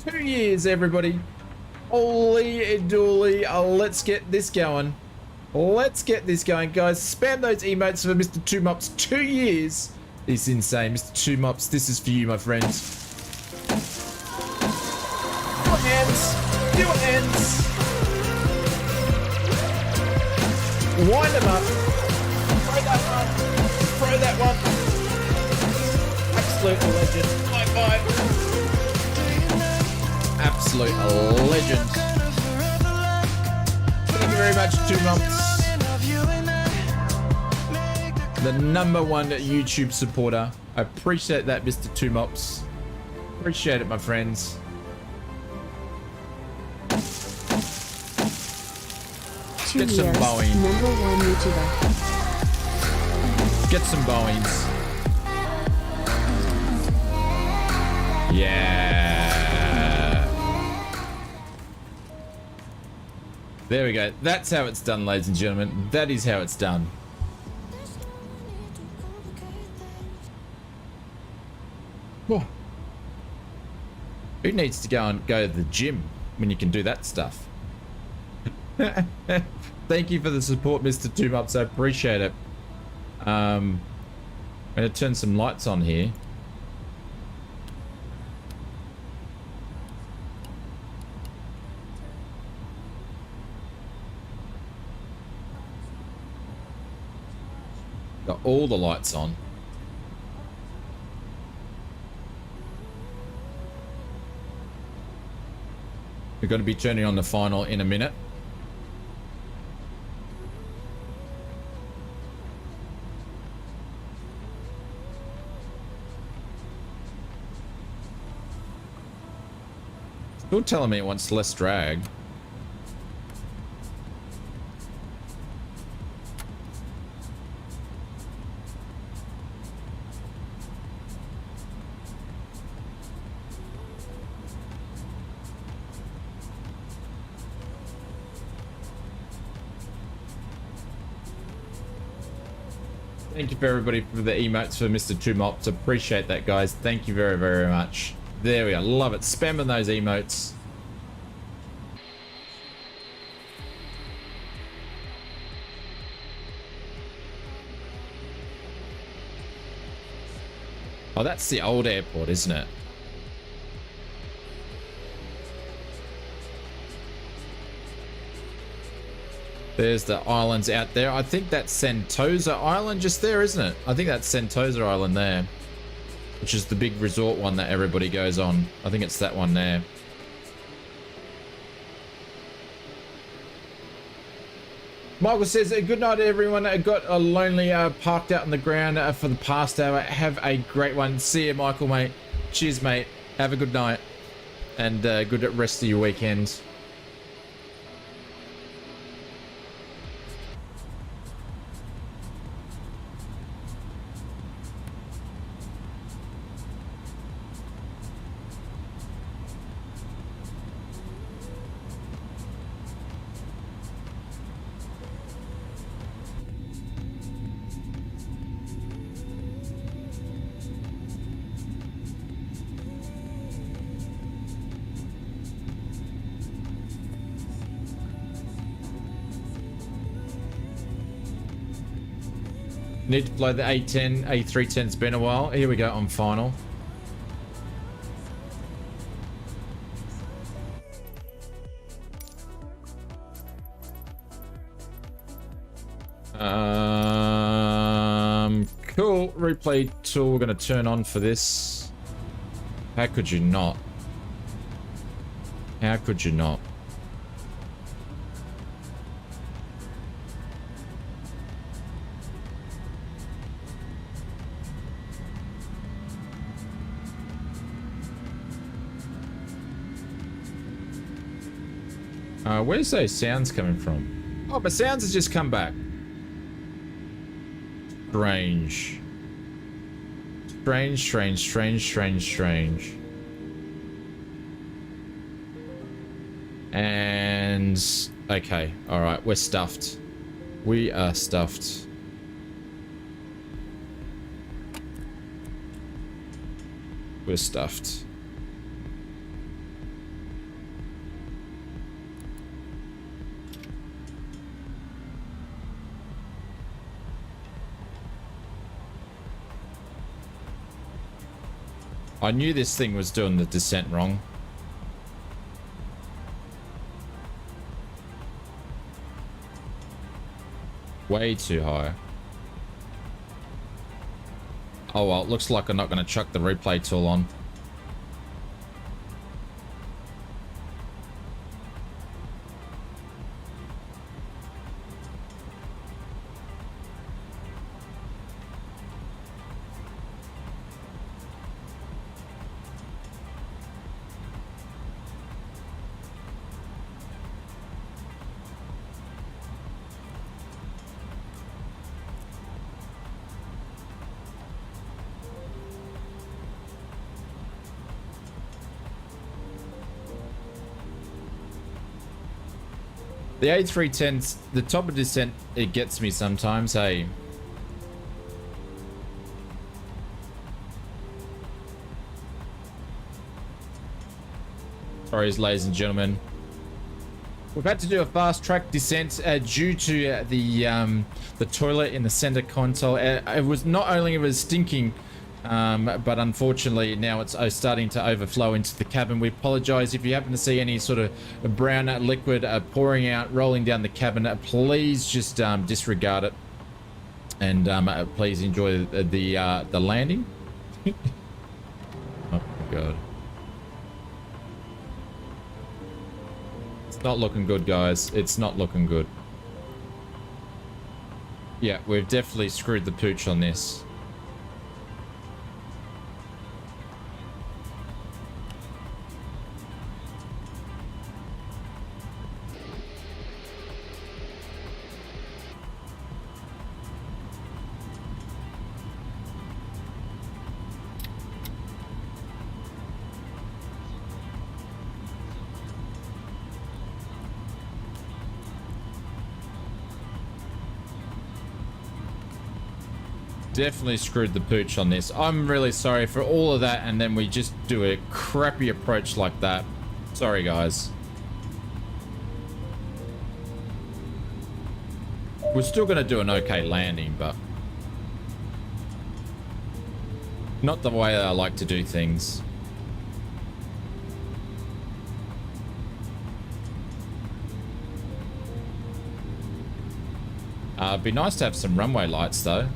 2 years, everybody. Holy dooly. Let's get this going. Let's get this going, guys. Spam those emotes for Mr. 2 Mops. 2 years. It's insane. Mr. 2 Mops, this is for you, my friends. Your hands. Your hands. Wind them up. Throw that one. Throw that one. Absolute legend. High five. Absolute legend. Thank you very much, 2 Mops. The #1 YouTube supporter. I appreciate that, Mr. 2 Mops. Appreciate it, my friends. Get some Boeing. #1 YouTuber. Get some Boeings. Yeah. There we go. That's how it's done, ladies and gentlemen. That is how it's done. Whoa. Who needs to go to the gym when you can do that stuff? Thank you for the support, Mr. 2 Mops. I appreciate it. I'm going to turn some lights on here. Got all the lights on. We're going to be turning on the final in a minute. Still telling me it wants less drag. Thank you for everybody for the emotes for Mr. Two Mops. Appreciate that, guys. Thank you very, very much. There we are. Love it. Spamming those emotes. Oh, that's the old airport, isn't it? There's the islands out there. I think that's Sentosa Island just there, isn't it? I think that's Sentosa Island there, which is the big resort one that everybody goes on. I think it's that one there. Michael says, good night everyone. I got a lonely parked out on the ground for the past hour. Have a great one. See you, Michael, mate. Cheers, mate. Have a good night and good rest of your weekend. Need to fly the A10, A310. It's been a while. Here we go on final. Cool. Replay tool we're going to turn on for this. How could you not? How could you not? Where's those sounds coming from? Oh, my sounds has just come back. Strange. Strange. And... okay, alright, we're stuffed. We are stuffed. We're stuffed. I knew this thing was doing the descent wrong. Way too high. Oh well, it looks like I'm not going to chuck the replay tool on. The A310s, the top of descent, it gets me sometimes, hey. Sorry, ladies and gentlemen. We've had to do a fast track descent due to the toilet in the center console. It was not only it was stinking, but unfortunately now it's starting to overflow into the cabin. We apologize if you happen to see any sort of brown liquid pouring out, rolling down the cabin. Please just disregard it. And please enjoy the landing. Oh my god. It's not looking good, guys. It's not looking good. Yeah, we've definitely screwed the pooch on this. Definitely screwed the pooch on this. I'm really sorry for all of that, and then we just do a crappy approach like that. Sorry, guys. We're still going to do an okay landing, but not the way I like to do things. It'd be nice to have some runway lights, though.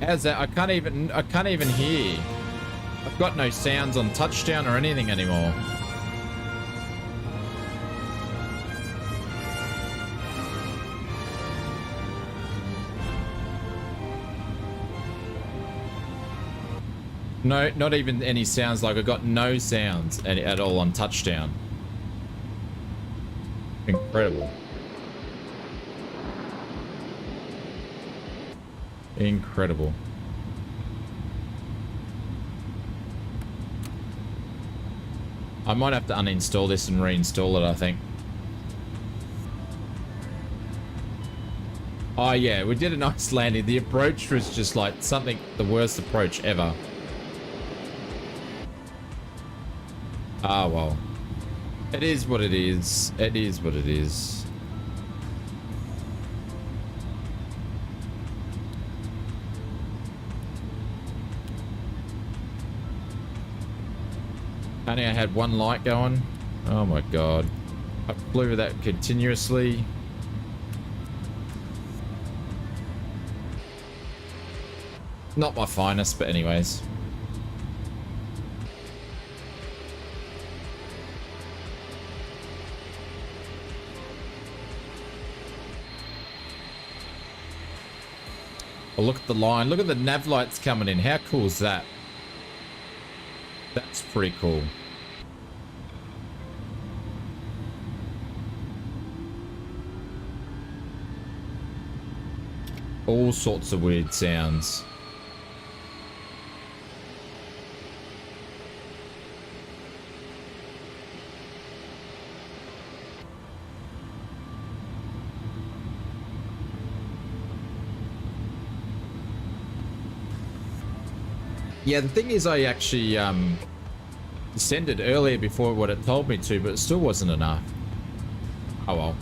How's that? I can't even hear. I've got no sounds on touchdown or anything anymore. No, not even any sounds. Like, I got no sounds at all on touchdown. Incredible. Incredible. I might have to uninstall this and reinstall it, I think. Oh yeah, we did a nice landing. The approach was just like something, the worst approach ever. Ah, well. It is what it is. It is what it is. Only I had one light going. Oh my god. I flew with that continuously. Not my finest, but anyways. Well, look at the line. Look at the nav lights coming in. How cool is that? That's pretty cool. All sorts of weird sounds. Yeah, the thing is, I actually descended earlier before what it told me to, but it still wasn't enough. Oh well.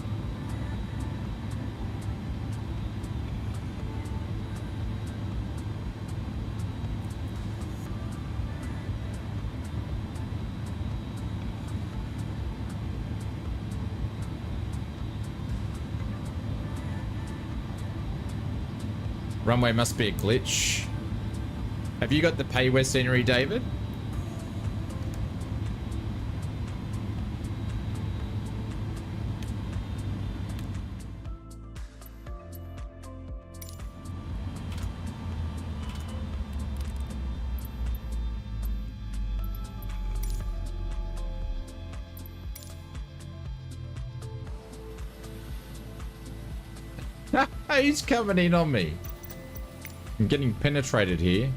Runway must be a glitch. Have you got the payware scenery, David? He's coming in on me. I'm getting penetrated here.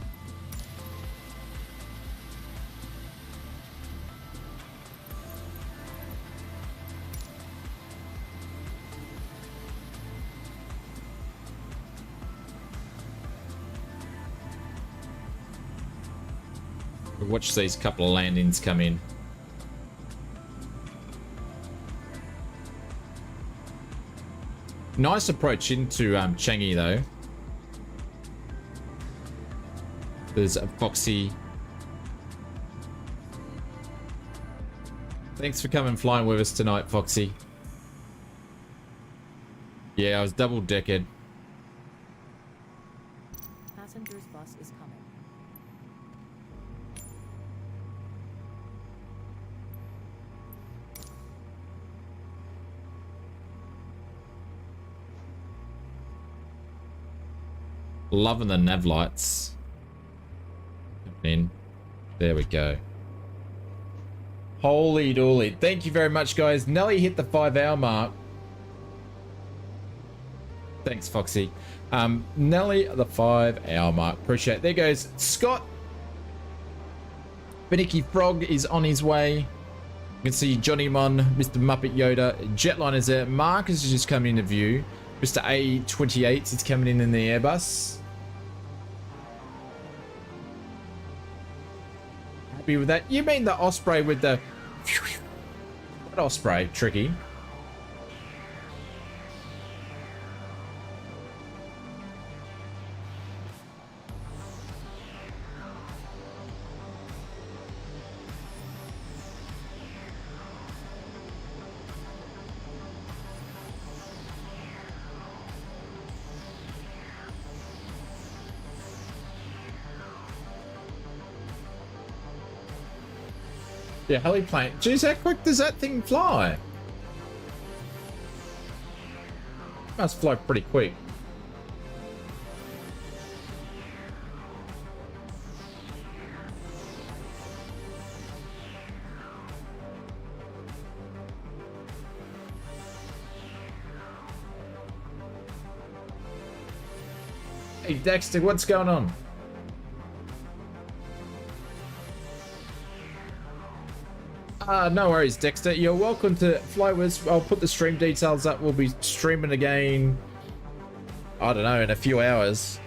Watch these couple of landings come in. Nice approach into Changi though. There's a Foxy. Thanks for coming flying with us tonight, Foxy. Yeah, I was double decked. Passengers bus is coming. Loving the nav lights. In. There we go. Holy dooly. Thank you very much, guys. Nelly hit the 5-hour mark. Thanks, Foxy. Nelly, the 5-hour mark. Appreciate it. There goes Scott. Finicky Frog is on his way. You can see Johnny Mon, Mr. Muppet Yoda. Jetliner's there. Marcus has just come into view. Mr. A28 is coming in the Airbus. Happy with that? You mean the Osprey with the... What Osprey? Tricky. Yeah, heliplane. Jeez, how quick does that thing fly? Must fly pretty quick. Hey Dexter, what's going on? No worries, Dexter. You're welcome to Flywers. I'll put the stream details up. We'll be streaming again, I don't know, in a few hours.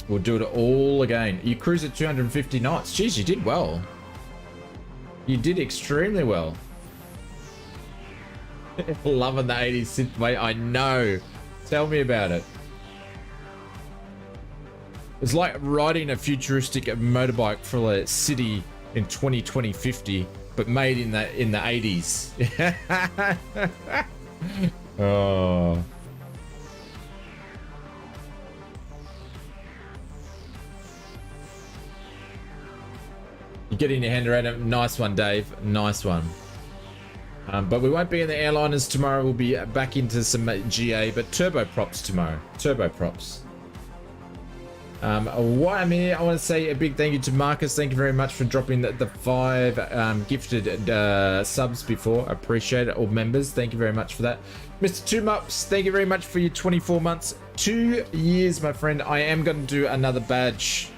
We'll do it all again. You cruise at 250 knots. Jeez, you did well. You did extremely well. Loving the 80s synthwave. I know. Tell me about it. It's like riding a futuristic motorbike for a city in 2050, but made in the 80s. Oh. You're getting your hand around it. Nice one, Dave. Nice one. But we won't be in the airliners tomorrow. We'll be back into some GA, but turboprops tomorrow. Turboprops. While I'm here, I want to say a big thank you to Marcus. Thank you very much for dropping the 5 gifted subs before. I appreciate it. All members, thank you very much for that. Mr. Two Mups, thank you very much for your 24 months. 2 years, my friend. I am going to do another badge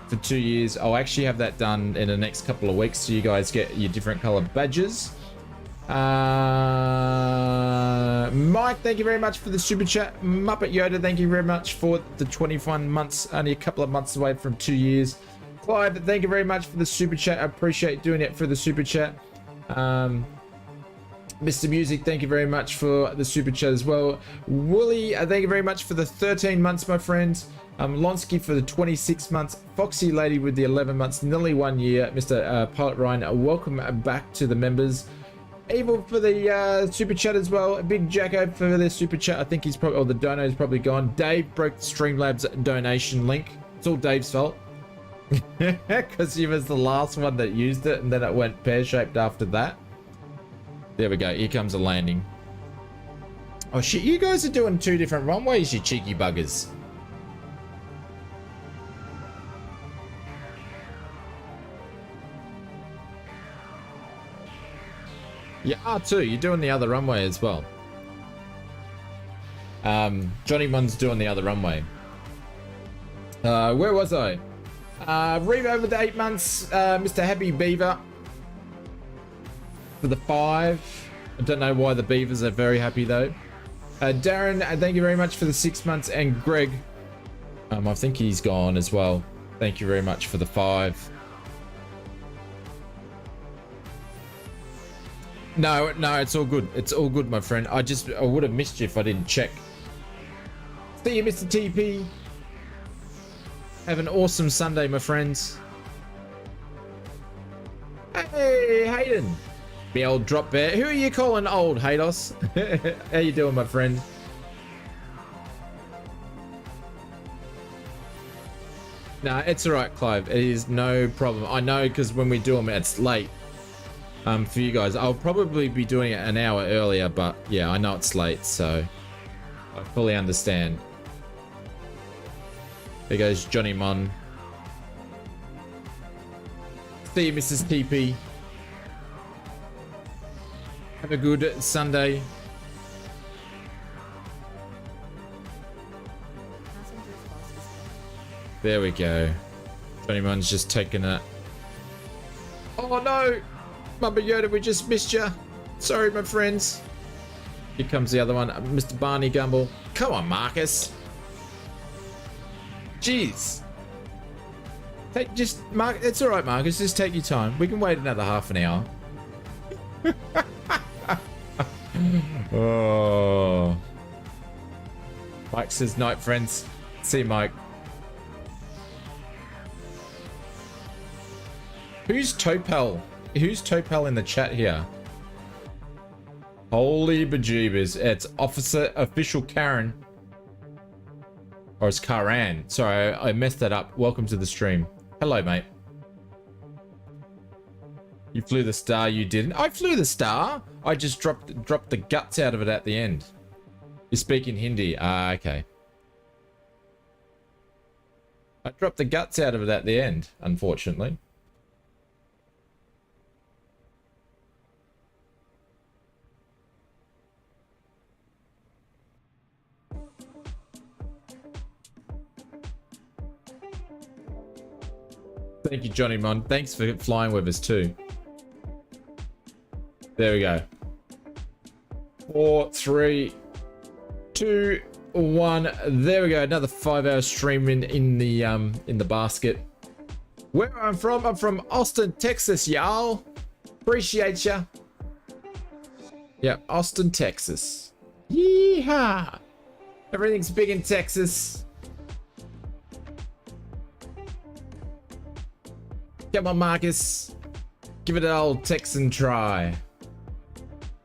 for 2 years. I'll actually have that done in the next couple of weeks, so you guys get your different color badges. Mike, thank you very much for the super chat. Muppet Yoda, thank you very much for the 21 months, only a couple of months away from 2 years. Clive, thank you very much for the super chat. I appreciate doing it for the super chat. Mr. Music, thank you very much for the super chat as well. Wooly, thank you very much for the 13 months, my friends. Lonsky for the 26 months. Foxy Lady with the 11 months, nearly 1 year. Mr. Pilot Ryan, welcome back to the members. Evil for the super chat as well. Big Jacko for the super chat. I think he's probably, or the dono is probably gone. Dave broke the Streamlabs donation link. It's all Dave's fault. Because he was the last one that used it, and then it went pear-shaped after that. There we go. Here comes a landing. Oh shit, you guys are doing 2 different runways, you cheeky buggers. Yeah, R2, you're doing the other runway as well. Johnny Mun's doing the other runway. Where was I? Reba with the 8 months. Mr. Happy Beaver for the 5. I don't know why the Beavers are very happy though. Darren, thank you very much for the 6 months. And Greg, I think he's gone as well. Thank you very much for the 5. No, it's all good. It's all good, my friend. I would have missed you if I didn't check. See you, Mr. TP. Have an awesome Sunday, my friends. Hey, Hayden. The old drop bear. Who are you calling old, Haydos? How you doing, my friend? Nah, it's all right, Clive. It is no problem. I know, because when we do them, it's late. For you guys, I'll probably be doing it an hour earlier, but yeah, I know it's late, so I fully understand. There goes Johnny Mon. See you, Mrs. TP. Have a good Sunday. Passenger's bus is coming. There we go. Johnny Mon's just taking it. Oh no! Mama Yoda, we just missed you. Sorry, my friends. Here comes the other one, Mr. Barney Gumble. Come on, Marcus. Jeez. Mark. It's all right, Marcus. Just take your time. We can wait another half an hour. Oh. Mike says night, friends. See you, Mike. Who's Topel? Who's Topel in the chat here? Holy bejeebers. It's Officer Official Karen. Or it's Karan. Sorry, I messed that up. Welcome to the stream. Hello, mate. You flew the star, you didn't. I flew the star. I just dropped the guts out of it at the end. You speak in Hindi. Ah, okay. I dropped the guts out of it at the end, unfortunately. Thank you, Johnny Mon. Thanks for flying with us too. There we go. 4, 3, 2, 1. There we go. Another 5-hour stream in the basket. Where I'm from Austin, Texas, y'all. Appreciate ya. Yeah, Austin, Texas. Yeehaw! Everything's big in Texas. Come on, Marcus. Give it an old Texan try.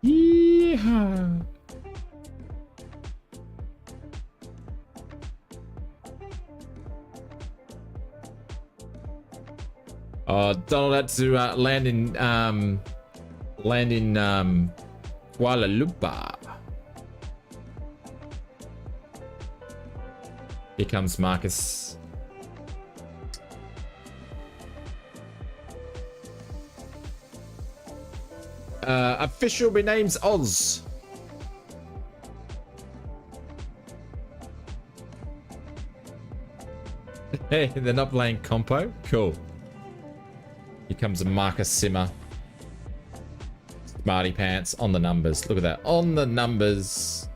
Yeehaw. Donald had to land in Kuala Lumpur. Here comes Marcus. Official, my name's Oz. Hey, they're not playing compo? Cool. Here comes a Marcus Simmer. Smarty pants on the numbers. Look at that. On the numbers.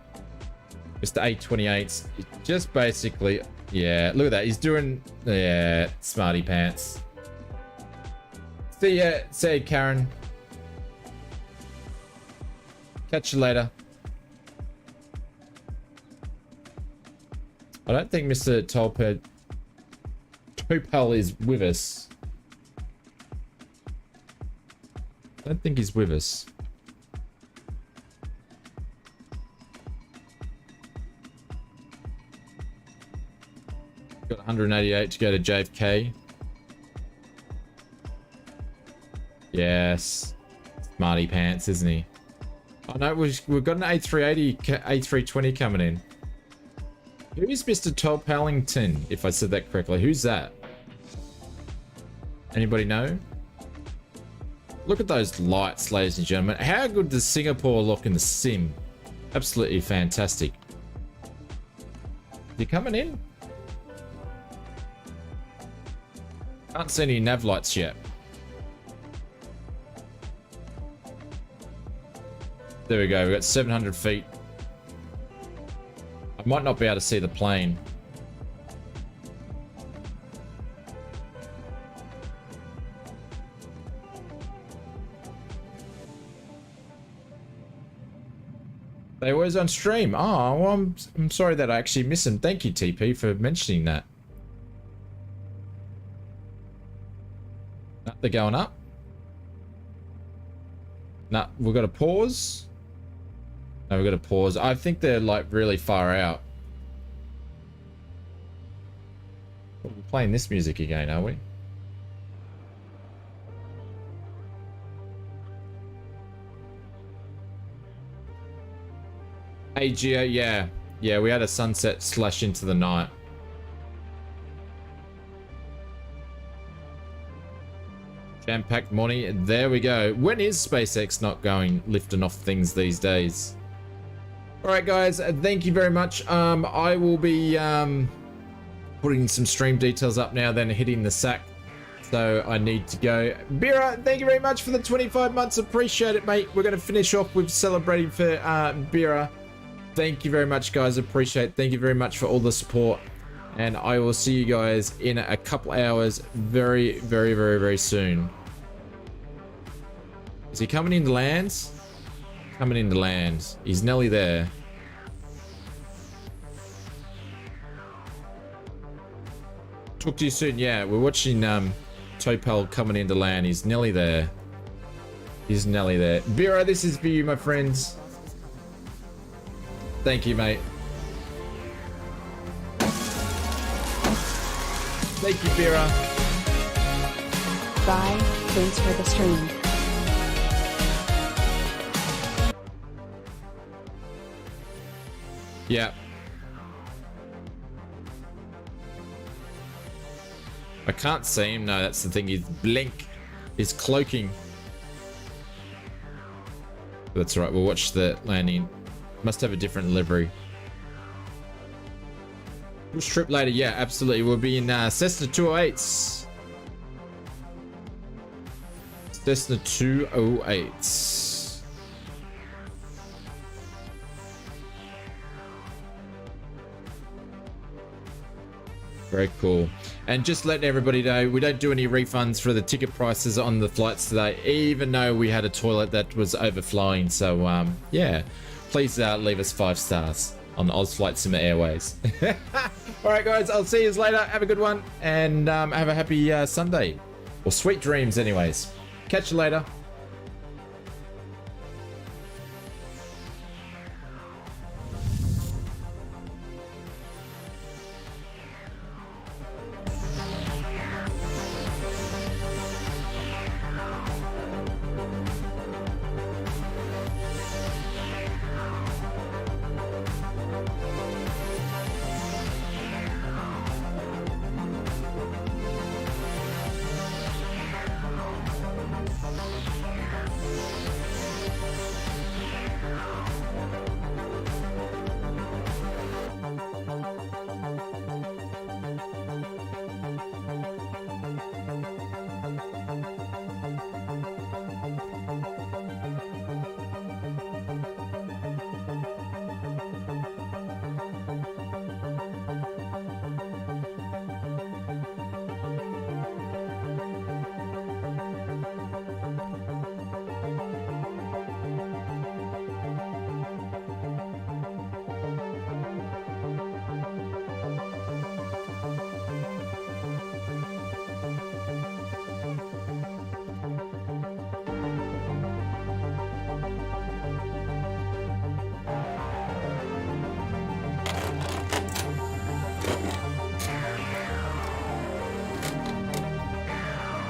Mr. 828. Just basically, yeah, look at that. He's doing, yeah, smarty pants. See ya, say Karen. Catch you later. I don't think Mr. Topel is with us. I don't think he's with us. Got 188 to go to JFK. Yes. Smarty pants, isn't he? Oh no, we've got an A380, A320 coming in. Who is Mr. Topellington, if I said that correctly? Who's that? Anybody know? Look at those lights, ladies and gentlemen. How good does Singapore look in the sim? Absolutely fantastic. Is he coming in? Can't see any nav lights yet. There we go, we've got 700 feet. I might not be able to see the plane. They always on stream. Oh, well, I'm sorry that I actually missed them. Thank you, TP, for mentioning that. They're going up. Nah, we've got to pause. No, we've got to pause. I think they're like really far out. We're playing this music again, are we? AGO, yeah. Yeah, we had a sunset slash into the night. Jam-packed morning. There we go. When is SpaceX not going lifting off things these days? Alright guys, thank you very much. I will be putting some stream details up now, then hitting the sack. So I need to go. Bira, thank you very much for the 25 months. Appreciate it, mate. We're going to finish off with celebrating for Bira. Thank you very much, guys. Appreciate it. Thank you very much for all the support. And I will see you guys in a couple hours very, very, very, very soon. Is he coming into lands? Coming into lands. He's nearly there. Talk to you soon. Yeah, we're watching Topel coming into land. He's nearly there. He's nearly there. Biro, this is for you, my friends. Thank you, mate. Thank you, Bira. Bye, thanks for the stream. Yeah. I can't see him. No, that's the thing. He's blink. He's cloaking. That's right. We'll watch the landing. Must have a different livery. Push trip later. Yeah, absolutely. We'll be in Cessna 208s. Cessna 208s. Very cool. And just letting everybody know, we don't do any refunds for the ticket prices on the flights today, even though we had a toilet that was overflowing. So, yeah, please leave us 5 stars on ausflightsimmer Airways. All right, guys, I'll see you later. Have a good one, and have a happy Sunday. Or sweet dreams, anyways. Catch you later.